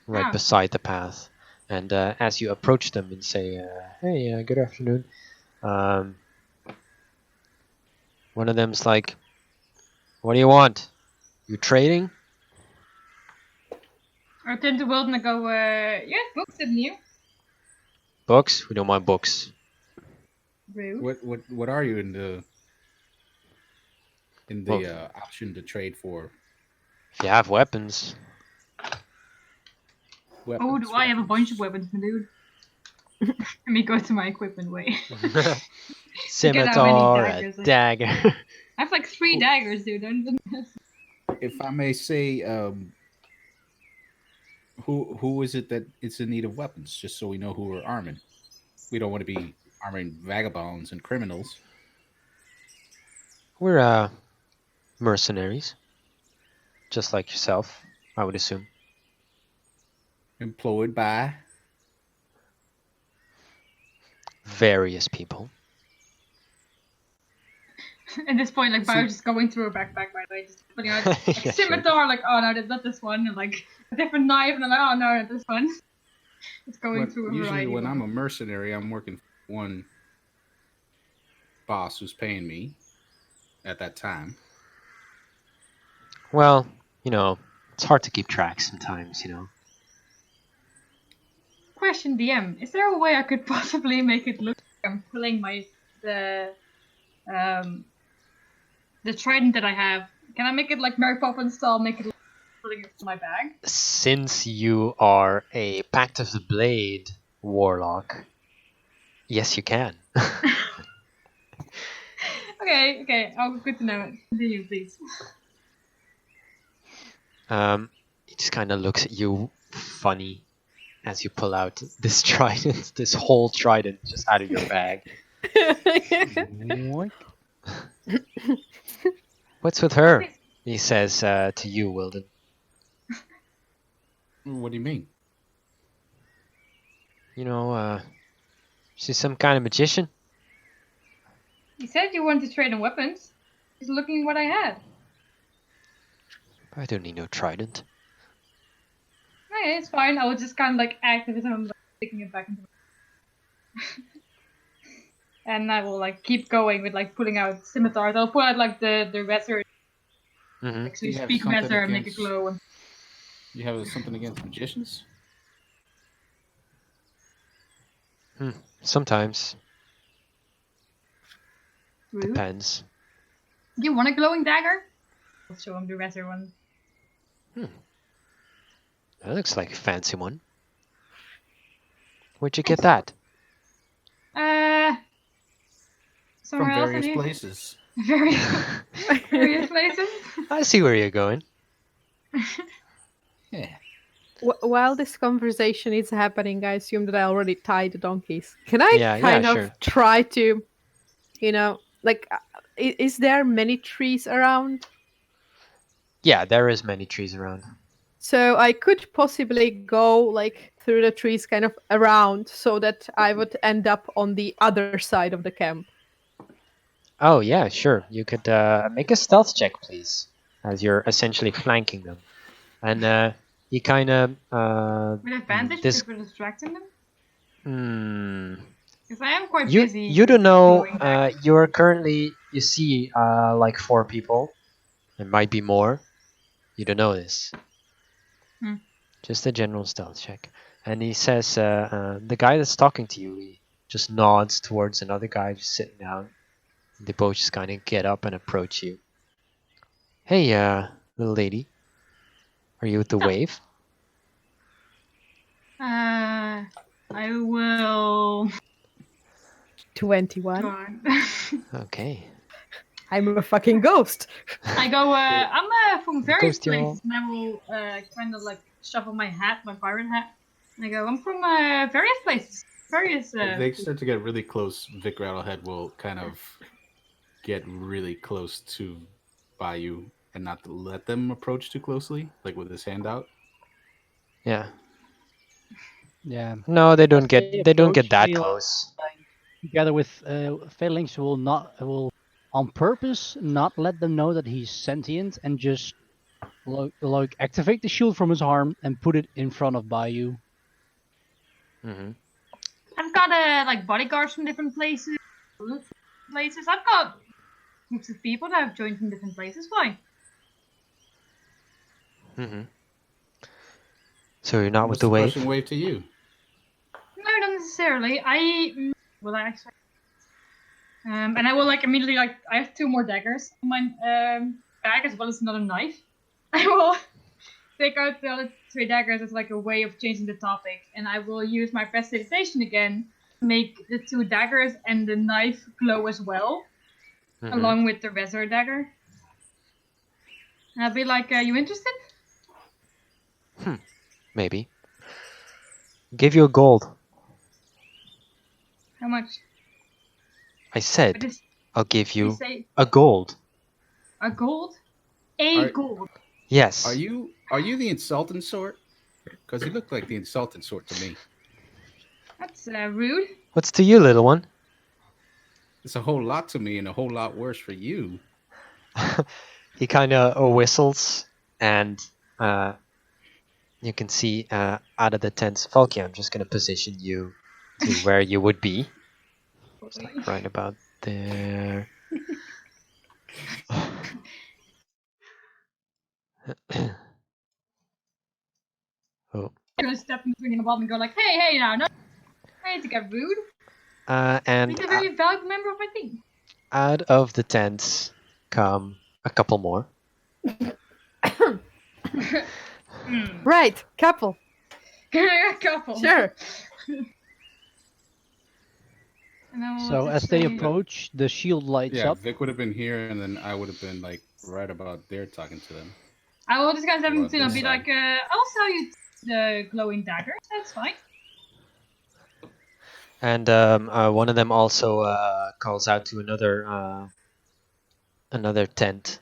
right
Ah.
beside the path. And as you approach them and say, "Hey, good afternoon," um, one of them's like, "What do you want? You trading?"
I turn to Wilden and go, you have books, didn't you?
Books? We don't want books.
Rude.
What are you in the
Well,
option to trade for
if you have weapons,
weapons?
Oh, do I have a bunch of weapons, my dude? Let me go to my equipment way. Forget how many
scimitar, a
daggers I
dagger.
I have like 3 daggers, dude.
If I may say, who is it that is in need of weapons? Just so we know who we're arming. We don't want to be arming vagabonds and criminals.
We're mercenaries, just like yourself, I would assume.
Employed by.
Various people.
At this point, like,
See-
Bio's just going through her backpack, by the way, just putting out like,
Yeah, sure.
scimitar, like, oh no, that's not this one, and like a different knife, and I'm like, oh no, not this one. It's going through a
Usually,
variety.
when
of
I'm a mercenary, I'm working for one boss who's paying me at that time.
Well, it's hard to keep track sometimes,
Question DM: Is there a way I could possibly make it look like I'm pulling the trident that I have? Can I make it like Mary Poppins style? Make it look like pulling it from my bag?
Since you are a Pact of the Blade warlock, yes, you can.
Okay. Oh, good to know. Continue, please.
He just kind of looks at you funny as you pull out this trident, this whole trident just out of your bag.
What?
What's with her? He says to you, Wilden.
What do you mean?
She's some kind of magician.
You said you wanted to trade in weapons. Just looking what I had.
I don't need no trident.
Okay, it's fine. I will just kind of like activate him, like, sticking it back into. And I will like keep going with like pulling out scimitars. I'll pull out like the razor,
Mm-hmm.
like so
You
you
have
speak
something
razor and make it
against-
glow. And...
You have something against magicians?
Sometimes.
Rude.
Depends.
You want a glowing dagger? I'll show him the razor one.
That looks like a fancy one. Where'd you get that?
Somewhere
From
else
various
in here.
places.
Various places.
I see where you're going.
Yeah.
While this conversation is happening, I assume that I already tied the donkeys. Can I
Yeah,
kind of
sure.
try to, like, is there many trees around?
Yeah, there is many trees around.
So I could possibly go like through the trees kind of around so that I would end up on the other side of the camp.
Oh yeah, sure. You could make a stealth check, please, as you're essentially flanking them. And you kind of
With advantage
this.
because we're distracting them.
Hmm.
Because I am quite
You
busy.
you don't know.
glowing daggers.
You're currently you see like 4 people. It might be more. You don't know this. Just a general stealth check. And he says, the guy that's talking to you, he just nods towards another guy just sitting down. They both just kind of get up and approach you. Hey, little lady. Are you with the wave?
I will.
21.
Okay.
I'm a fucking ghost.
I go. I'm from various
Ghost y'all.
places, and I will kind of like shuffle my hat, my pirate hat. And I go. I'm from various places. Various.
If they start to get really close, Vic Rattlehead will kind of get really close to Bayou and not let them approach too closely, like with his hand out.
Yeah.
Yeah.
No, they don't
As
get
they
they don't get
approach,
that
we'll-
close.
Together with Phalanx will on purpose not let them know that he's sentient and just like activate the shield from his arm and put it in front of Bayou.
Mm-hmm.
I've got like bodyguards from different places. I've got groups of people that have joined from different places. Why?
Mm-hmm. So you're not with
What's
the wave?
crushing wave to you?
No, not necessarily. I actually. And I will like immediately like I have 2 more daggers in my bag as well as another knife. I will take out the other 3 daggers as like a way of changing the topic, and I will use my prestidigitation again to make the 2 daggers and the knife glow as well,
Mhm.
along with the razor dagger. And I'll be like, "You interested?"
Maybe. Give you a gold.
How much?
I
What
said
is
I'll give
you
you
say?
a gold.
A gold? A
Are-
gold.
Yes.
Are you the insulting sort? Because you look like the insulting sort to me.
That's rude.
What's to you, little one?
It's a whole lot to me and a whole lot worse for you.
He kind of whistles, and you can see out of the tents. Falky, I'm just gonna position you to where you would be. It's like right about there. Oh.
I'm gonna step in between the bottom and go like, hey, now, no, I need to get rude.
And
He's a very valuable member of my team.
out of the tents come a couple more.
Right, couple.
Can I get a couple?
Sure.
And I will
So
just
as they
say-
approach, the shield lights
Yeah,
up.
Vic would have been here, and then I would have been like right about there talking to them.
I will just step in
Well,
between and
this
be
side.
like, I'll sell you the glowing dagger. That's fine.
And one of them also calls out to another tent.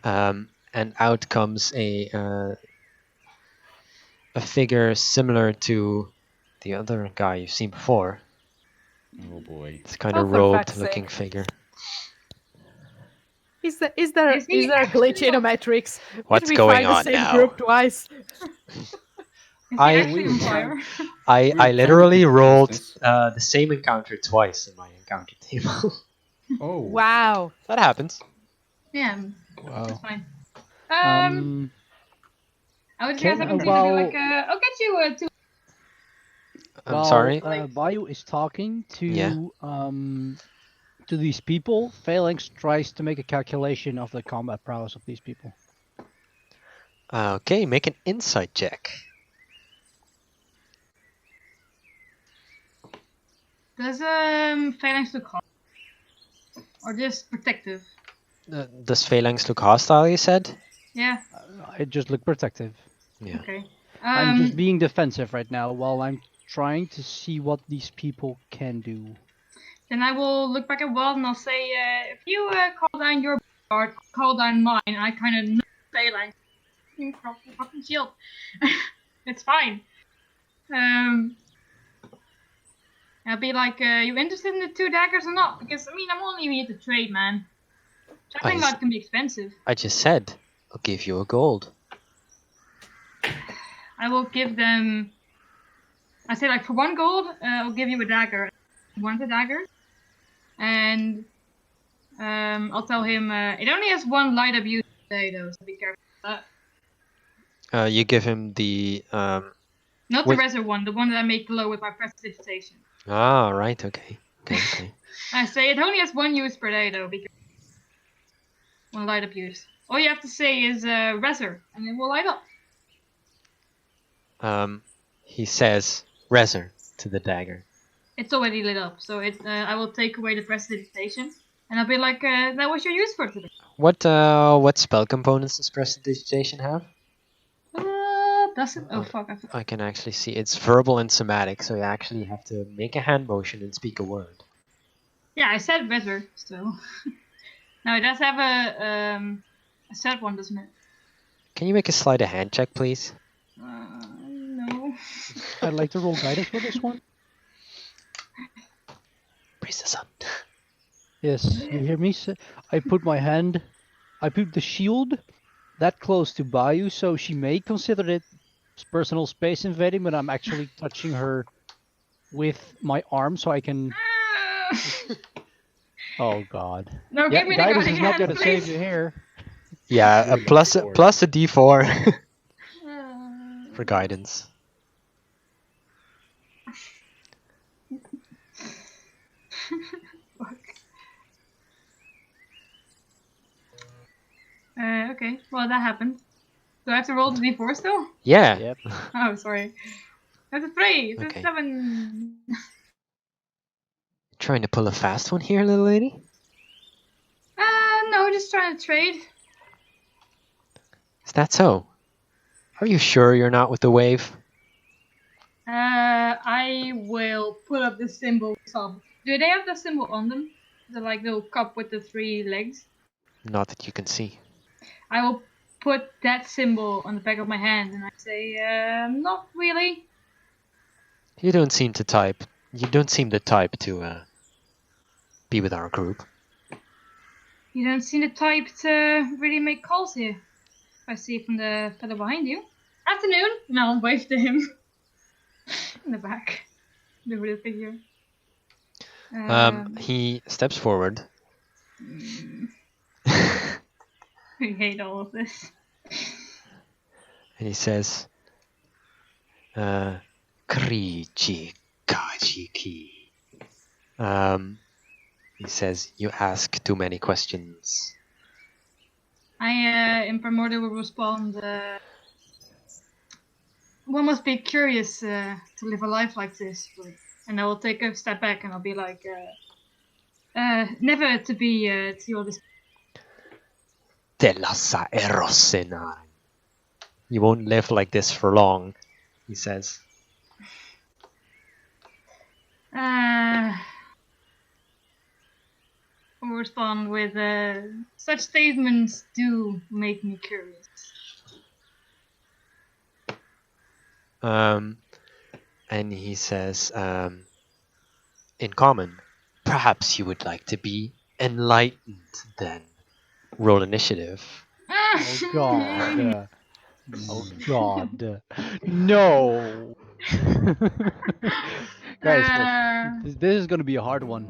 And out comes a figure similar to the other guy you've seen before.
Oh boy.
It's kind
Oh,
of
for
robed
fuck's
looking
sake.
figure.
is there
Is he
a glitch in the Matrix?
What's
Did we
going
find
on
the same
now?
group twice?
Is he
I-
actually on fire?
I
Weird
literally
phone
rolled
business.
the same encounter twice in my encounter table.
Oh,
Wow.
That happens.
Yeah,
Wow.
that's fine. I was
Can-
guys haven't seen to be like,
well-
I'll get you two.
I'm
Well,
sorry.
Bayu is talking to
Yeah.
to these people. Phalanx tries to make a calculation of the combat prowess of these people.
Okay, make an insight check.
Does phalanx look hot? Or just protective?
Does Phalanx look hostile, you said?
Yeah.
I just look protective.
Yeah.
Okay.
I'm just being defensive right now while I'm trying to see what these people can do.
Then I will look back at Walt and I'll say, if you call down your guard, call down mine, and I kind of phalanx. Drop the fucking shield. It's fine. I'll be like, you interested in the 2 daggers or not? Because, I mean, I'm only here to trade, man. Something
I
that can be expensive.
I just said, I'll give you a gold.
I will give them... I say, like, for 1 gold, I'll give you a dagger. One of the daggers. And I'll tell him, it only has 1 light up use today, though, so be careful with that.
You give him the
Not
Wait.
the reserve one, the one that I make glow with my prestidigitation.
right, okay. Okay.
I say it only has 1 use per day, though, because 1 light up use. All you have to say is Reser, and it will light up.
He says Reser to the dagger.
It's already lit up, so I will take away the prestidigitation, and I'll be like, that was your use for today.
What spell components does prestidigitation have?
Does it? Oh fuck!
I can actually see it's verbal and somatic, so you actually have to make a hand motion and speak a word.
Yeah, I said Reser, so. No, it does have a set one, doesn't it?
Can you make a sleight of hand check, please?
No.
I'd like to roll guidance for this one.
Praise the sun.
Yes, you hear me? I put the shield that close to Bayu, so she may consider it personal space invading, but I'm actually touching her with my arm so I can... Oh god.
No,
Yeah,
give me the
guidance
guiding
is not
hand,
gonna save
please.
you here.
Yeah, a
Really
plus
good
plus a d4
Uh,
for guidance.
Fuck. Okay, well that happened. Do I have to roll the d4 still?
Yeah.
Yep.
Oh, sorry. That's a 3. That's
Okay.
a 7.
Trying to pull a fast one here, little lady?
No, just trying to trade.
Is that so? Are you sure you're not with the wave?
I will put up the symbol. Do they have the symbol on them? The like little cup with the 3 legs?
Not that you can see.
I will put that symbol on the back of my hand and I say, not really.
You don't seem to type. You don't seem the type to be with our group.
You don't seem the type to really make calls here. I see from the fellow behind you. Afternoon! And I'll wave to him. In the back. The real figure.
He steps forward.
I hate all of this.
And he says, Krichi Kajiki. He says, you ask too many questions.
I, in Primordial, will respond, one must be curious to live a life like this. And I will take a step back and I'll be like, never to be to your disposal.
Telasa erosenar. You won't live like this for long, he says.
Will respond with, such statements do make me curious.
And he says, in common, perhaps you would like to be enlightened then. roll initiative.
Oh god. Oh god. No. Guys, look, this is gonna be a hard one.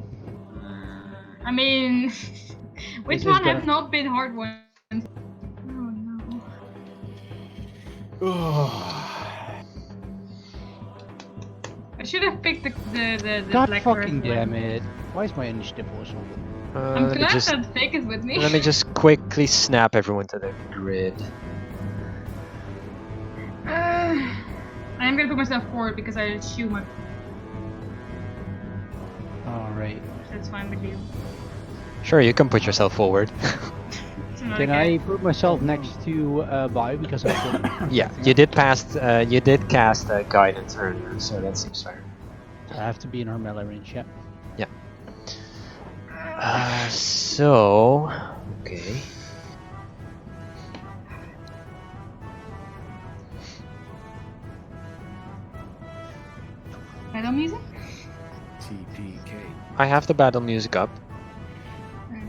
I mean, which
This is
one
gonna-
have not been hard ones? Oh no. I should have picked the
God
black
fucking
earth
damn
one.
it. Why is my initiative also good?
I'm
Let me
glad
just
that Fake is with me.
let me just quickly snap everyone to the grid.
I'm gonna put myself forward because I assume
Alright.
that's fine with you.
Sure, you can put yourself forward.
It's not
Can
okay.
I put myself next to Bio because I could?
Yeah, you did cast guidance earlier, so that seems fair.
I have to be in her melee range, yeah.
So okay.
Battle music?
TPK.
I have the battle music up.
I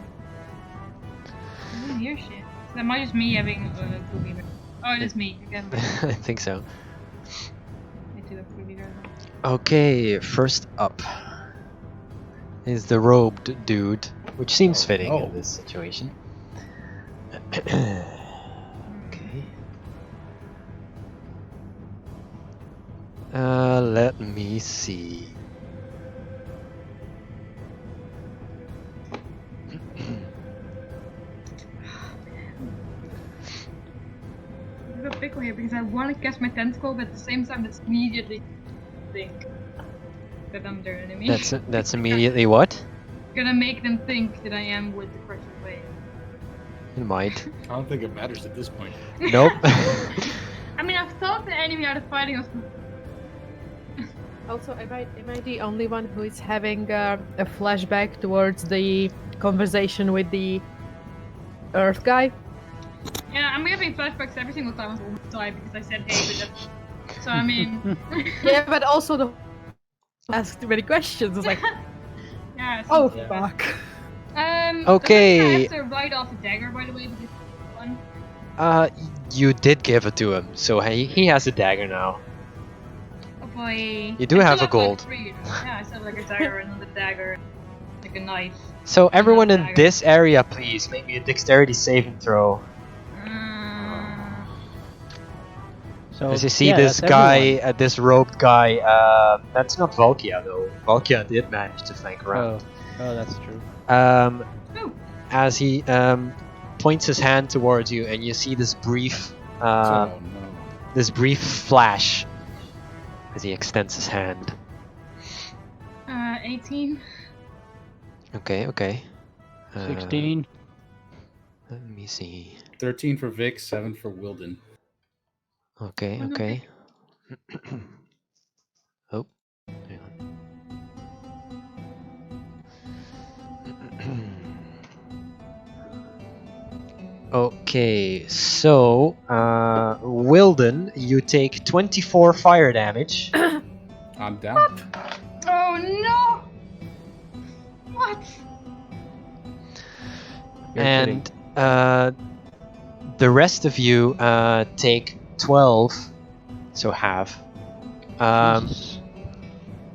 didn't hear shit. So that might just me having Groovy Girl. Oh, it is me. Again,
I think so.
I do have Groovy Girl.
Okay, first up is the robed dude, which seems
Oh,
fitting
no.
in this situation. Okay. Let me see.
I'm a pickle here because I want to cast my tentacle, but at the same time, it's immediately think that I'm their enemy.
That's immediately what?
Gonna make them think that I am with the Crusher Wave.
It might.
I don't think it matters at this point.
Nope.
I mean, I've taught the enemy how to fighting us.
Also, am I the only one who is having a flashback towards the conversation with the Earth guy?
Yeah, I'm having flashbacks every single time I die because I said hey, but that's... So I mean...
Yeah, but also the asked too many questions. It's like,
yeah, it's
oh
not-
fuck.
Okay.
I have to write off the dagger, by the way, because it's one.
You did give it to him, so he has a dagger now.
Oh boy.
You do
I
have
still
a gold.
Like, 3, yeah, I said like a dagger and another dagger, like a knife.
So everyone in
dagger.
this area, please make me a dexterity saving throw.
So
As you see
yeah,
this
that's
guy,
everyone.
this robed guy, that's not Valkia though. Valkia did manage to flank around.
Oh, that's true.
Ooh.
As he points his hand towards you, and you see this brief,
Oh no.
this brief flash as he extends his hand.
18.
Okay.
16.
Let me see.
13 for Vic, 7 for Wilden.
Okay. Oh, hang on. Okay, so Wilden, you take 24 fire damage.
I'm down.
Oh no! What?
You're
And the rest of you take 12, so half.
Jesus.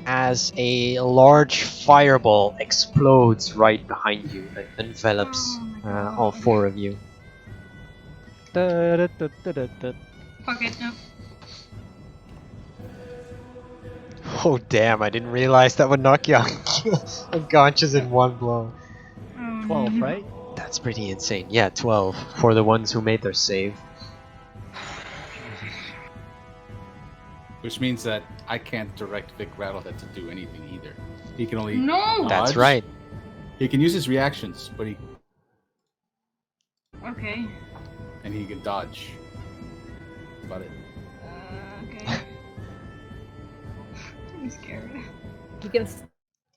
As a large fireball explodes right behind you and envelops
Oh my God.
all 4 of you.
Da-da-da-da-da-da.
Fuck it, no.
Oh damn, I didn't realize that would knock you unconscious in one blow.
Oh,
12,
no.
right?
That's pretty insane. Yeah, 12 for the ones who made their save.
Which means that I can't direct Vic Rattlehead to do anything either. He can only
No!
That's
dodge.
right.
He can use his reactions, but he
Okay.
can dodge. That's about it.
Okay. I'm scared.
You can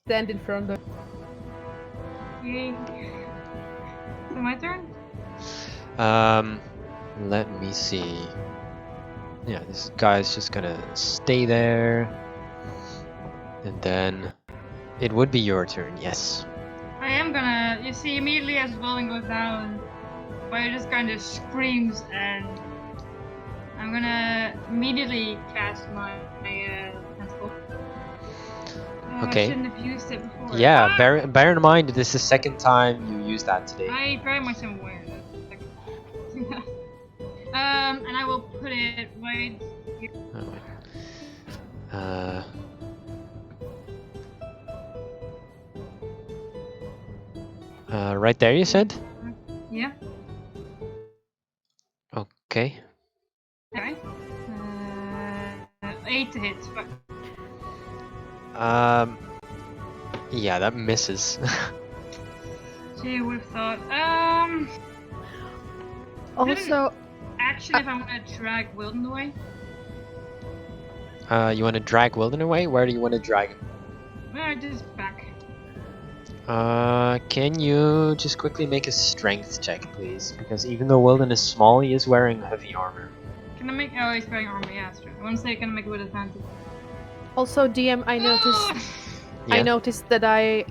stand in front of.
Yay. So my turn?
Let me see. Yeah, this guy's just gonna stay there. And then it would be your turn, yes.
I am gonna, you see, immediately as Weldon goes down, fire just kind of screams, and I'm gonna immediately cast my tentacle. I
Okay.
shouldn't have used it before.
Yeah,
Ah!
bear in mind this is the second time you used that today.
I very much am aware. And I will put it right here.
Oh, wait. Right there, you said?
Yeah.
Okay.
Okay. 8 to hit.
Yeah, that misses.
Gee, would have thought.
Also,
Action if I'm gonna drag Wilden away.
You want to drag Wilden away? Where do you want to drag him?
Just back.
Can you just quickly make a strength check, please? Because even though Wilden is small, he is wearing heavy armor.
Can I make? Oh, he's wearing armor. Yeah, that's true. I want to say, can I make it with advantage?
also DM, I noticed
Yeah.
I noticed that I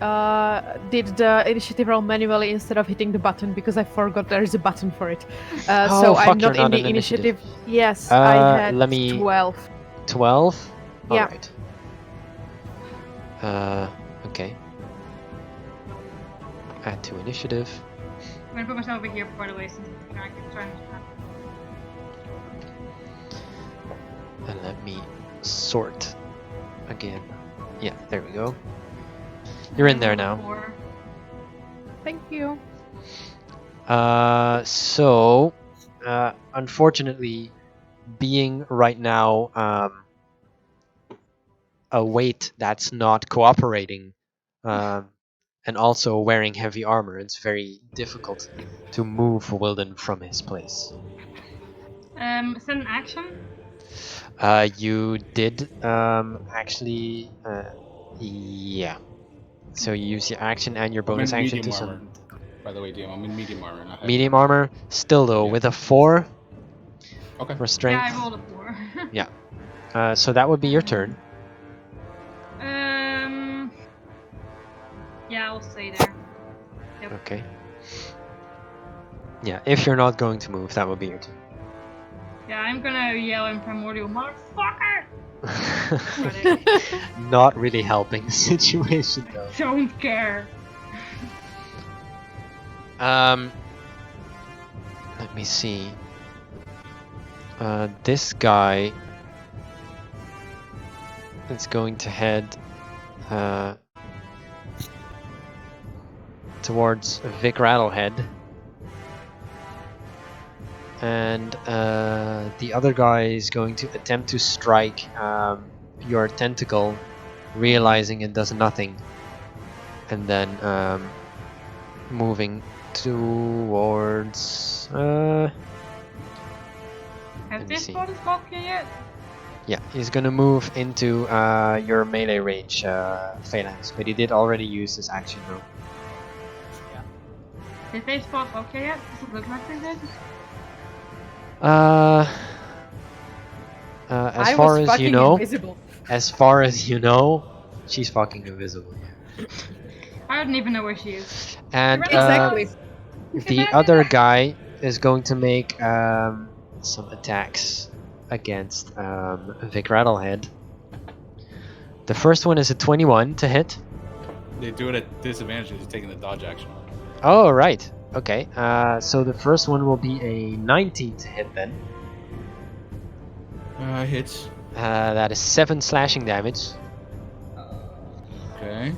did the initiative roll manually instead of hitting the button because I forgot there is a button for it.
Oh,
So
fuck,
I'm
you're
not in
not
the
in initiative.
Yes, I had
let me-
12.
12?
Yeah.
Alright. Okay. Add to initiative.
I'm gonna put myself over here, by the way, since I keep trying to.
And let me sort again. Yeah, there we go. You're in there now.
4.
Thank you.
So, unfortunately, being right now a weight that's not cooperating, and also wearing heavy armor, it's very difficult to move Wilden from his place.
Is that an action?
You did actually, yeah. So you use your action and your
I'm
bonus
in
action
medium
to
armor.
some
By the way, DM, I'm in medium armor. Not heavy.
medium armor. Still though,
Yeah.
with a 4
Okay.
for strength.
Yeah, I rolled a 4.
So that would be your turn.
Yeah, I'll stay there. Yep.
Okay. Yeah, if you're not going to move, that would be your turn.
Yeah, I'm gonna yell in primordial, motherfucker! Right.
Not really helping the situation though.
Don't care.
Let me see. This guy is going to head towards Vic Rattlehead, and the other guy is going to attempt to strike your tentacle, realizing it does nothing, and then moving towards
Have
Let me
this
see.
spotted Vodka yet?
yeah, he's gonna move into your melee range, Phalanx, but he did already use his action though.
Did they spot Vodka yet? Does it look like they did?
As
I
far
was
as you
fucking
know,
invisible.
she's fucking invisible.
I don't even know where she is.
And
Exactly.
the other guy is going to make some attacks against Vic Rattlehead. The first one is a 21 to hit.
They do it at disadvantage. He's taking the dodge action.
Oh, right. Okay. So the first one will be a 19 to hit then.
Hits.
That is 7 slashing damage.
Okay.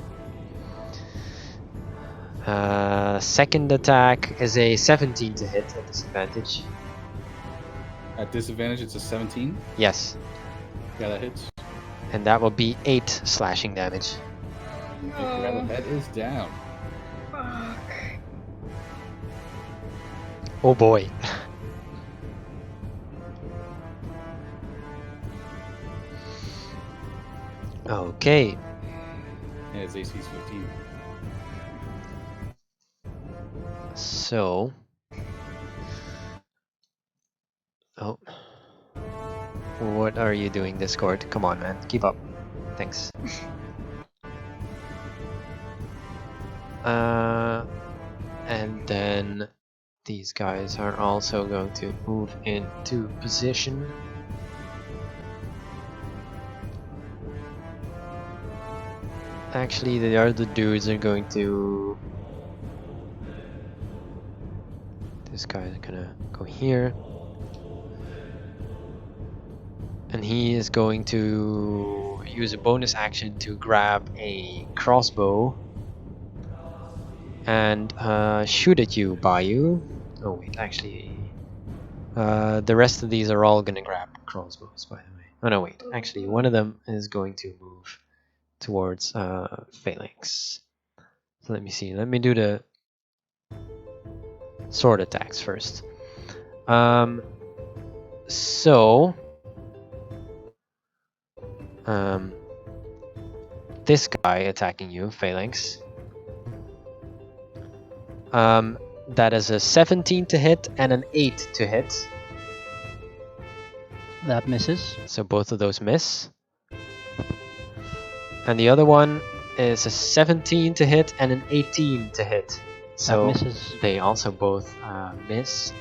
Second attack is a 17 to hit at disadvantage.
At disadvantage, it's a 17.
Yes.
Yeah, that hits.
And that will be 8 slashing damage.
That is down.
Fuck.
Oh boy. Okay.
Yeah, his AC is 15.
So. Oh. What are you doing, Discord? Come on, man. Keep up. Thanks. And then these guys are also going to move into position. Actually, the other dudes are going to... This guy's gonna go here. And he is going to use a bonus action to grab a crossbow and shoot at you, Bayou. Oh wait, actually, the rest of these are all gonna grab crossbows, by the way. Oh no, wait, actually, one of them is going to move towards Phalanx. So let me see. Let me do the sword attacks first. This guy attacking you, Phalanx. That is a 17 to hit and an 8 to hit.
That misses.
So both of those miss. And the other one is a 17 to hit and an 18 to hit. So
That misses.
they also both miss.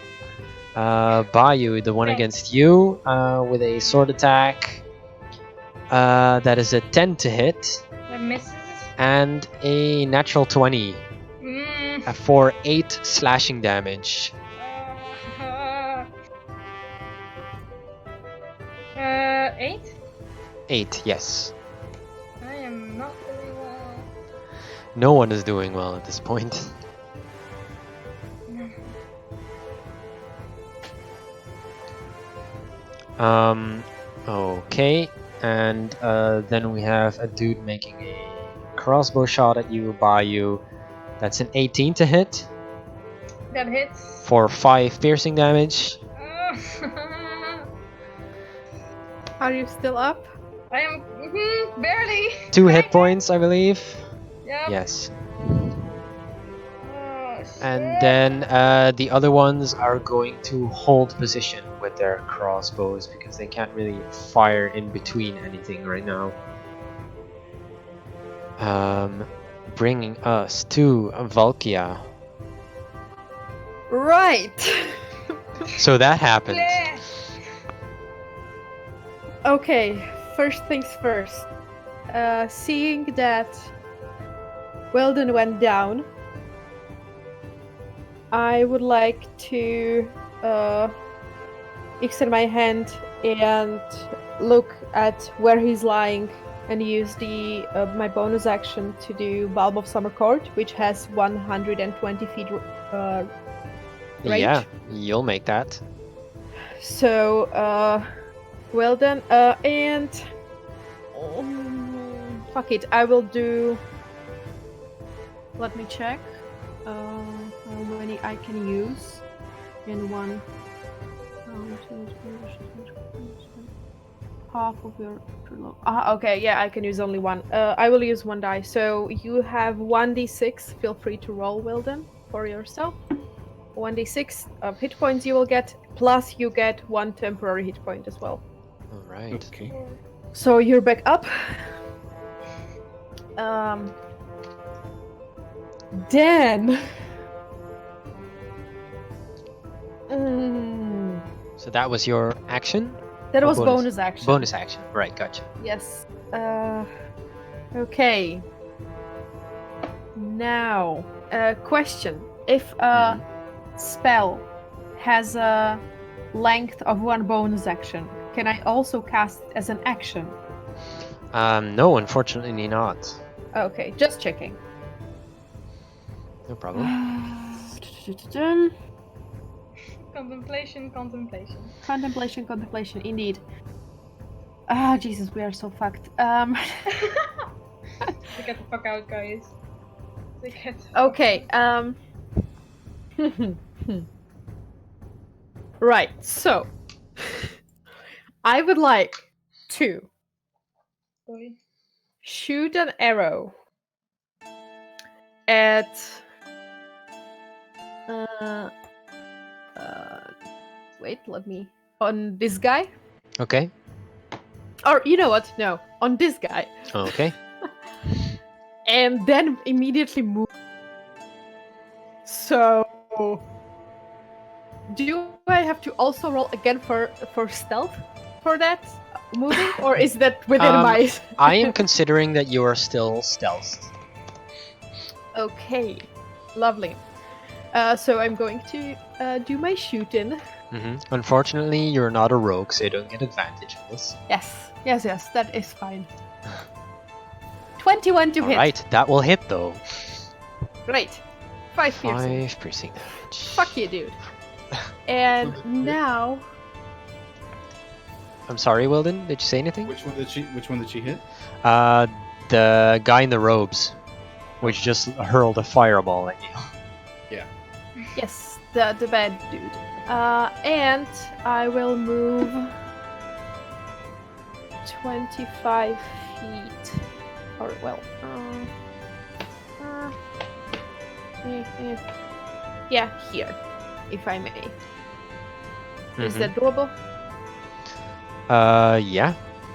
Bayou, the one against you, with a sword attack. That is a 10 to hit
That misses.
and a natural 20 for 8 slashing damage.
8?
8, yes.
I am not doing well.
No one is doing well at this point. Okay, and then we have a dude making a crossbow shot at you, Bayou. That's an 18 to hit
That hits.
for 5 piercing damage.
Are you still up?
I am barely.
2 hit points, I believe.
Yep.
Yes.
Oh,
And
shit.
then the other ones are going to hold position with their crossbows because they can't really fire in between anything right now. Bringing us to Valkia.
Right.
So that happened.
Yeah.
Okay, first things first. Seeing that Weldon went down, I would like to extend my hand and look at where he's lying and use the my bonus action to do Bulb of Summer Court, which has 120 feet range.
Yeah, you'll make that.
So, well then, and fuck it, I will do. Let me check how many I can use in one. Half of your okay, yeah, I can use only one. I will use one die. So you have 1d6. Feel free to roll, Wilden, for yourself. 1d6 of hit points you will get, plus you get 1 temporary hit point as well.
All right.
Okay.
So you're back up. Dan.
So that was your action?
That
Or
was bonus action.
Bonus action. Right, gotcha.
Yes. Okay. Now, question. If a spell has a length of 1 bonus action, can I also cast it as an action?
No, unfortunately not.
Okay, just checking.
No problem.
Contemplation, contemplation.
Contemplation, indeed. Ah, Jesus, we are so fucked.
So get the fuck out, guys. So get the fuck
Okay,
out.
Right, so I would like to
Boy.
shoot an arrow at wait, let me on this guy.
Okay.
Or you know what? No, on this guy.
Okay.
And then immediately move. So Do I have to also roll again for stealth for that moving, or is that within my?
I am considering that you are still stealthed.
Okay, lovely. So I'm going to do my shooting.
Unfortunately, you're not a rogue, so you don't get advantage for this.
Yes, that is fine. 21 to hit.
Alright, that will hit though.
Great. 5 piercing.
5 piercing damage.
Fuck you, dude. And now,
I'm sorry, Wilden, did you say anything?
Which one did she hit?
The guy in the robes, which just hurled a fireball at you.
yes, the bad dude. And I will move 25 feet. Or, well, yeah, here, if I may. Is that doable?
Yeah,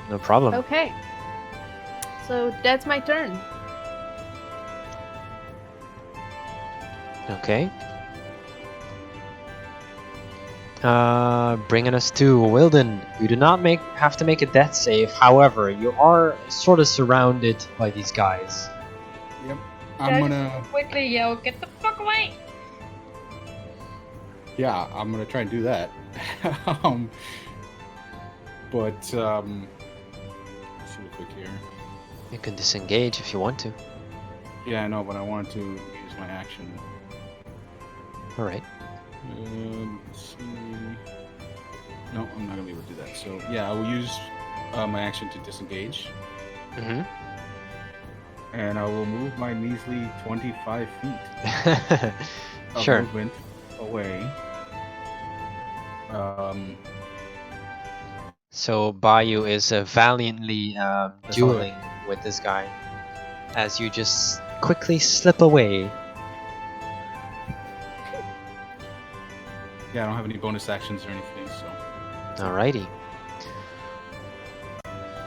no problem.
Okay. So that's my turn.
Okay. Bringing us to Wilden. You do not have to make a death save. However, you are sort of surrounded by these guys.
Yep. I'm gonna.
Quickly yell, get the fuck away!
Yeah, I'm gonna try and do that. But let's see real quick here.
You can disengage if you want to.
Yeah, I know, but I wanted to use my action.
All right.
Let's see. No, I'm not gonna be able to do that. So yeah, I will use my action to disengage, and I will move my measly 25 feet of
Sure.
movement away.
So Bayou is valiantly dueling with this guy as you just quickly slip away.
Yeah, I don't have any bonus actions or anything, so.
Alrighty.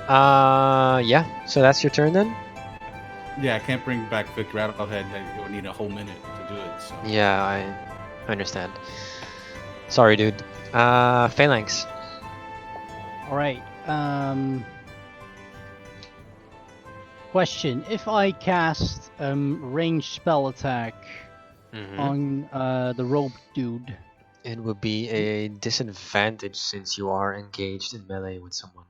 Yeah. So that's your turn then.
Yeah, I can't bring back Vic Rattlehead. It would need a whole minute to do it. So.
Yeah, I understand. Sorry, dude. Phalanx.
Alright, question. If I cast ranged spell attack on the rope dude,
It would be a disadvantage since you are engaged in melee with someone.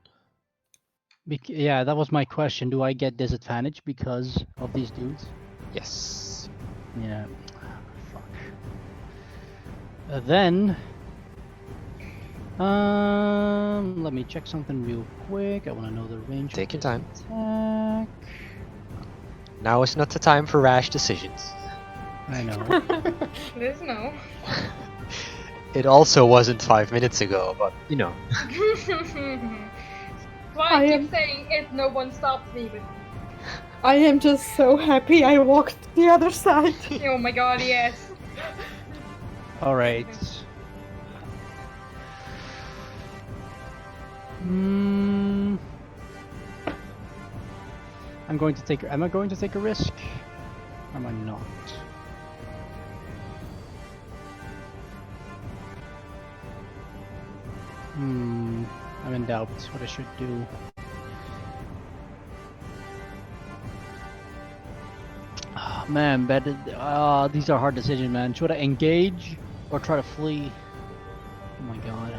yeah, that was my question. Do I get disadvantage because of these dudes?
Yes.
Yeah. Fuck. Then, let me check something real quick. I want to know the range.
Take your time.
Attack.
Now is not the time for rash decisions.
I know.
There's no.
It also wasn't 5 minutes ago, but you know.
Why
I
I keep
am-
saying it, no one stops me, but
I am just so happy I walked the other side.
oh my god, yes.
Alright. I'm going to take. Am I going to take a risk? Or am I not? I'm in doubt what I should do. Oh, man, these are hard decisions, man. Should I engage or try to flee? Oh my god.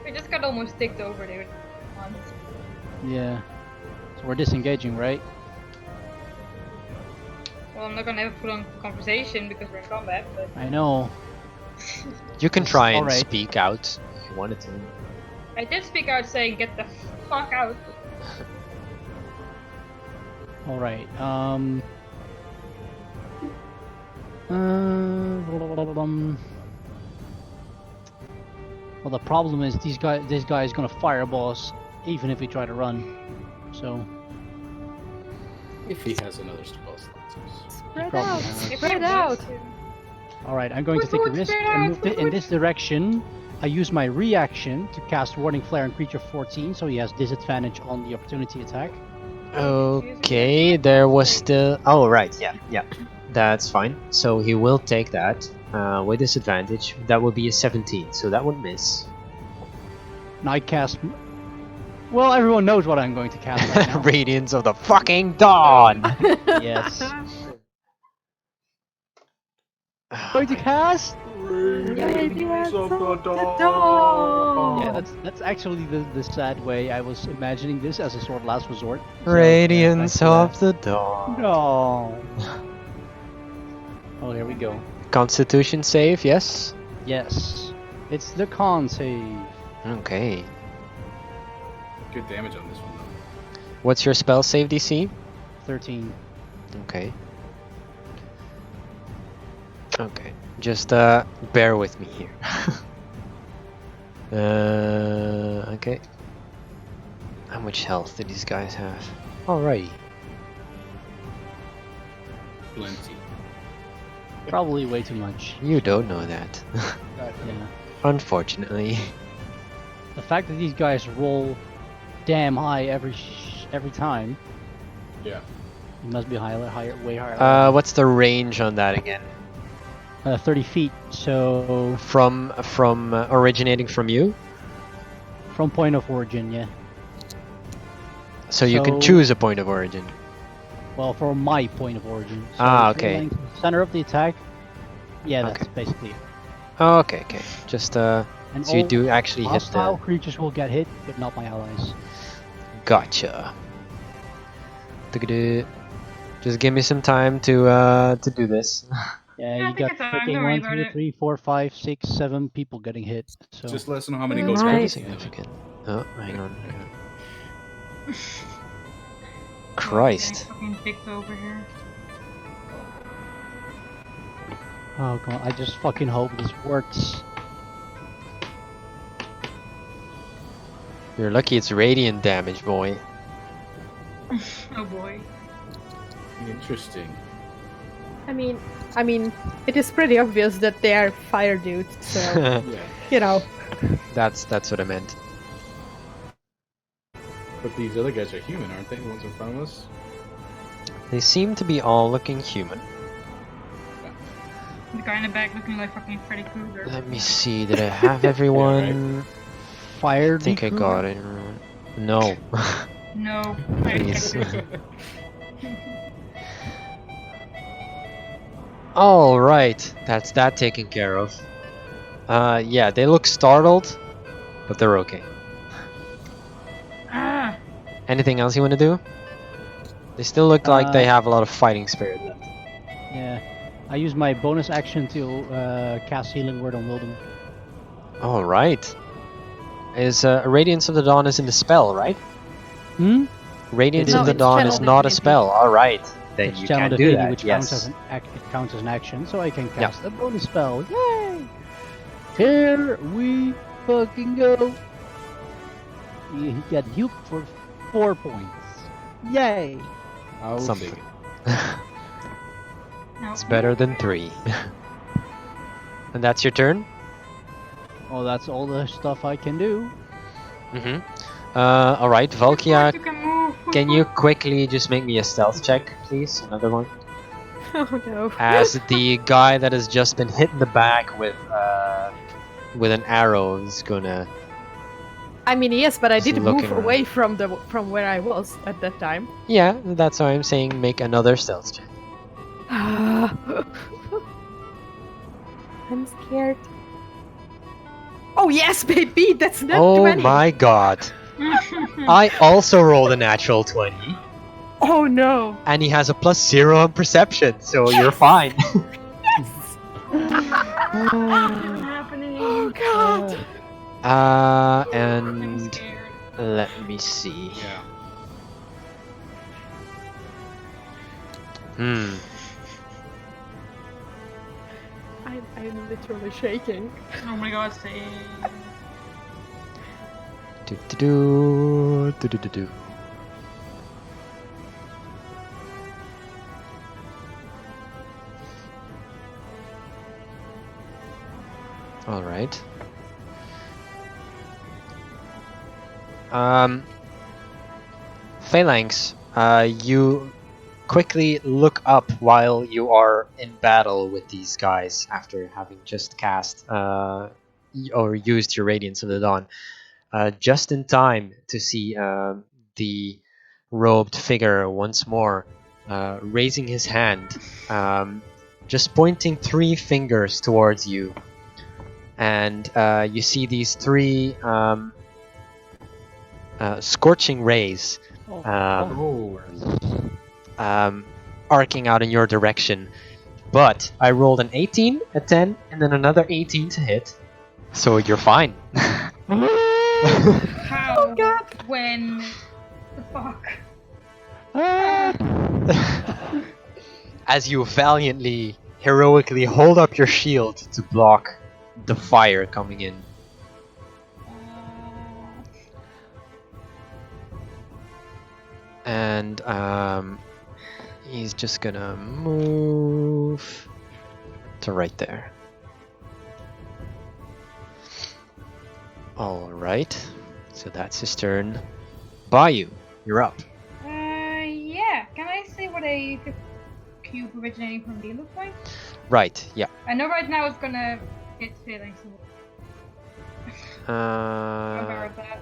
We just got almost ticked over, dude. Once.
Yeah. So we're disengaging, right?
Well, I'm not gonna have a full-on conversation because we're in combat, but
I know.
You can try and
Alright.
speak out if you wanted to.
I did speak out saying get the fuck out.
Alright, well, the problem is this guy is gonna fireball us even if we try to run. So
If he has another spell slot.
Spread
probably
out.
has.
If
Spread
I
out.
want to.
alright, I'm going to take a risk and move in this direction. I use my reaction to cast Warding Flare on creature 14, so he has disadvantage on the opportunity attack.
Okay, there was still. Oh, right, yeah. That's fine. So he will take that. with disadvantage. That would be a 17, so that would miss.
And I cast. Well, everyone knows what I'm going to cast right now.
Radiance of the fucking dawn.
Yes. Going to cast.
Radiance of the
dawn.
Yeah, that's actually the sad way I was imagining this as a sort of last resort. So,
Radiance
yeah,
of the dawn.
No. Oh, here we go.
Constitution save, yes.
Yes. It's the con save.
Okay.
Good damage on this one though.
What's your spell save DC?
13.
Okay. Okay. Just bear with me here. Okay. How much health do these guys have? Alrighty.
Plenty.
Probably way too much.
You don't know that.
Yeah.
Unfortunately.
The fact that these guys roll damn high every time,
Yeah.
it must be higher, way higher.
What's the range on that again?
30 feet. So
From originating from you?
from point of origin, yeah.
So you can
So-
choose a point of origin.
Well, from my point of origin. So
Ah,
if you're
okay.
going to the center of the attack. Yeah, that's
Okay.
basically it.
Oh, okay, okay. Just
And
so you
all
do actually hit
hostile
the.
creatures will get hit, but not my allies.
Gotcha. Tugudu. Just give me some time to do this.
Yeah,
Yeah,
you
take
got
your time,
freaking
don't worry
1,
about
2,
it.
3, 4, 5, 6, 7 people getting hit. So
Just let us know how many
Oh,
goes
Pretty
nice.
significant. Oh, hang on.
Oh,
Christ.
I'm getting fucking picked over here.
oh god, I just fucking hope this works.
You're lucky it's radiant damage, boy.
Oh boy.
Interesting.
I mean, it is pretty obvious that they are fire dudes, so
Yeah.
you know.
That's what I meant.
But these other guys are human, aren't they? The ones in front of us?
They seem to be all looking human.
The guy in the back looking like fucking Freddy Krueger.
Let me see. Did I have everyone?
Fire
I think I got it. No.
No.
Please. All right, that's that taken care of. Yeah, they look startled, but they're okay.
Ah,
Anything else you want to do? They still look like they
Uh,
have a lot of fighting spirit left.
Yeah. I use my bonus action to cast Healing Word on Wilden.
All right. Is Radiance of the Dawn is in the spell, right?
Hmm?
Radiance
It
of
is.
the
No, it's
Dawn
Channel
is not a
Divinity.
spell. All right, then
It's
you
Channel
can do
Divinity,
that.
which counts as
Yes.
it counts as an action, so I can
Yeah.
cast a bonus spell. Yay! Here we fucking go. He got healed for 4 points. Yay!
I'll
Something.
take it.
no.
It's better than 3. And that's your turn.
Oh, that's all the stuff I can do.
Mm-hmm. All right, Valkia.
You can move.
Can you quickly just make me a stealth check, please? Another one.
Oh no.
As the guy that has just been hit in the back with an arrow is gonna.
I mean, yes, but I
Just
did
looking
move
around.
away from where I was at that time.
Yeah, that's why I'm saying make another stealth check.
I'm scared. Oh yes, baby, that's not
Oh
20.
my god! I also rolled a natural 20,
Oh no.
and he has a +0 on perception, so you're fine.
What's happening?
Oh god.
I'm
And
scared.
let me see.
Yeah.
Hmm.
I'm literally shaking.
Oh my god, same.
Do. All right. Phalanx, you quickly look up while you are in battle with these guys after having just cast or used your Radiance of the Dawn, just in time to see the robed figure once more raising his hand, just pointing 3 fingers towards you, and you see these 3 scorching rays
Oh,
arcing out in your direction. But I rolled an 18, a 10, and then another 18 to hit, so you're fine.
How?
God.
When? The fuck?
As you valiantly, heroically hold up your shield to block the fire coming in. And he's just gonna move to right there. Alright, so that's his turn. Bayou, you're up.
Yeah. Can I see what a cube originating from D looks like?
Right, yeah.
I know right now it's gonna hit Phalanx. I'm aware of that.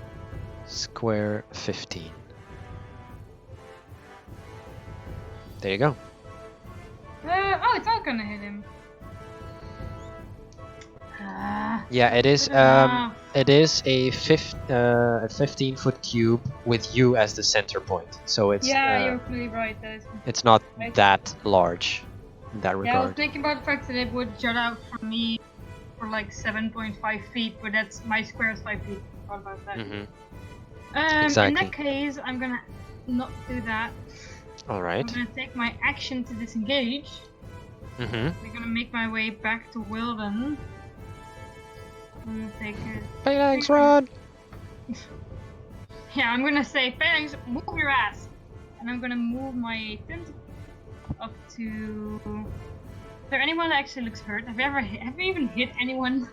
Square 15. There you go.
Oh, it's not gonna hit him.
Yeah, it is. It is a 15-foot cube with you as the center point. So it's
yeah, you're completely right. That is
it's not
right.
that large in that
Yeah, I was
regard.
thinking about the fact that it would jut out from me for like 7.5 feet, but that's my square is 5 feet. What about that?
Mm-hmm.
In
Exactly.
that case, I'm gonna not do that.
All
I'm
right.
gonna take my action to disengage.
Mm-hmm.
I'm gonna make my way back to Wilden. I'm gonna take it.
Phalanx run.
Yeah, I'm gonna say, Phalanx, move your ass! And I'm gonna move my tentacle up to... Is there anyone that actually looks hurt? Have you even hit anyone?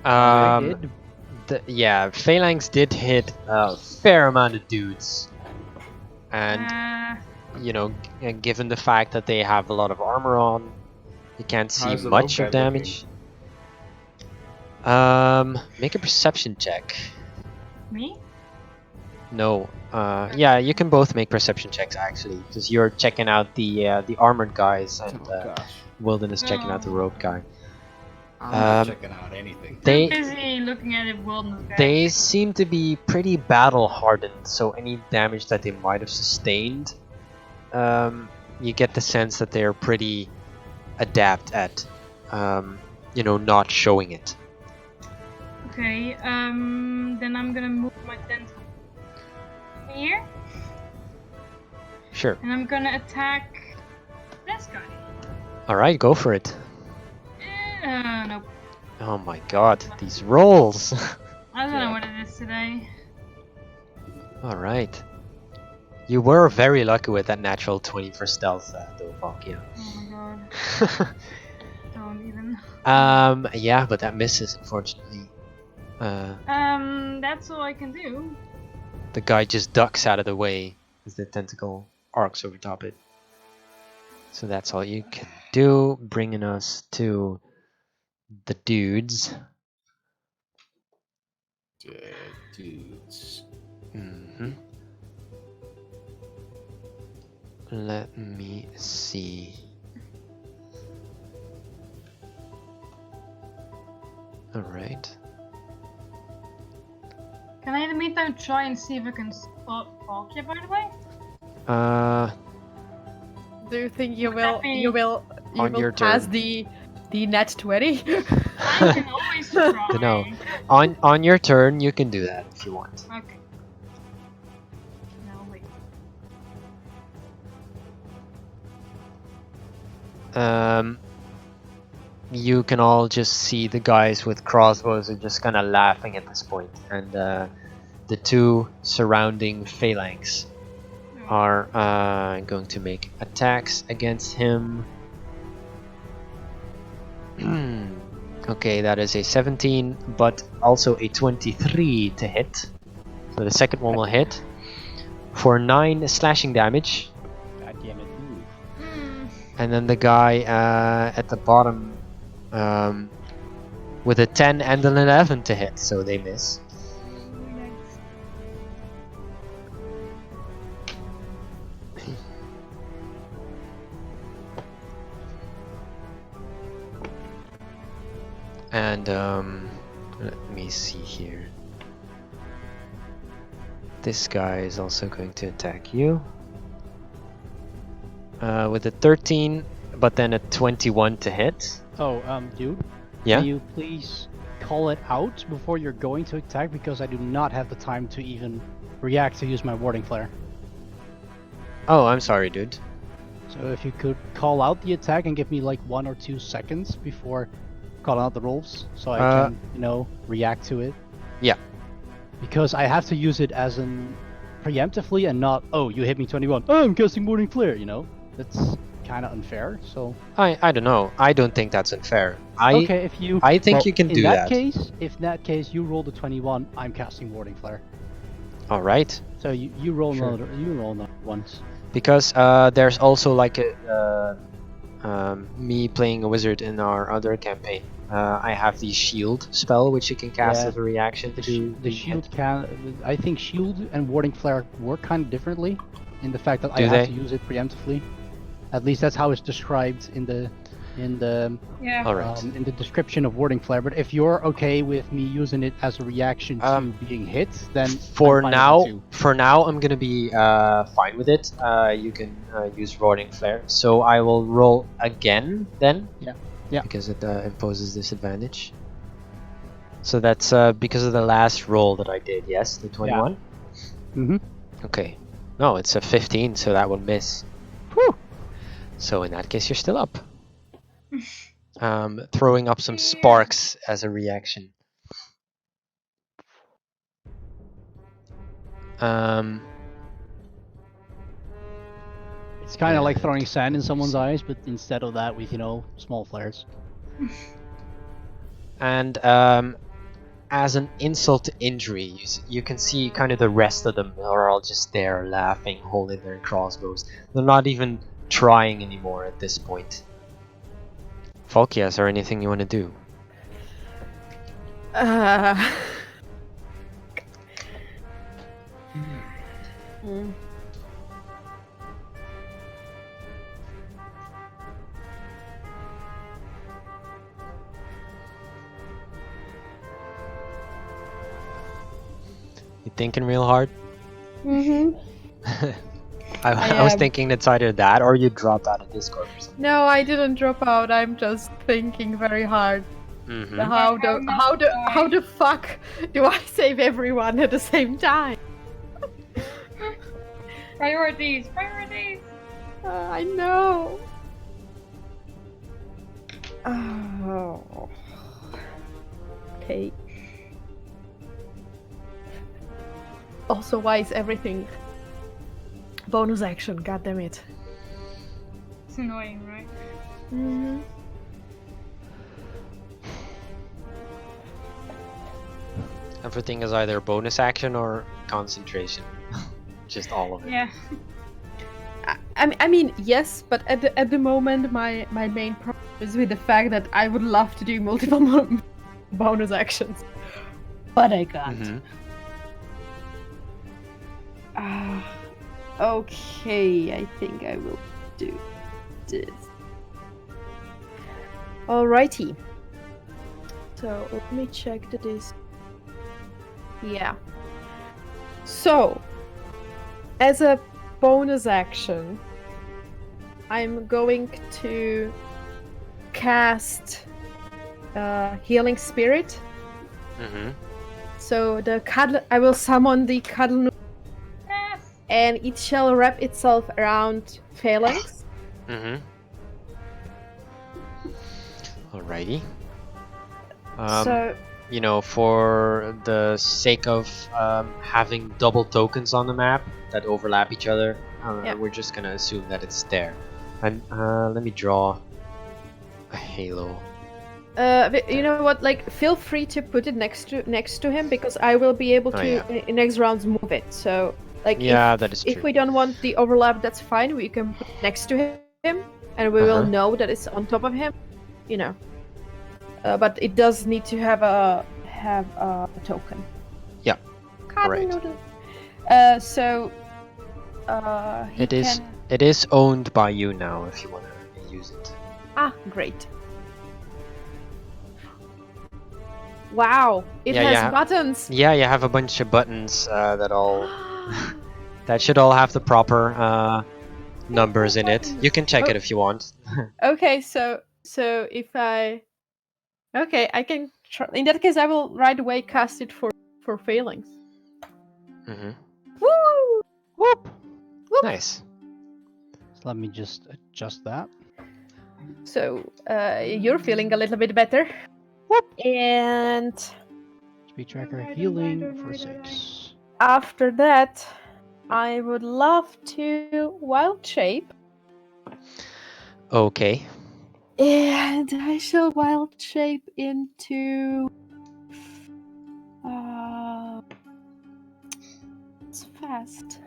I did.
Yeah, Phalanx did hit a fair amount of dudes, and you know, given the fact that they have a lot of armor on, you can't see
How's the
much
rogue
of
guy
damage. Make a perception check.
Me?
No. Yeah, you can both make perception checks actually, because you're checking out the armored guys, and
oh gosh.
Wilden is checking out the rogue guy.
I'm not
Um,
checking out anything.
They
I'm busy looking at it, Wilden's guy.
they seem to be pretty battle hardened, so any damage that they might have sustained, you get the sense that they're pretty adept at, you know, not showing it.
Okay, then I'm gonna move my tentacle here,
Sure.
and I'm gonna attack this guy.
All right, go for it.
Nope.
Oh my God, these rolls.
I don't know
Yeah.
what it is today.
All right. You were very lucky with that natural 20 for stealth, though, Falk, yeah.
Oh my god, don't even.
Yeah, but that misses, unfortunately.
That's all I can do.
The guy just ducks out of the way as the tentacle arcs over top it. So that's all you can do, bringing us to the dudes.
Dead dudes.
Mm-hmm. Let me see. Alright.
Can I in the meantime try and see if I can spot Falkia, by the way?
Do you think you
Would that
will
be-
On your
pass
turn.
the net 20?
I can always try.
No. On your turn, you can do that if you want.
Okay. No, wait.
You can all just see the guys with crossbows are just kind of laughing at this point, and the 2 surrounding phalanx are going to make attacks against him. Okay, that is a 17, but also a 23 to hit. So the second one will hit. for 9 slashing damage.
God damn it. Ooh.
And then the guy at the bottom with a 10 and an 11 to hit, so they miss. And let me see here. This guy is also going to attack you with a 13, but then a 21 to hit.
Oh, dude.
Yeah.
Can you please call it out before you're going to attack, because I do not have the time to even react to use my warding flare.
Oh, I'm sorry, dude.
So if you could call out the attack and give me like 1 or 2 seconds before calling out the rolls, so I can, react to it.
Yeah.
Because I have to use it as an preemptively and not, oh, you hit me 21. Oh, I'm casting warding flare. That's kind of unfair. So.
I don't know. I don't think that's unfair.
Okay, if you.
I think you can do that.
If in that case you roll the 21, I'm casting warding flare.
All right.
So you roll
Sure.
another once.
Because there's also like me playing a wizard in our other campaign. I have the shield spell, which you can cast
Yeah.
as a reaction to
The shield can. I think shield and warding flare work kind of differently, in the fact that
Do
I have
they?
to use it preemptively. At least that's how it's described in the
Yeah.
All right.
in the description of warding flare. But if you're okay with me using it as a reaction to being hit, then
For
I'm fine with it
now,
too.
I'm gonna be fine with it. You can use Roaring Flare. So I will roll again then.
Yeah. Yeah.
Because it imposes disadvantage. So that's because of the last roll that I did. Yes, the 21.
Mm-hmm.
Okay. No, it's a 15, so that will miss.
Whew.
So in that case, you're still up. Throwing up some sparks as a reaction.
It's kind of like
Yeah.
throwing sand in someone's eyes, but instead of that, with small flares.
And as an insult to injury, you can see kind of the rest of them are all just there laughing, holding their crossbows. They're not even trying anymore at this point. Falkia, is there anything you want to do?
Mm.
You thinking real hard?
Mm-hmm.
I was
am.
thinking it's either that or you dropped out of Discord or something.
No, I didn't drop out. I'm just thinking very hard.
Mm-hmm.
How the fuck do I save everyone at the same time?
Priorities.
I know. Oh. Okay. Also, why is everything bonus action? God damn it.
It's annoying, right?
Mm-hmm.
Everything is either bonus action or concentration. Just all of it.
Yeah.
I mean, yes, but at the moment, my main problem is with the fact that I would love to do multiple bonus actions, but I can't.
Mm-hmm.
Okay, I think I will do this. Alrighty. So let me check that is. Yeah. So, as a bonus action, I'm going to cast Healing Spirit.
Mm-hmm.
So I will summon the Cuddle,
Yes.
and it shall wrap itself around Phalanx.
Mm-hmm. Alrighty.
So
For the sake of having double tokens on the map that overlap each other,
Yeah.
we're just gonna assume that it's there. And let me draw a halo.
you know what? Like, feel free to put it next to him, because I will be able
Oh,
to
yeah.
in next rounds move it. So Like
Yeah, that is
if
true.
we don't want the overlap, that's fine. We can put it next to him, and we will know that it's on top of him. You know. But it does need to have a token.
Yeah,
Cuddle
right.
noodle. So. He
It is.
can-
It is owned by you now. If you want to use it.
Ah, great. Wow, it
Yeah,
has
yeah.
buttons.
Yeah, you have a bunch of buttons that all that should all have the proper numbers in it. You can check it if you want.
Okay, so if I, okay, I can. In that case, I will right away cast it for failings.
Mm-hmm.
Woo!
Whoop!
Nice.
So let me just adjust that.
So you're feeling a little bit better. Whoop! And
Speed tracker healing for 6.
after that, I would love to wild shape.
Okay.
And I shall wild shape into. It's fast.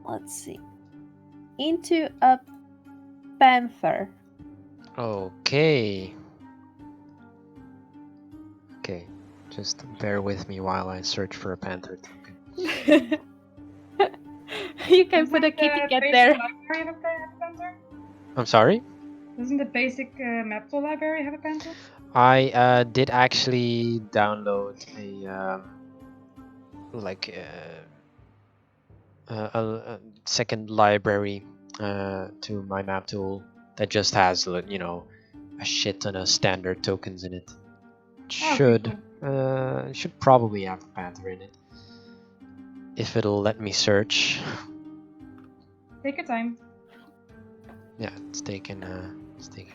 Let's see. Into a panther.
Okay. Okay. Just bear with me while I search for a panther token.
You can
Doesn't
put a
the
kitty cat
basic
there.
library have a panther?
I'm sorry.
Doesn't the basic map tool library have a panther?
I did actually download a second library to my map tool that just has a shit ton of standard tokens in it.
Okay,
Should probably have a panther in it if it'll let me search.
Take your time.
Yeah, it's taken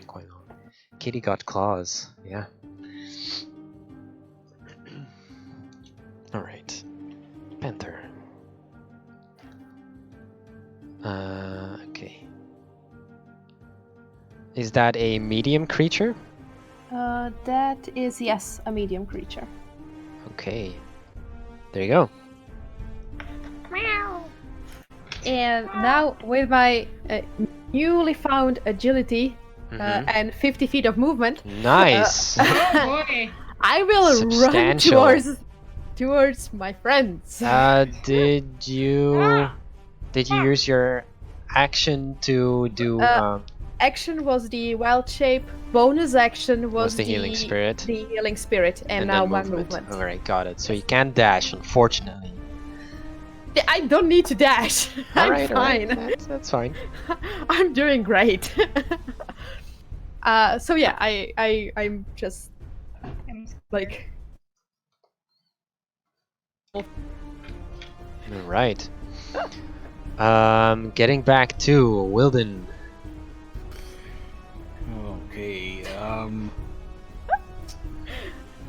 quite long. Kitty got claws. Yeah. All right. Panther. Okay. Is that a medium creature?
That is, yes, a medium creature.
Okay. There you go.
And now, with my newly found agility
Mhm.
and 50 feet of movement,
Nice.
Oh boy!
I will run
Substantial.
towards my friends.
Did you use your action to do
Action was the wild shape. Bonus action was
the healing spirit?
The healing spirit, and now
then
my movement.
All right, got it. So you can't dash, unfortunately.
I don't need to dash. I'm
All
fine.
right. That's fine.
I'm doing great. So yeah, I'm just like.
All right. Getting back to Wilden.
Okay.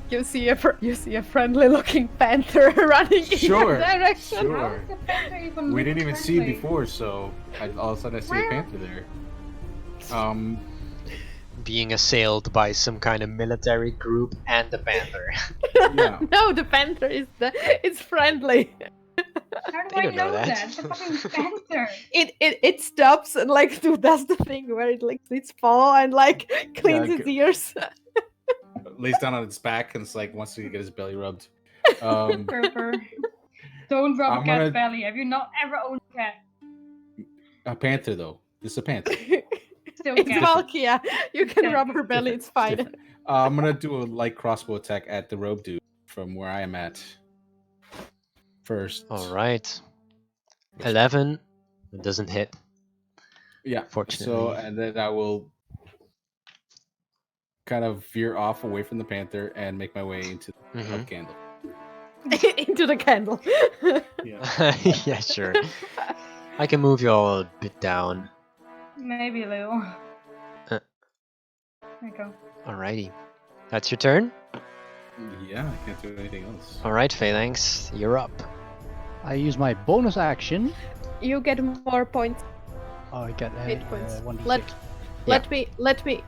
You see a friendly looking panther running in your
Sure.
direction.
Sure.
How is the panther even
We
look
didn't even see it
friendly?
before, so all of a sudden I see a panther there.
Being assailed by some kind of military group and the panther.
Yeah.
No, the panther it's friendly.
How do
They
I
don't know
know
that.
that? It's a fucking panther.
It stops and like does the thing where it licks its paw and like cleans
Yeah,
its ears.
Lays down on its back and it's like wants to get his belly rubbed.
Purr. Don't rub
I'm
a cat's
gonna-
belly. Have you not ever owned a cat?
A panther though. This is a panther.
Still
It's
cat.
Valkia. You can
Yeah.
rub her belly. It's fine.
Different. I'm gonna do a light crossbow attack at the robe dude from where I am at. First.
All right. 11. It doesn't hit.
Yeah.
Fortunately.
So and then I will kind of veer off away from the panther and make my way into the
Mhm.
candle.
Into the candle.
Yeah.
Yeah, sure. I can move you all a bit down.
Maybe a little.
Uh.
There you go.
Alrighty. That's your turn?
Yeah, I can't do anything else.
Alright, Phalanx, you're up.
I use my bonus action.
You get more points.
Oh, I got
8 points.
1d6.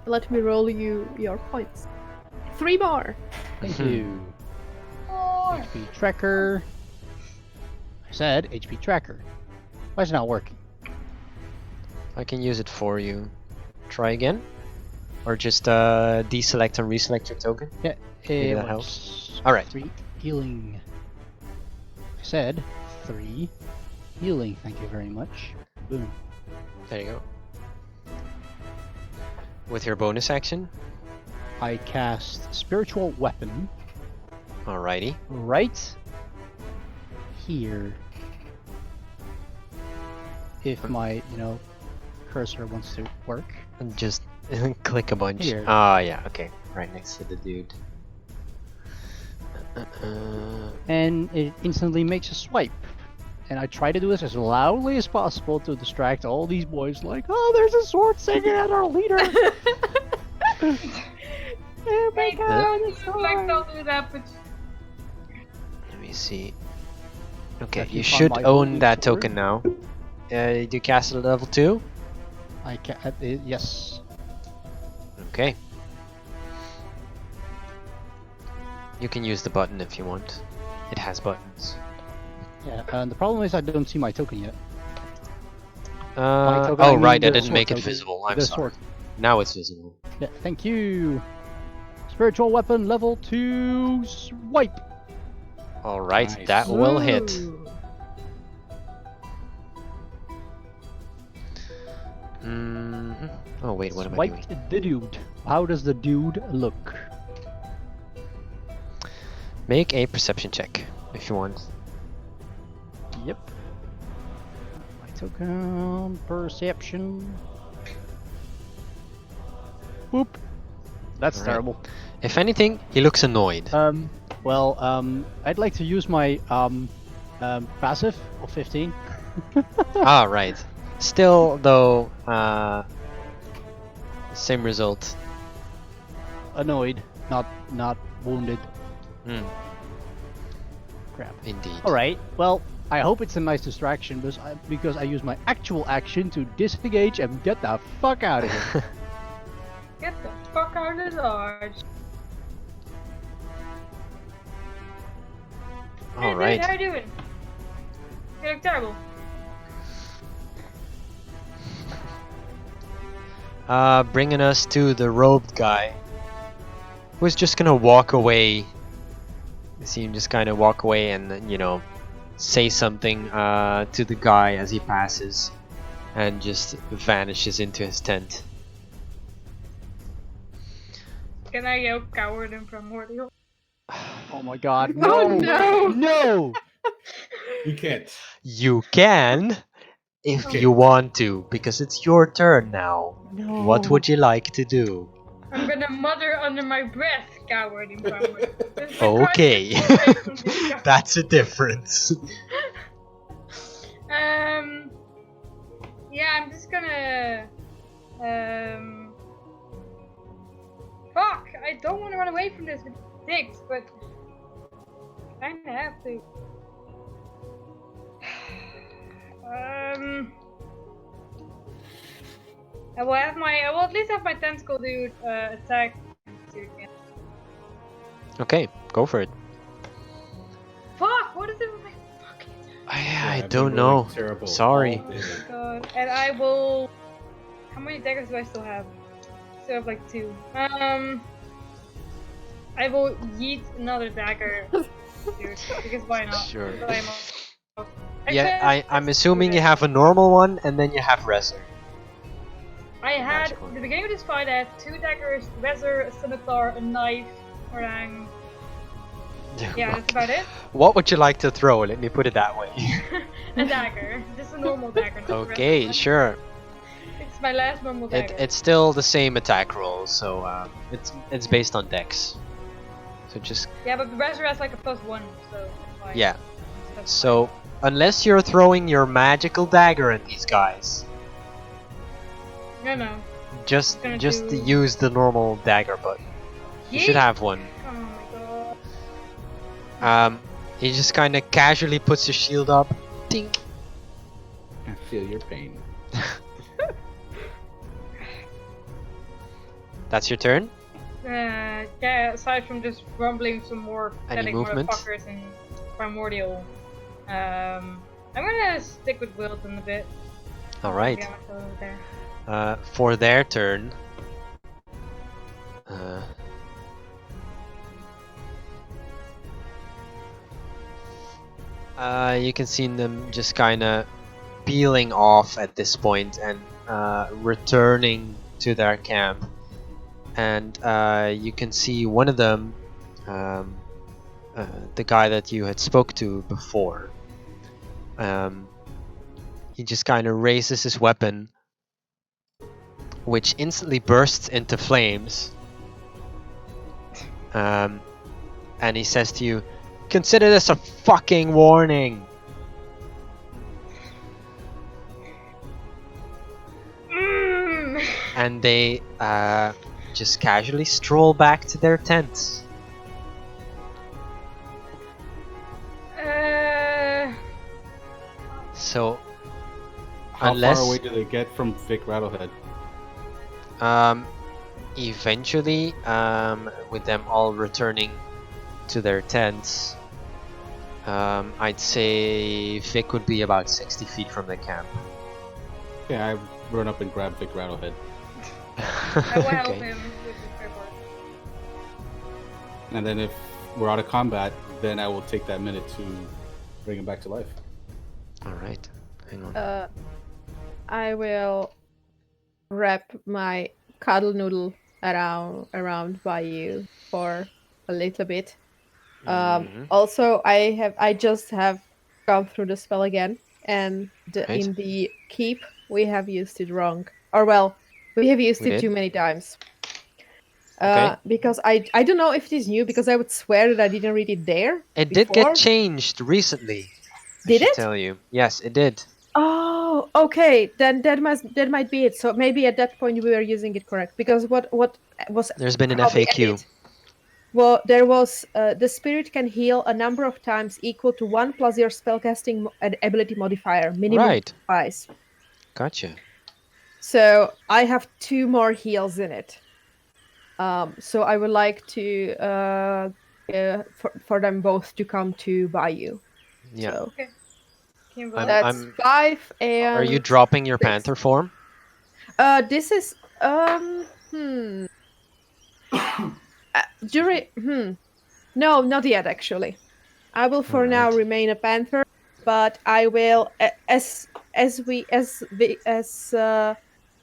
Let me roll you your points. 3 more.
Thank
Mhm.
you.
Oh, more.
HP tracker. I said HP tracker. Why is it not working?
I can use it for you. Try again? Or just deselect and reselect your token?
Yeah,
Maybe
it
that
works.
Alright.
3 healing. I said 3 healing. Thank you very much. Boom.
There you go. With your bonus action?
I cast spiritual weapon
Alrighty.
right here. If my, cursor wants to work.
And just click a bunch.
Here.
Ah, yeah, okay. Right next to the dude.
And it instantly makes a swipe. And I try to do this as loudly as possible to distract all these boys, like, oh, there's a sword singing at our leader! Oh my god, it's so
Like,
hard.
don't do that, but
Let me see. Okay,
If
you
you
should
find my
own
holy
that
sword.
token now. Do you cast it at level 2?
Yes.
Okay. You can use the button if you want. It has buttons.
Yeah, and the problem is I don't see my token yet. token, I
Oh
mean
right, I
the
didn't
sword
make it
token.
visible. I'm
The
sorry.
sword.
Now it's visible.
Yeah, thank you. Spiritual weapon level 2 swipe.
Alright,
Nice.
that will hit.
Ooh.
Oh wait, what am I doing?
Swipe the dude. How does the dude look?
Make a perception check if you want.
Yep. My token perception. Boop. That's
Alright.
terrible.
If anything, he looks annoyed.
I'd like to use my passive of 15.
Ah, right. Still, though, same result.
Annoyed, not wounded.
Hmm,
Crap.
indeed.
All right. Well, I hope it's a nice distraction because I use my actual action to disengage and get the fuck out of here.
get the fuck out of Dodge. Hey, dude,
Alright.
how you doing? You look terrible.
Bringing us to the robed guy. Who's just gonna walk away. You see him just kind of walk away and then, say something to the guy as he passes. And just vanishes into his tent.
Can I yell coward in primordial?
Oh my god.
Oh,
No.
no.
No.
You can't.
You can, if
Okay.
you want to, because it's your turn now.
No.
What would you like to do?
I'm gonna mutter under my breath, coward in primordial. This is
Okay.
quite a different from this guy.
That's a difference.
Yeah, I'm just gonna. Fuck! I don't want to run away from this with dicks, but I kinda have to. I will at least have my tentacle dude attack.
Okay, go for it.
Fuck! What is it with my fucking
I
we
don't
were,
know.
like, terrible
Sorry.
all day.
god? And I will. How many daggers do I still have? Still have like 2. I will yeet another dagger, dude, because why not?
Sure.
But
Yeah, I'm assuming you have a normal one and then you have Reser.
I had
Magical.
at the beginning of this fight. I had 2 daggers, razor, a scimitar, a knife, orang. Yeah, that's about it.
What would you like to throw? Let me put it that way.
A dagger, just a normal dagger. not the rest of
Okay,
them.
sure.
It's my last normal dagger.
It's still the same attack roll, so it's based on dex. So just
Yeah, but the razor has like a +1, so that's fine.
yeah.
That's
So unless you're throwing your magical dagger at these guys,
fine. No.
just
Gonna
just
do-
use the normal dagger button. You should
Yeet.
have one.
Oh my god.
He just kind of casually puts his shield up. Dink.
I feel your pain.
That's your turn.
Yeah, aside from just rumbling some more
Any
pathetic
movement?
motherfuckers in Primordial, I'm gonna stick with Wilton a bit.
All
Maybe
right.
I'm a little there.
For their turn. You can see them just kind of peeling off at this point and returning to their camp. And you can see one of them, the guy that you had spoke to before. He just kind of raises his weapon, which instantly bursts into flames. And he says to you, "Consider this a fucking warning." And they just casually stroll back to their tents. So,
How
unless
far away do they get from Vic Rattlehead?
eventually, with them all returning to their tents, I'd say Vic would be about 60 feet from the camp.
Yeah, I run up and grab Vic Rattlehead.
I will help
Okay.
him with his paperwork.
And then if we're out of combat, then I will take that minute to bring him back to life.
All right, hang on.
I will wrap my cuddle noodle around by you for a little bit.
Mhm.
Also, I just have gone through the spell again, and
Right.
in the keep we have used it wrong, or well, we have used
We
it
did?
too many times.
Okay.
Because I don't know if it is new, because I would swear that I didn't read it there.
It did
before.
get changed recently.
Did
I should
it?
tell you. Yes, it did.
Oh, okay. Then that might be it. So maybe at that point we were using it correct, because what was
There's been an
probably
FAQ.
added. Well, there was the spirit can heal a number of times equal to 1 plus your spellcasting ability modifier, minimum
Right.
twice.
Gotcha.
So I have 2 more heals in it. So I would like to for them both to come to Bayou.
Yeah.
So
Can you
I'm-
roll?
that's 5 and.
Are you dropping your
6.
panther form?
This is No, not yet actually. I will for now
Alright.
remain a panther, but I will as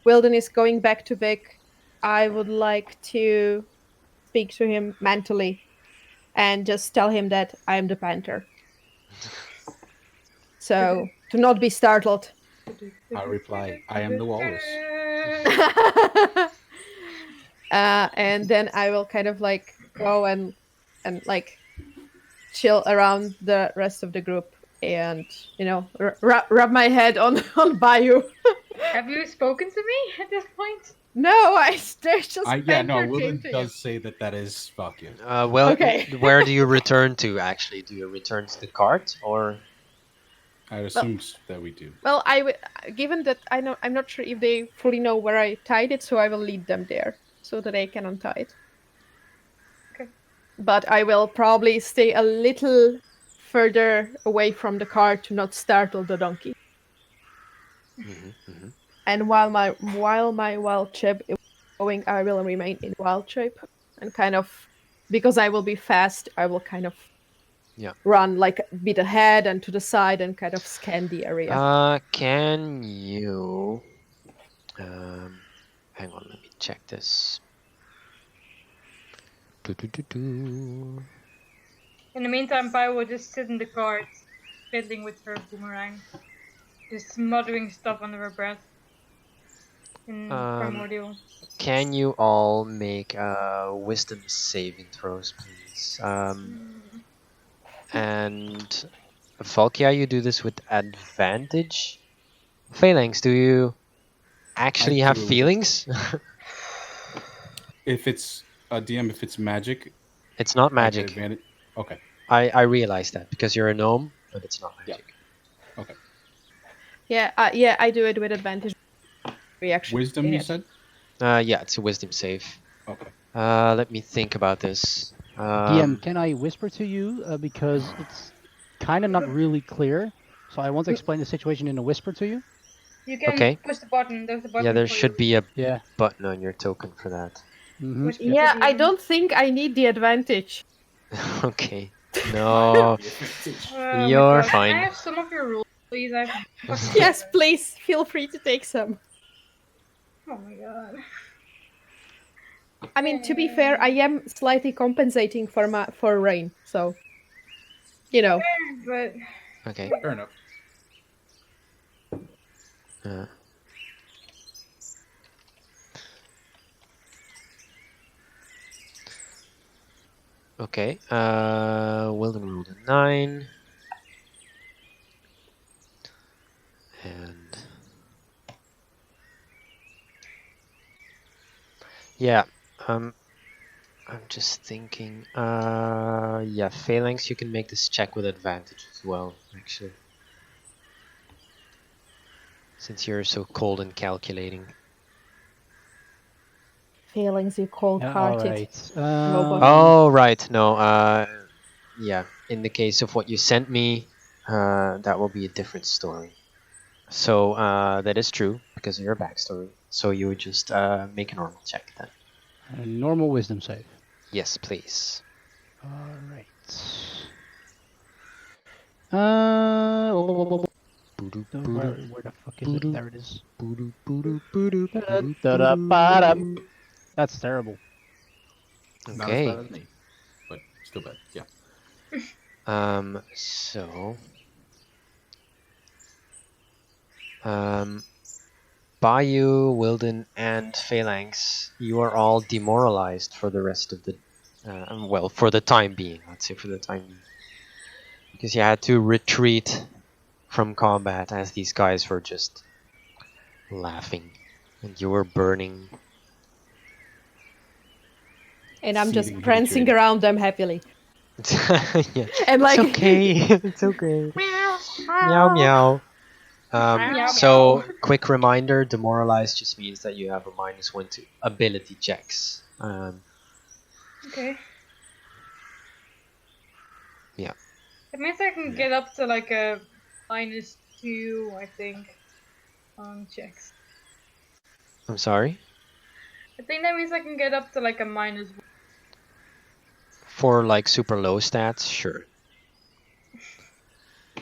Wilden is going back to Vic, I would like to speak to him mentally and just tell him that I am the panther. So to not be startled.
I reply, I am the walrus.
And then I will kind of like go and like chill around the rest of the group and rub my head on Bayou.
Have you spoken to me at this point?
No, there's just
Yeah, no,
Panther
Wilden
came to
does say that is fuck you.
Well,
Okay.
where do you return to, actually? Do you return to the cart, or...
I assume that we do.
Well, given that I'm not sure if they fully know where I tied it, so I will lead them there so that they can untie it.
Okay.
But I will probably stay a little further away from the car to not startle the donkey. And while my wild shape is going, I will remain in wild shape and kind of, because I will be fast, I will kind of run like a bit ahead and to the side and kind of scan the area.
Can you... hang on, let me check this.
In the meantime, Pai will just sit in the cart, fiddling with her boomerang, just muttering stuff under her breath. In Primordial.
Can you all make wisdom saving throws, please? And Valkia, you do this with advantage. Phalanx, do you actually have
do.
feelings?
If it's a DM, if it's magic,
It's not
I get
magic.
advantage. Okay.
I realize that because you're a gnome, but it's not magic.
Okay.
Yeah, I do it with advantage. Reaction.
Wisdom, you said?
Yeah, it's a wisdom save.
Okay.
Let me think about this.
DM, can I whisper to you because it's kind of not really clear. So I want to explain the situation in a whisper to you.
You can
Okay.
push the button. There's a button.
Yeah, there
for
should
you.
be a
Yeah.
button on your token for that.
Mm-hmm.
Whisper to
Yeah, I
DM.
don't think I need the advantage.
Okay. No,
Oh
you're
my God.
fine.
Can I have some of your rules, please? I fucking
Yes, please feel free to take some.
Oh my God.
I mean, to be fair, I am slightly compensating for rain, so you know.
But
Okay.
Fair enough.
Uh, okay. Wilden rolled a 9. And yeah, I'm just thinking. Yeah, Phalanx, you can make this check with advantage as well, actually. Since you're so cold and calculating.
Feelings you
Yeah,
cold-hearted.
alright.
Oh, right. No, yeah. In the case of what you sent me, that will be a different story. So, that is true because of your backstory. So you would just make a normal check then.
A normal wisdom save.
Yes, please.
Alright. Where the fuck is it? There it is. Da-da-ba-da. That's terrible.
Not as
Okay.
bad as me, but still bad. Yeah.
So, Bayou, Wilden, and Phalanx, you are all demoralized for the rest of the, well, for the time being. Let's say for the time being, because you had to retreat from combat as these guys were just laughing, and you were burning.
And I'm just
Seething
prancing
hatred.
around them happily.
Yeah,
And like
it's okay. It's okay. Meow meow.
Meow,
So,
meow.
quick reminder: demoralized just means that you have a -1 to ability checks.
Okay.
Yeah.
It means I can get up to like a -2, I think, on checks.
I'm sorry.
I think that means I can get up to like a -1.
For like super low stats, sure.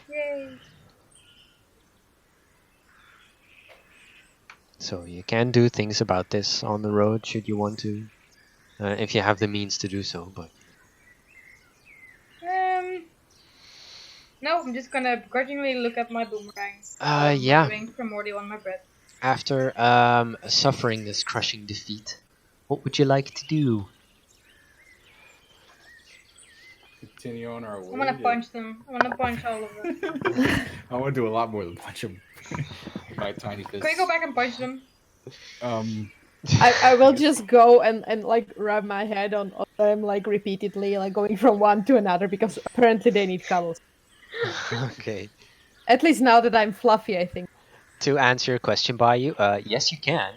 Yay.
So you can do things about this on the road should you want to, if you have the means to do so. But
No, I'm just gonna begrudgingly look at my boomerang.
yeah.
Doing primordial on my breath.
After suffering this crushing defeat, what would you like to do?
Continue on our way.
I'm gonna punch them. I'm gonna punch all of them.
I want to do a lot more than punch them. My tiny fist.
Can we go back and punch them?
I will just go and like rub my head on them like repeatedly, like going from one to another because apparently they need cuddles.
Okay.
At least now that I'm fluffy, I think.
To answer your question, Bayou, yes, you can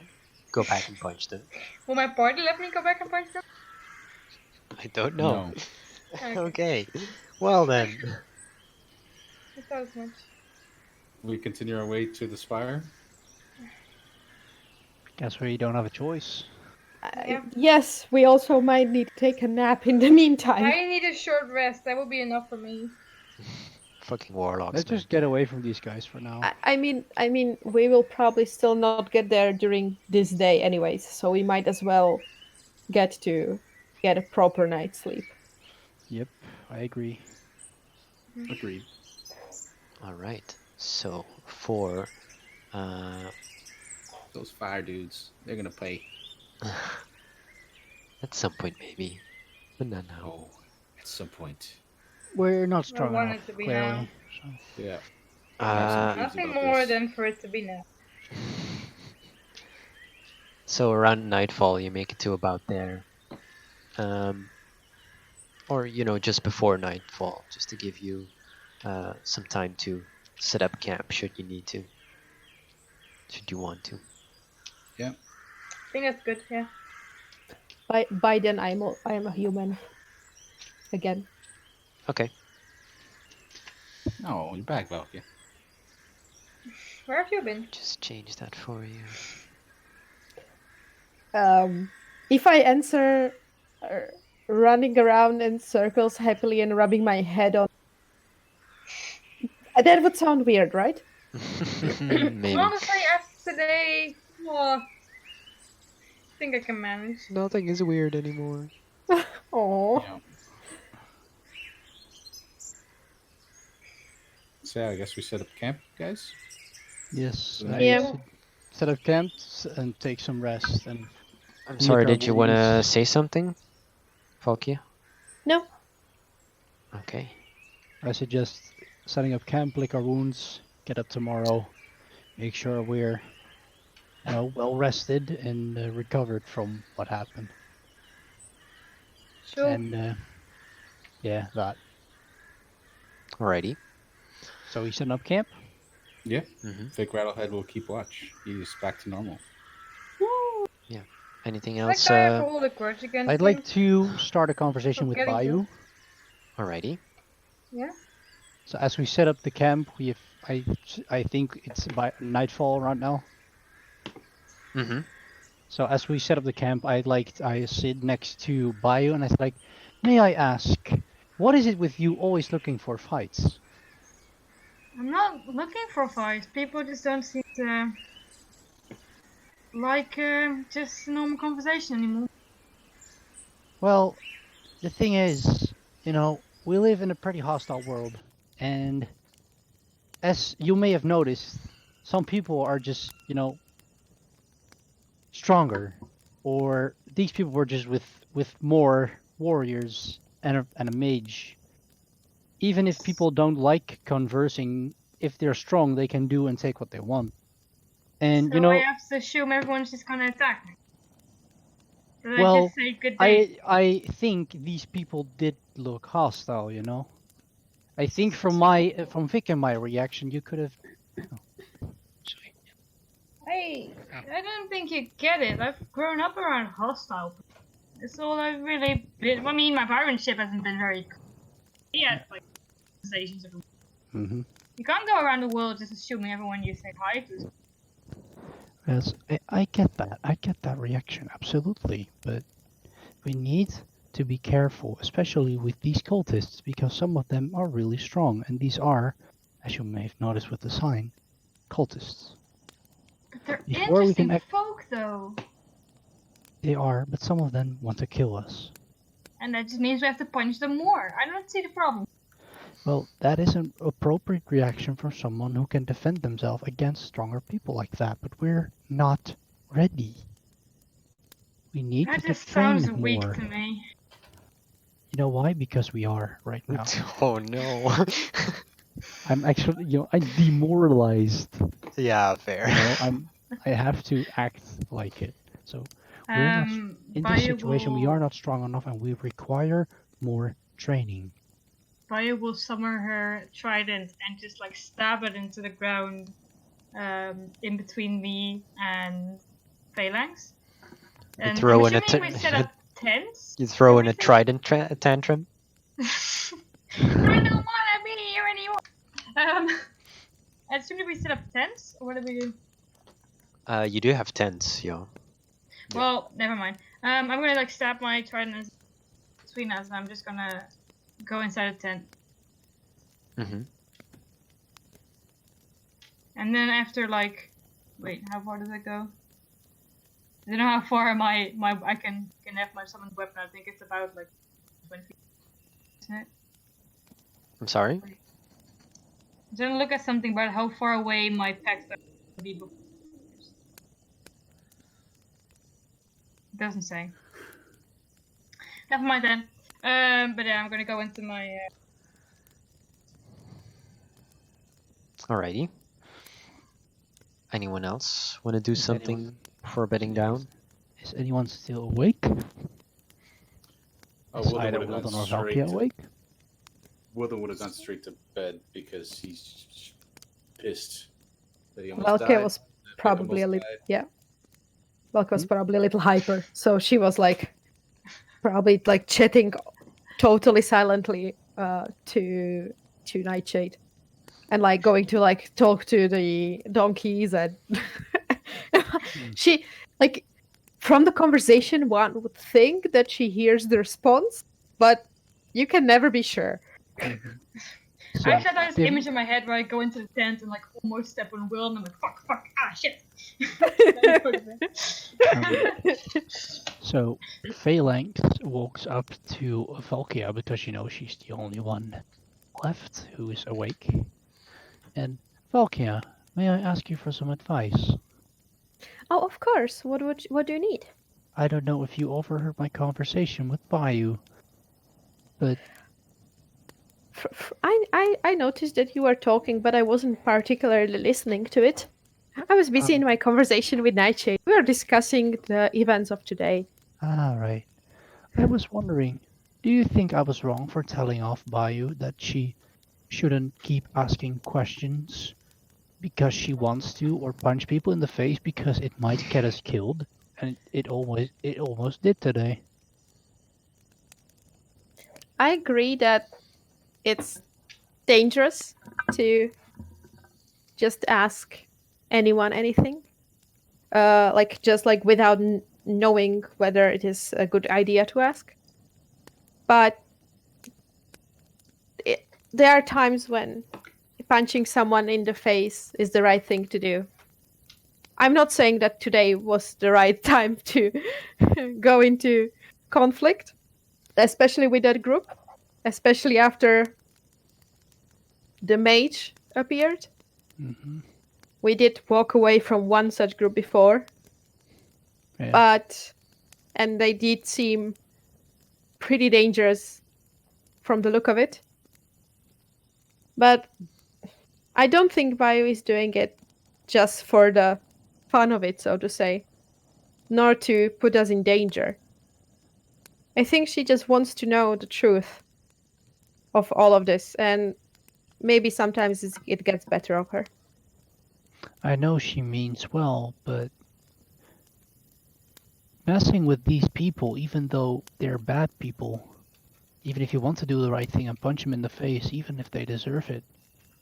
go back and punch them.
Will my party let me go back and punch them?
I don't know.
No.
Okay. Well then.
I thought as much.
We continue our way to the spire.
Guess we don't have a choice.
Yeah.
Yes, we also might need to take a nap in the meantime.
I need a short rest. That will be enough for me.
Fucking warlocks.
Let's
man.
just get away from these guys for now.
I mean, we will probably still not get there during this day, anyways. So we might as well get a proper night's sleep.
Yep, I agree.
Agreed.
All right. So for
Those fire dudes, they're gonna pay.
at some point maybe, but not now.
Oh, at some point.
We're not strong
want
enough,
it to be
clearly.
now.
So.
Yeah.
Nothing more than for it to be now.
So around nightfall, you make it to about there, or just before nightfall, just to give you some time to set up camp should you need to, should you want to.
Yeah.
I think that's good, yeah.
By then I am a human again.
Okay.
Oh, you're back, Valkia.
Where have you been?
Just change that for you.
If I answer running around in circles happily and rubbing my head on, that would sound weird, right?
Maybe.
Honestly, after today, well, I think I can manage.
Nothing is weird anymore.
Oh,
Yeah. So I guess we set up camp, guys.
Yes,
Yeah.
I
Yeah.
should set up camps and take some rest and
I'm
lick
sorry,
our
did you want to
wounds.
say something, Falkia?
no.
Okay.
I suggest setting up camp, lick our wounds, get up tomorrow, make sure we're well rested and recovered from what happened.
Sure.
And yeah, that.
Alrighty.
So we setting up camp?
Yeah.
Mm-hmm.
Vic Rattlehead will keep watch. He's back to normal.
Anything
That
else?
guy have to hold a grudge against
I'd
him.
like to start a conversation with
Forgetting
Bayou.
Alrighty.
Yeah.
So as we set up the camp, we have I think it's by nightfall right now.
Mm-hmm.
So as we set up the camp, I sit next to Bayou and I was like, may I ask, what is it with you always looking for fights?
I'm not looking for fights. People just don't seem to like just normal conversation anymore.
Well, the thing is, we live in a pretty hostile world, and as you may have noticed, some people are just, stronger, or these people were just with more warriors and a mage. Even if people don't like conversing, if they're strong, they can do and take what they want. And
So I have to assume everyone's just gonna attack me. Did I
Well,
just say good day?
I think these people did look hostile. I think from Vic and my reaction, you could have.
I don't think you get it. I've grown up around hostile people. It's all I've really been. I mean, my parentship hasn't been very. Yeah, like conversations.
Mm-hmm.
You can't go around the world just assuming everyone you say hi to.
Yes, I get that. I get that reaction absolutely, but we need to be careful, especially with these cultists, because some of them are really strong, and these are, as you may have noticed with the sign, cultists.
But they're
Before we can
interesting folk, though.
They are, but some of them want to kill us.
And that just means we have to punch them more. I don't see the problem.
Well, that is an appropriate reaction from someone who can defend themselves against stronger people like that, but we're not ready. We need
That
to
just
train
sounds weak
more.
to me.
You know why? Because we are right now.
Oh no.
I'm actually, I'm demoralized.
Yeah, fair.
I have to act like it. So we're not in this situation. We are not strong enough, and we require more training.
Baya will summon her trident and just like stab it into the ground, in between me and Phalanx. And
throw
I'm
in a
assuming we set up tents.
You throw in a
Everything?
trident tantrum.
I don't want to be here anymore. As soon as we set up tents, or what do we do?
You do have tents, yo.
Well, never mind. I'm gonna like stab my trident between us, and I'm just gonna go inside a tent.
Mm-hmm.
And then after like, wait, how far does it go? I don't know how far I can have my summoned weapon. I think it's about like 20 feet. Isn't it?
I'm sorry?
I'm trying to look at something about how far away my packs will be before. It doesn't say. Never mind then. But yeah, I'm gonna go into my.
Alrighty. Anyone else want to do something before bedding down?
Is anyone still awake? Is
Wilden
either
would have
Wilden
gone
or
straight
Valkia
to
awake?
Wilden would have gone straight to bed because he's pissed that he almost
Valkia
died.
was
that Vic
probably a
almost
little
died.
Valkia was probably a little hyper, so she was like probably like chatting totally silently to Nightshade, and like going to like talk to the donkeys, and she like from the conversation one would think that she hears the response, but you can never be sure.
So,
I actually had this
given-
image in my head where I go into the tent and like almost step on Will, and I'm like, fuck, shit.
So, Phalanx walks up to Valkia because she's the only one left who is awake. And Valkia, may I ask you for some advice?
Oh, of course. What do you need?
I don't know if you overheard my conversation with Bayou, but
I noticed that you were talking, but I wasn't particularly listening to it. I was busy in my conversation with Nightshade. We were discussing the events of today.
right. I was wondering, do you think I was wrong for telling off Bayou that she shouldn't keep asking questions because she wants to, or punch people in the face because it might get us killed? And it almost did today.
I agree that it's dangerous to just ask anyone anything, like just like without knowing whether it is a good idea to ask. But there are times when punching someone in the face is the right thing to do. I'm not saying that today was the right time to go into conflict, especially with that group, especially after the mage appeared.
Mm-hmm.
We did walk away from one such group before,
Yeah.
and they did seem pretty dangerous from the look of it. But I don't think Bio is doing it just for the fun of it, so to say, nor to put us in danger. I think she just wants to know the truth of all of this, and maybe sometimes it gets better of her.
I know she means well, but messing with these people, even though they're bad people, even if you want to do the right thing and punch them in the face, even if they deserve it,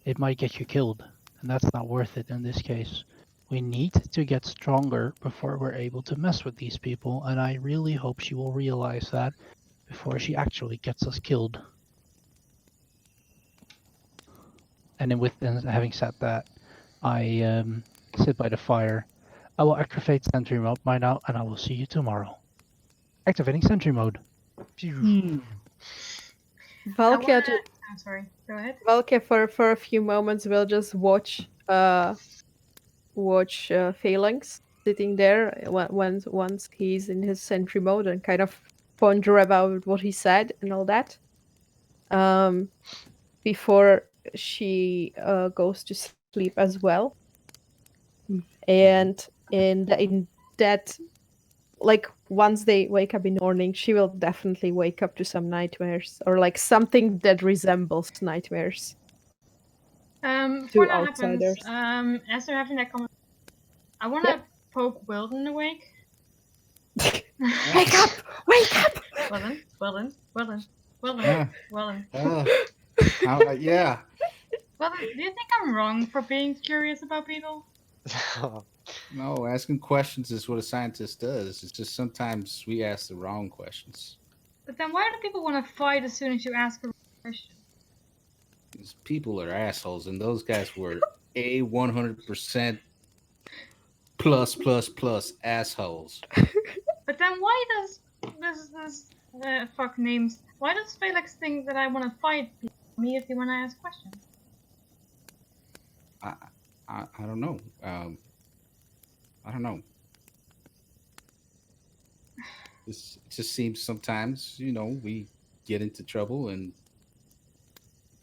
it might get you killed. And that's not worth it in this case. We need to get stronger before we're able to mess with these people, and I really hope she will realize that before she actually gets us killed. And then having said that, I sit by the fire. I will activate sentry mode by now, and I will see you tomorrow. Activating sentry mode.
Valkia,
I'm sorry. Go ahead.
Valkia for a few moments will just watch Phalanx sitting there once he's in his sentry mode and kind of ponder about what he said and all that. Before she goes to sleep as well. And in that, like once they wake up in the morning, she will definitely wake up to some nightmares or like something that resembles nightmares.
Before that
outsiders.
happens, as they're having that conversation, I want to poke Wilden awake.
Wake up! Wake up!
Wilden.
Yeah. Yeah.
Wilden, do you think I'm wrong for being curious about people?
No, asking questions is what a scientist does. It's just sometimes we ask the wrong questions.
But then why do people want to fight as soon as you ask a question?
These people are assholes, and those guys were a 100% plus assholes.
But then why does this fuck names? Why does Felix think that I want to fight me if they want to ask questions?
I don't know. I don't know. It just seems sometimes, we get into trouble, and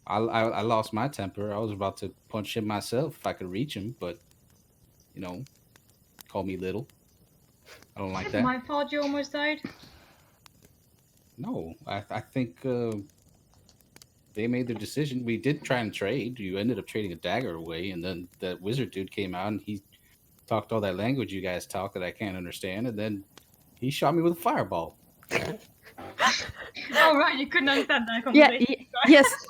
I lost my temper. I was about to punch him myself if I could reach him, but call me little. I don't like
It's
that.
my fault you almost died.
No, I think they made their decision. We did try and trade. You ended up trading a dagger away, and then that wizard dude came out and he talked all that language you guys talk that I can't understand, and then he shot me with a fireball.
Oh right, you couldn't understand that
Yeah,
conversation.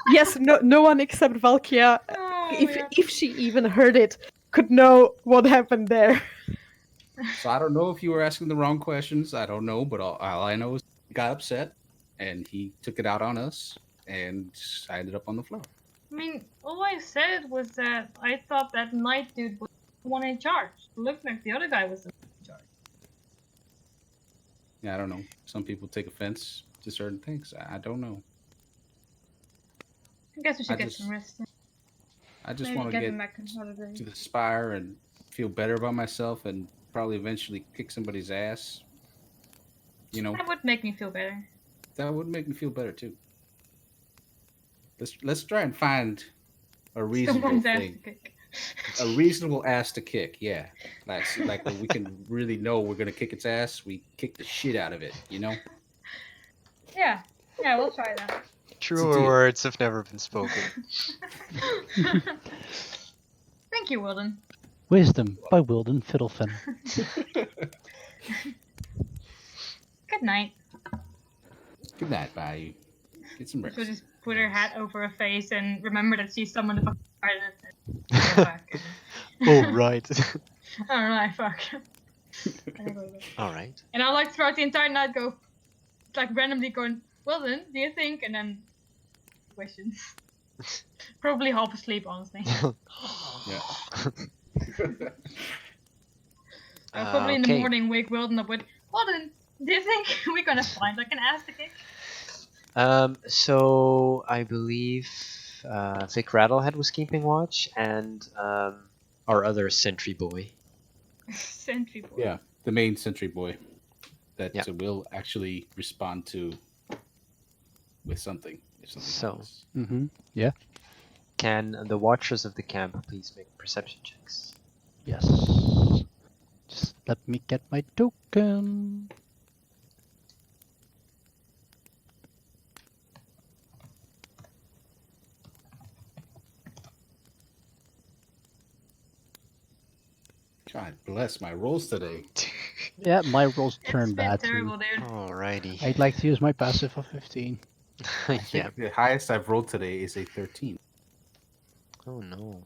yes. No one except Valkia,
Oh, yeah.
if she even heard it, could know what happened there.
So I don't know if you were asking the wrong questions. I don't know, but all I know is he got upset and he took it out on us, and I ended up on the floor.
I mean, all I said was that I thought that knight dude was the one in charge. It looked like the other guy was the one in charge.
Yeah, I don't know. Some people take offense to certain things. I don't know.
I guess we should
I
get
just-
some rest.
I just
Maybe
want to
get
get
them back on holiday.
to the spire and feel better about myself, and probably eventually kick somebody's ass. You know,
That would make me feel better.
that would make me feel better too. Let's try and find a reasonable
Someone's ass to
thing.
kick.
A reasonable ass to kick, yeah. Like when we can really know we're gonna kick its ass, we kick the shit out of it, you know?
Yeah, we'll try that.
Truer
deal.
words have never been spoken.
Thank you, Wilden.
Wisdom by Wilden Fiddlefin.
Good night.
Good night, Bayou. Get some rest.
She'll just put her hat over her face and remember that she's someone to fuck and go back.
Oh, right.
Alright, fuck. And I go to bed.
Alright.
And I like throughout the entire night go, like randomly going, well then, do you think? And then questions. Probably half asleep, honestly.
Yeah.
I'll probably in the
Okay.
morning wake Wilden up with, well then, do you think we're gonna find like an ass to kick?
So I believe Vic Rattlehead was keeping watch, and our other sentry boy.
Sentry boy.
Yeah, the main sentry boy that
Yeah.
will actually respond to with something. If something
So.
happens.
Mm-hmm. Yeah.
Can the watchers of the camp please make perception checks?
Yes. Just let me get my token.
God bless my rolls today.
Yeah, my rolls
It's
turn
been
bad
terrible,
too.
dude.
Alrighty.
I'd like to use my passive of 15.
I
Yeah.
think the highest I've rolled today is a 13.
Oh no.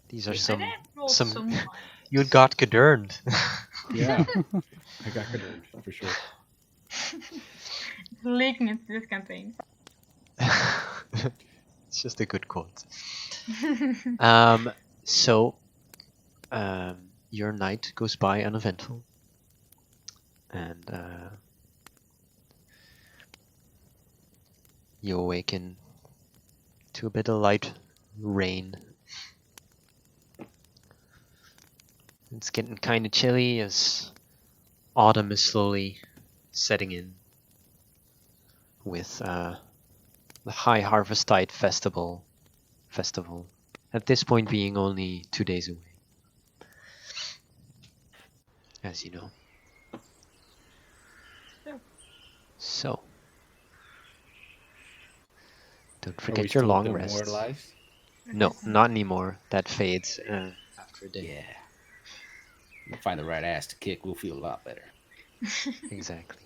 These are
I
some.
did roll
some-
some high.
You got gedurned.
Yeah, I got good for sure.
Leaking into this campaign.
It's just a good quote. So, your night goes by uneventful, and you awaken to a bit of light rain. It's getting kind of chilly as autumn is slowly setting in with the High Harvestide festival at this point being only 2 days away, as you know.
Yeah.
So don't
Are we
forget your
still
long rests.
demoralized?
No, not anymore. That fades after a day.
Yeah. We'll find the right ass to kick. We'll feel a lot better.
Exactly.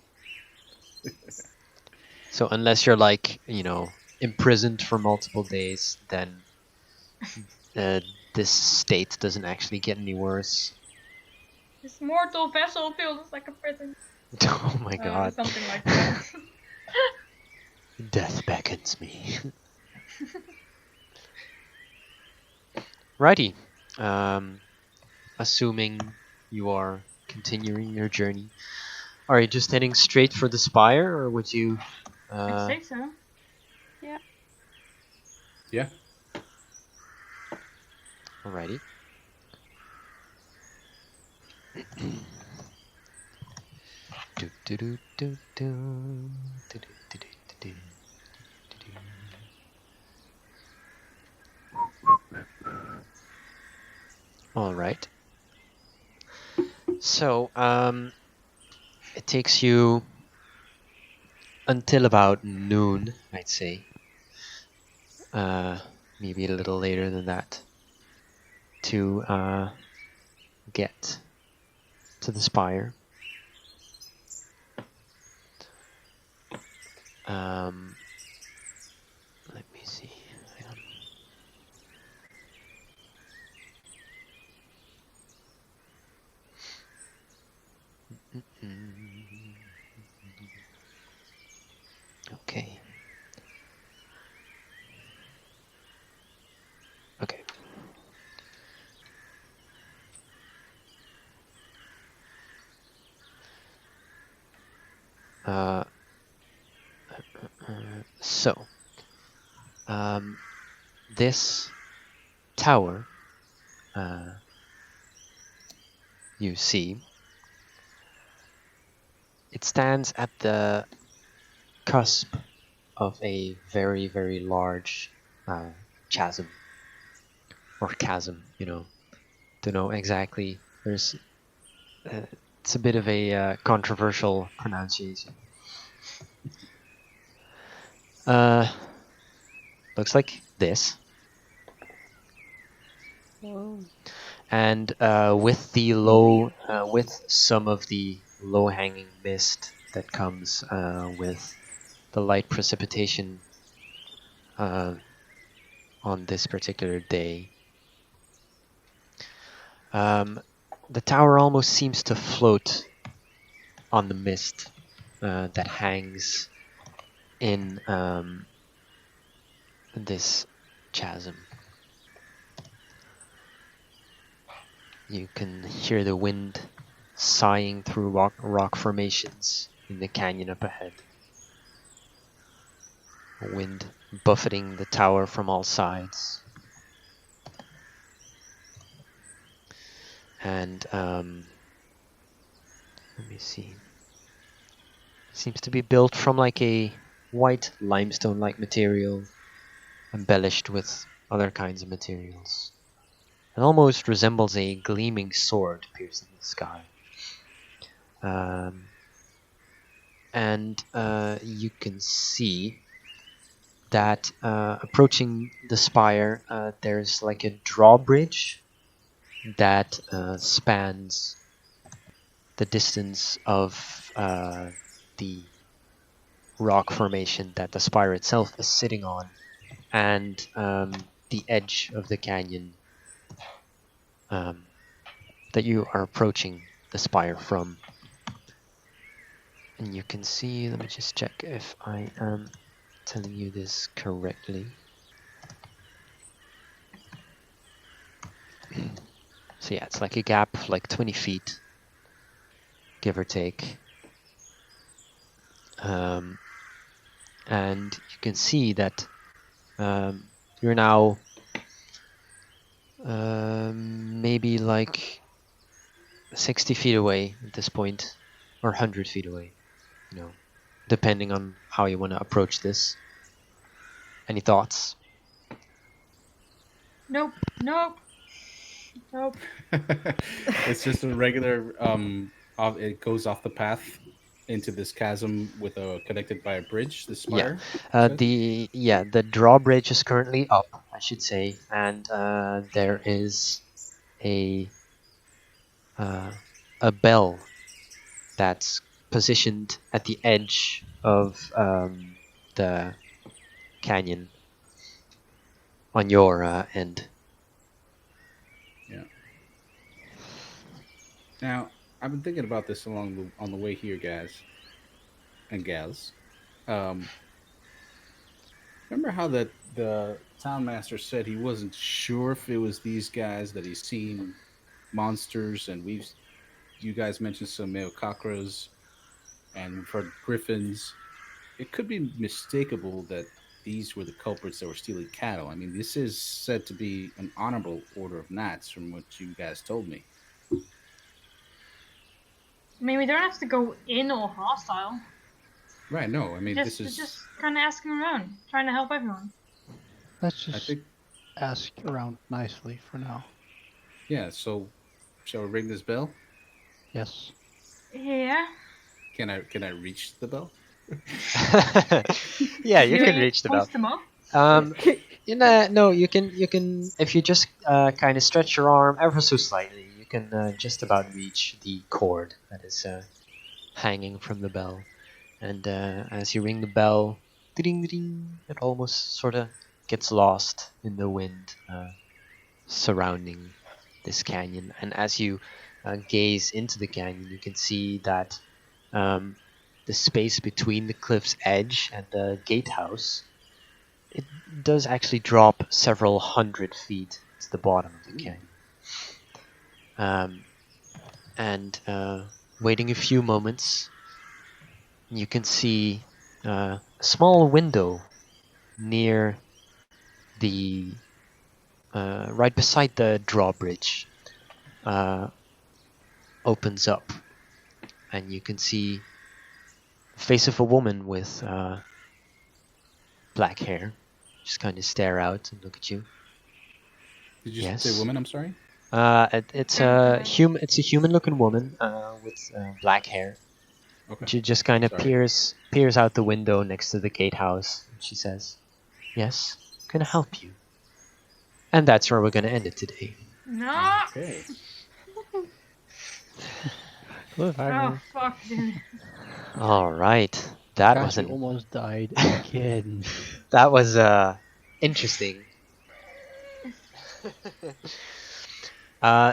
So unless you're like, imprisoned for multiple days, then this state doesn't actually get any worse.
This mortal vessel feels like a prison.
Oh my god.
Something like that.
Death beckons me. Righty. Assuming you are continuing your journey, are you just heading straight for the spire, or would you?
I'd say so.
Yeah.
Alrighty. Do, do, do, do, do, do, do, do, do, do, do, do. All right. So, it takes you until about noon, I'd say. Maybe a little later than that to get to the spire. Let me see. Hang on. Okay. Okay. So, this tower, you see, it stands at the cusp of a very, very large chasm or chasm. Don't know exactly. There's it's a bit of a controversial pronunciation. Looks like this.
Whoa.
And with some of the low-hanging mist that comes with the light precipitation on this particular day, the tower almost seems to float on the mist that hangs in this chasm. You can hear the wind sighing through rock formations in the canyon up ahead. A wind buffeting the tower from all sides. And let me see. Seems to be built from like a white limestone-like material, embellished with other kinds of materials. It almost resembles a gleaming sword piercing the sky. And you can see that approaching the spire, there's like a drawbridge that spans the distance of the rock formation that the spire itself is sitting on, and the edge of the canyon that you are approaching the spire from. And you can see, let me just check if I am telling you this correctly. So yeah, it's like a gap, like 20 feet, give or take. And you can see that you're now maybe like 60 feet away at this point, or 100 feet away, depending on how you want to approach this. Any thoughts?
Nope. Nope. Nope.
It's just a regular it goes off the path into this chasm with connected by a bridge, the spire.
The drawbridge is currently up, I should say, and there is a bell that's positioned at the edge of the canyon on your end.
Yeah. Now, I've been thinking about this on the way here, guys and gals. Remember how the town master said he wasn't sure if it was these guys that he's seen monsters, and you guys mentioned some male cockroaches, and we've heard griffins. It could be mistakable that these were the culprits that were stealing cattle. I mean, this is said to be an honorable order of knights, from what you guys told me.
I mean, we don't have to go in all hostile.
Right? No, I mean,
Just kind of asking around, trying to help everyone.
Let's
I
just
think.
ask around nicely for now.
Yeah. So, shall we ring this bell?
Yes.
Yeah.
Can I reach the bell?
Yeah, you can reach the bell.
Post them up.
No, you can if you just kind of stretch your arm ever so slightly, you can just about reach the cord that is hanging from the bell. And as you ring the bell, ding ding, it almost sort of gets lost in the wind surrounding this canyon. And as you gaze into the canyon, you can see that the space between the cliff's edge and the gatehouse, it does actually drop several hundred feet to the bottom of the canyon. And waiting a few moments, you can see a small window near the right beside the drawbridge opens up, and you can see the face of a woman with black hair just kind of stare out and look at you.
Did you
Yes.
say woman? I'm sorry.
It's a human-looking woman with black hair.
Okay.
She just kind of
Sorry.
peers out the window next to the gatehouse. And she says, "Yes, can I help you?" And that's where we're gonna end it today.
No!
Okay.
Cliffhanger.
Oh, fuck. Dude.
All right, that was
Cassie almost died again.
that was interesting.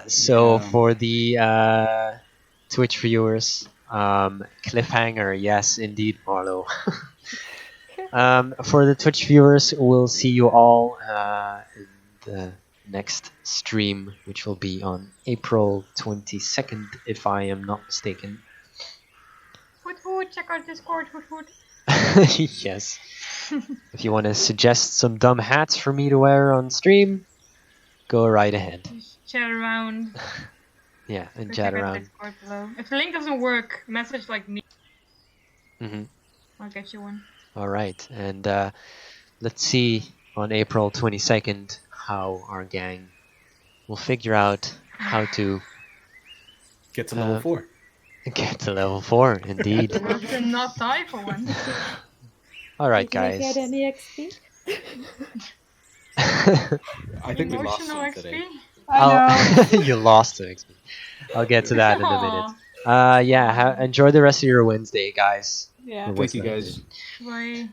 So
Yeah.
for the Twitch viewers, cliffhanger, yes, indeed, Marlo. For the Twitch viewers, we'll see you all in the next stream, which will be on April 22nd, if I am not mistaken.
Hoot hoot, check out Discord, hoot hoot.
Yes. If you want to suggest some dumb hats for me to wear on stream, go right ahead.
Just chat around.
Yeah, and
Go
chat
check out
around.
Discord below. If the link doesn't work, message like me.
Hmm.
I'll get you one.
All right, and let's see on April 22nd how our gang will figure out how to
Get to level 4.
get to level 4, indeed.
Have to not die for one.
All right,
Did you
guys.
get any XP?
I think we lost
Emotional
some
XP?
today.
You lost some XP. I'll get to that in a minute. Yeah, enjoy the rest of your Wednesday, guys.
Yeah.
Or
Thank you,
Wednesday.
guys.
Bye.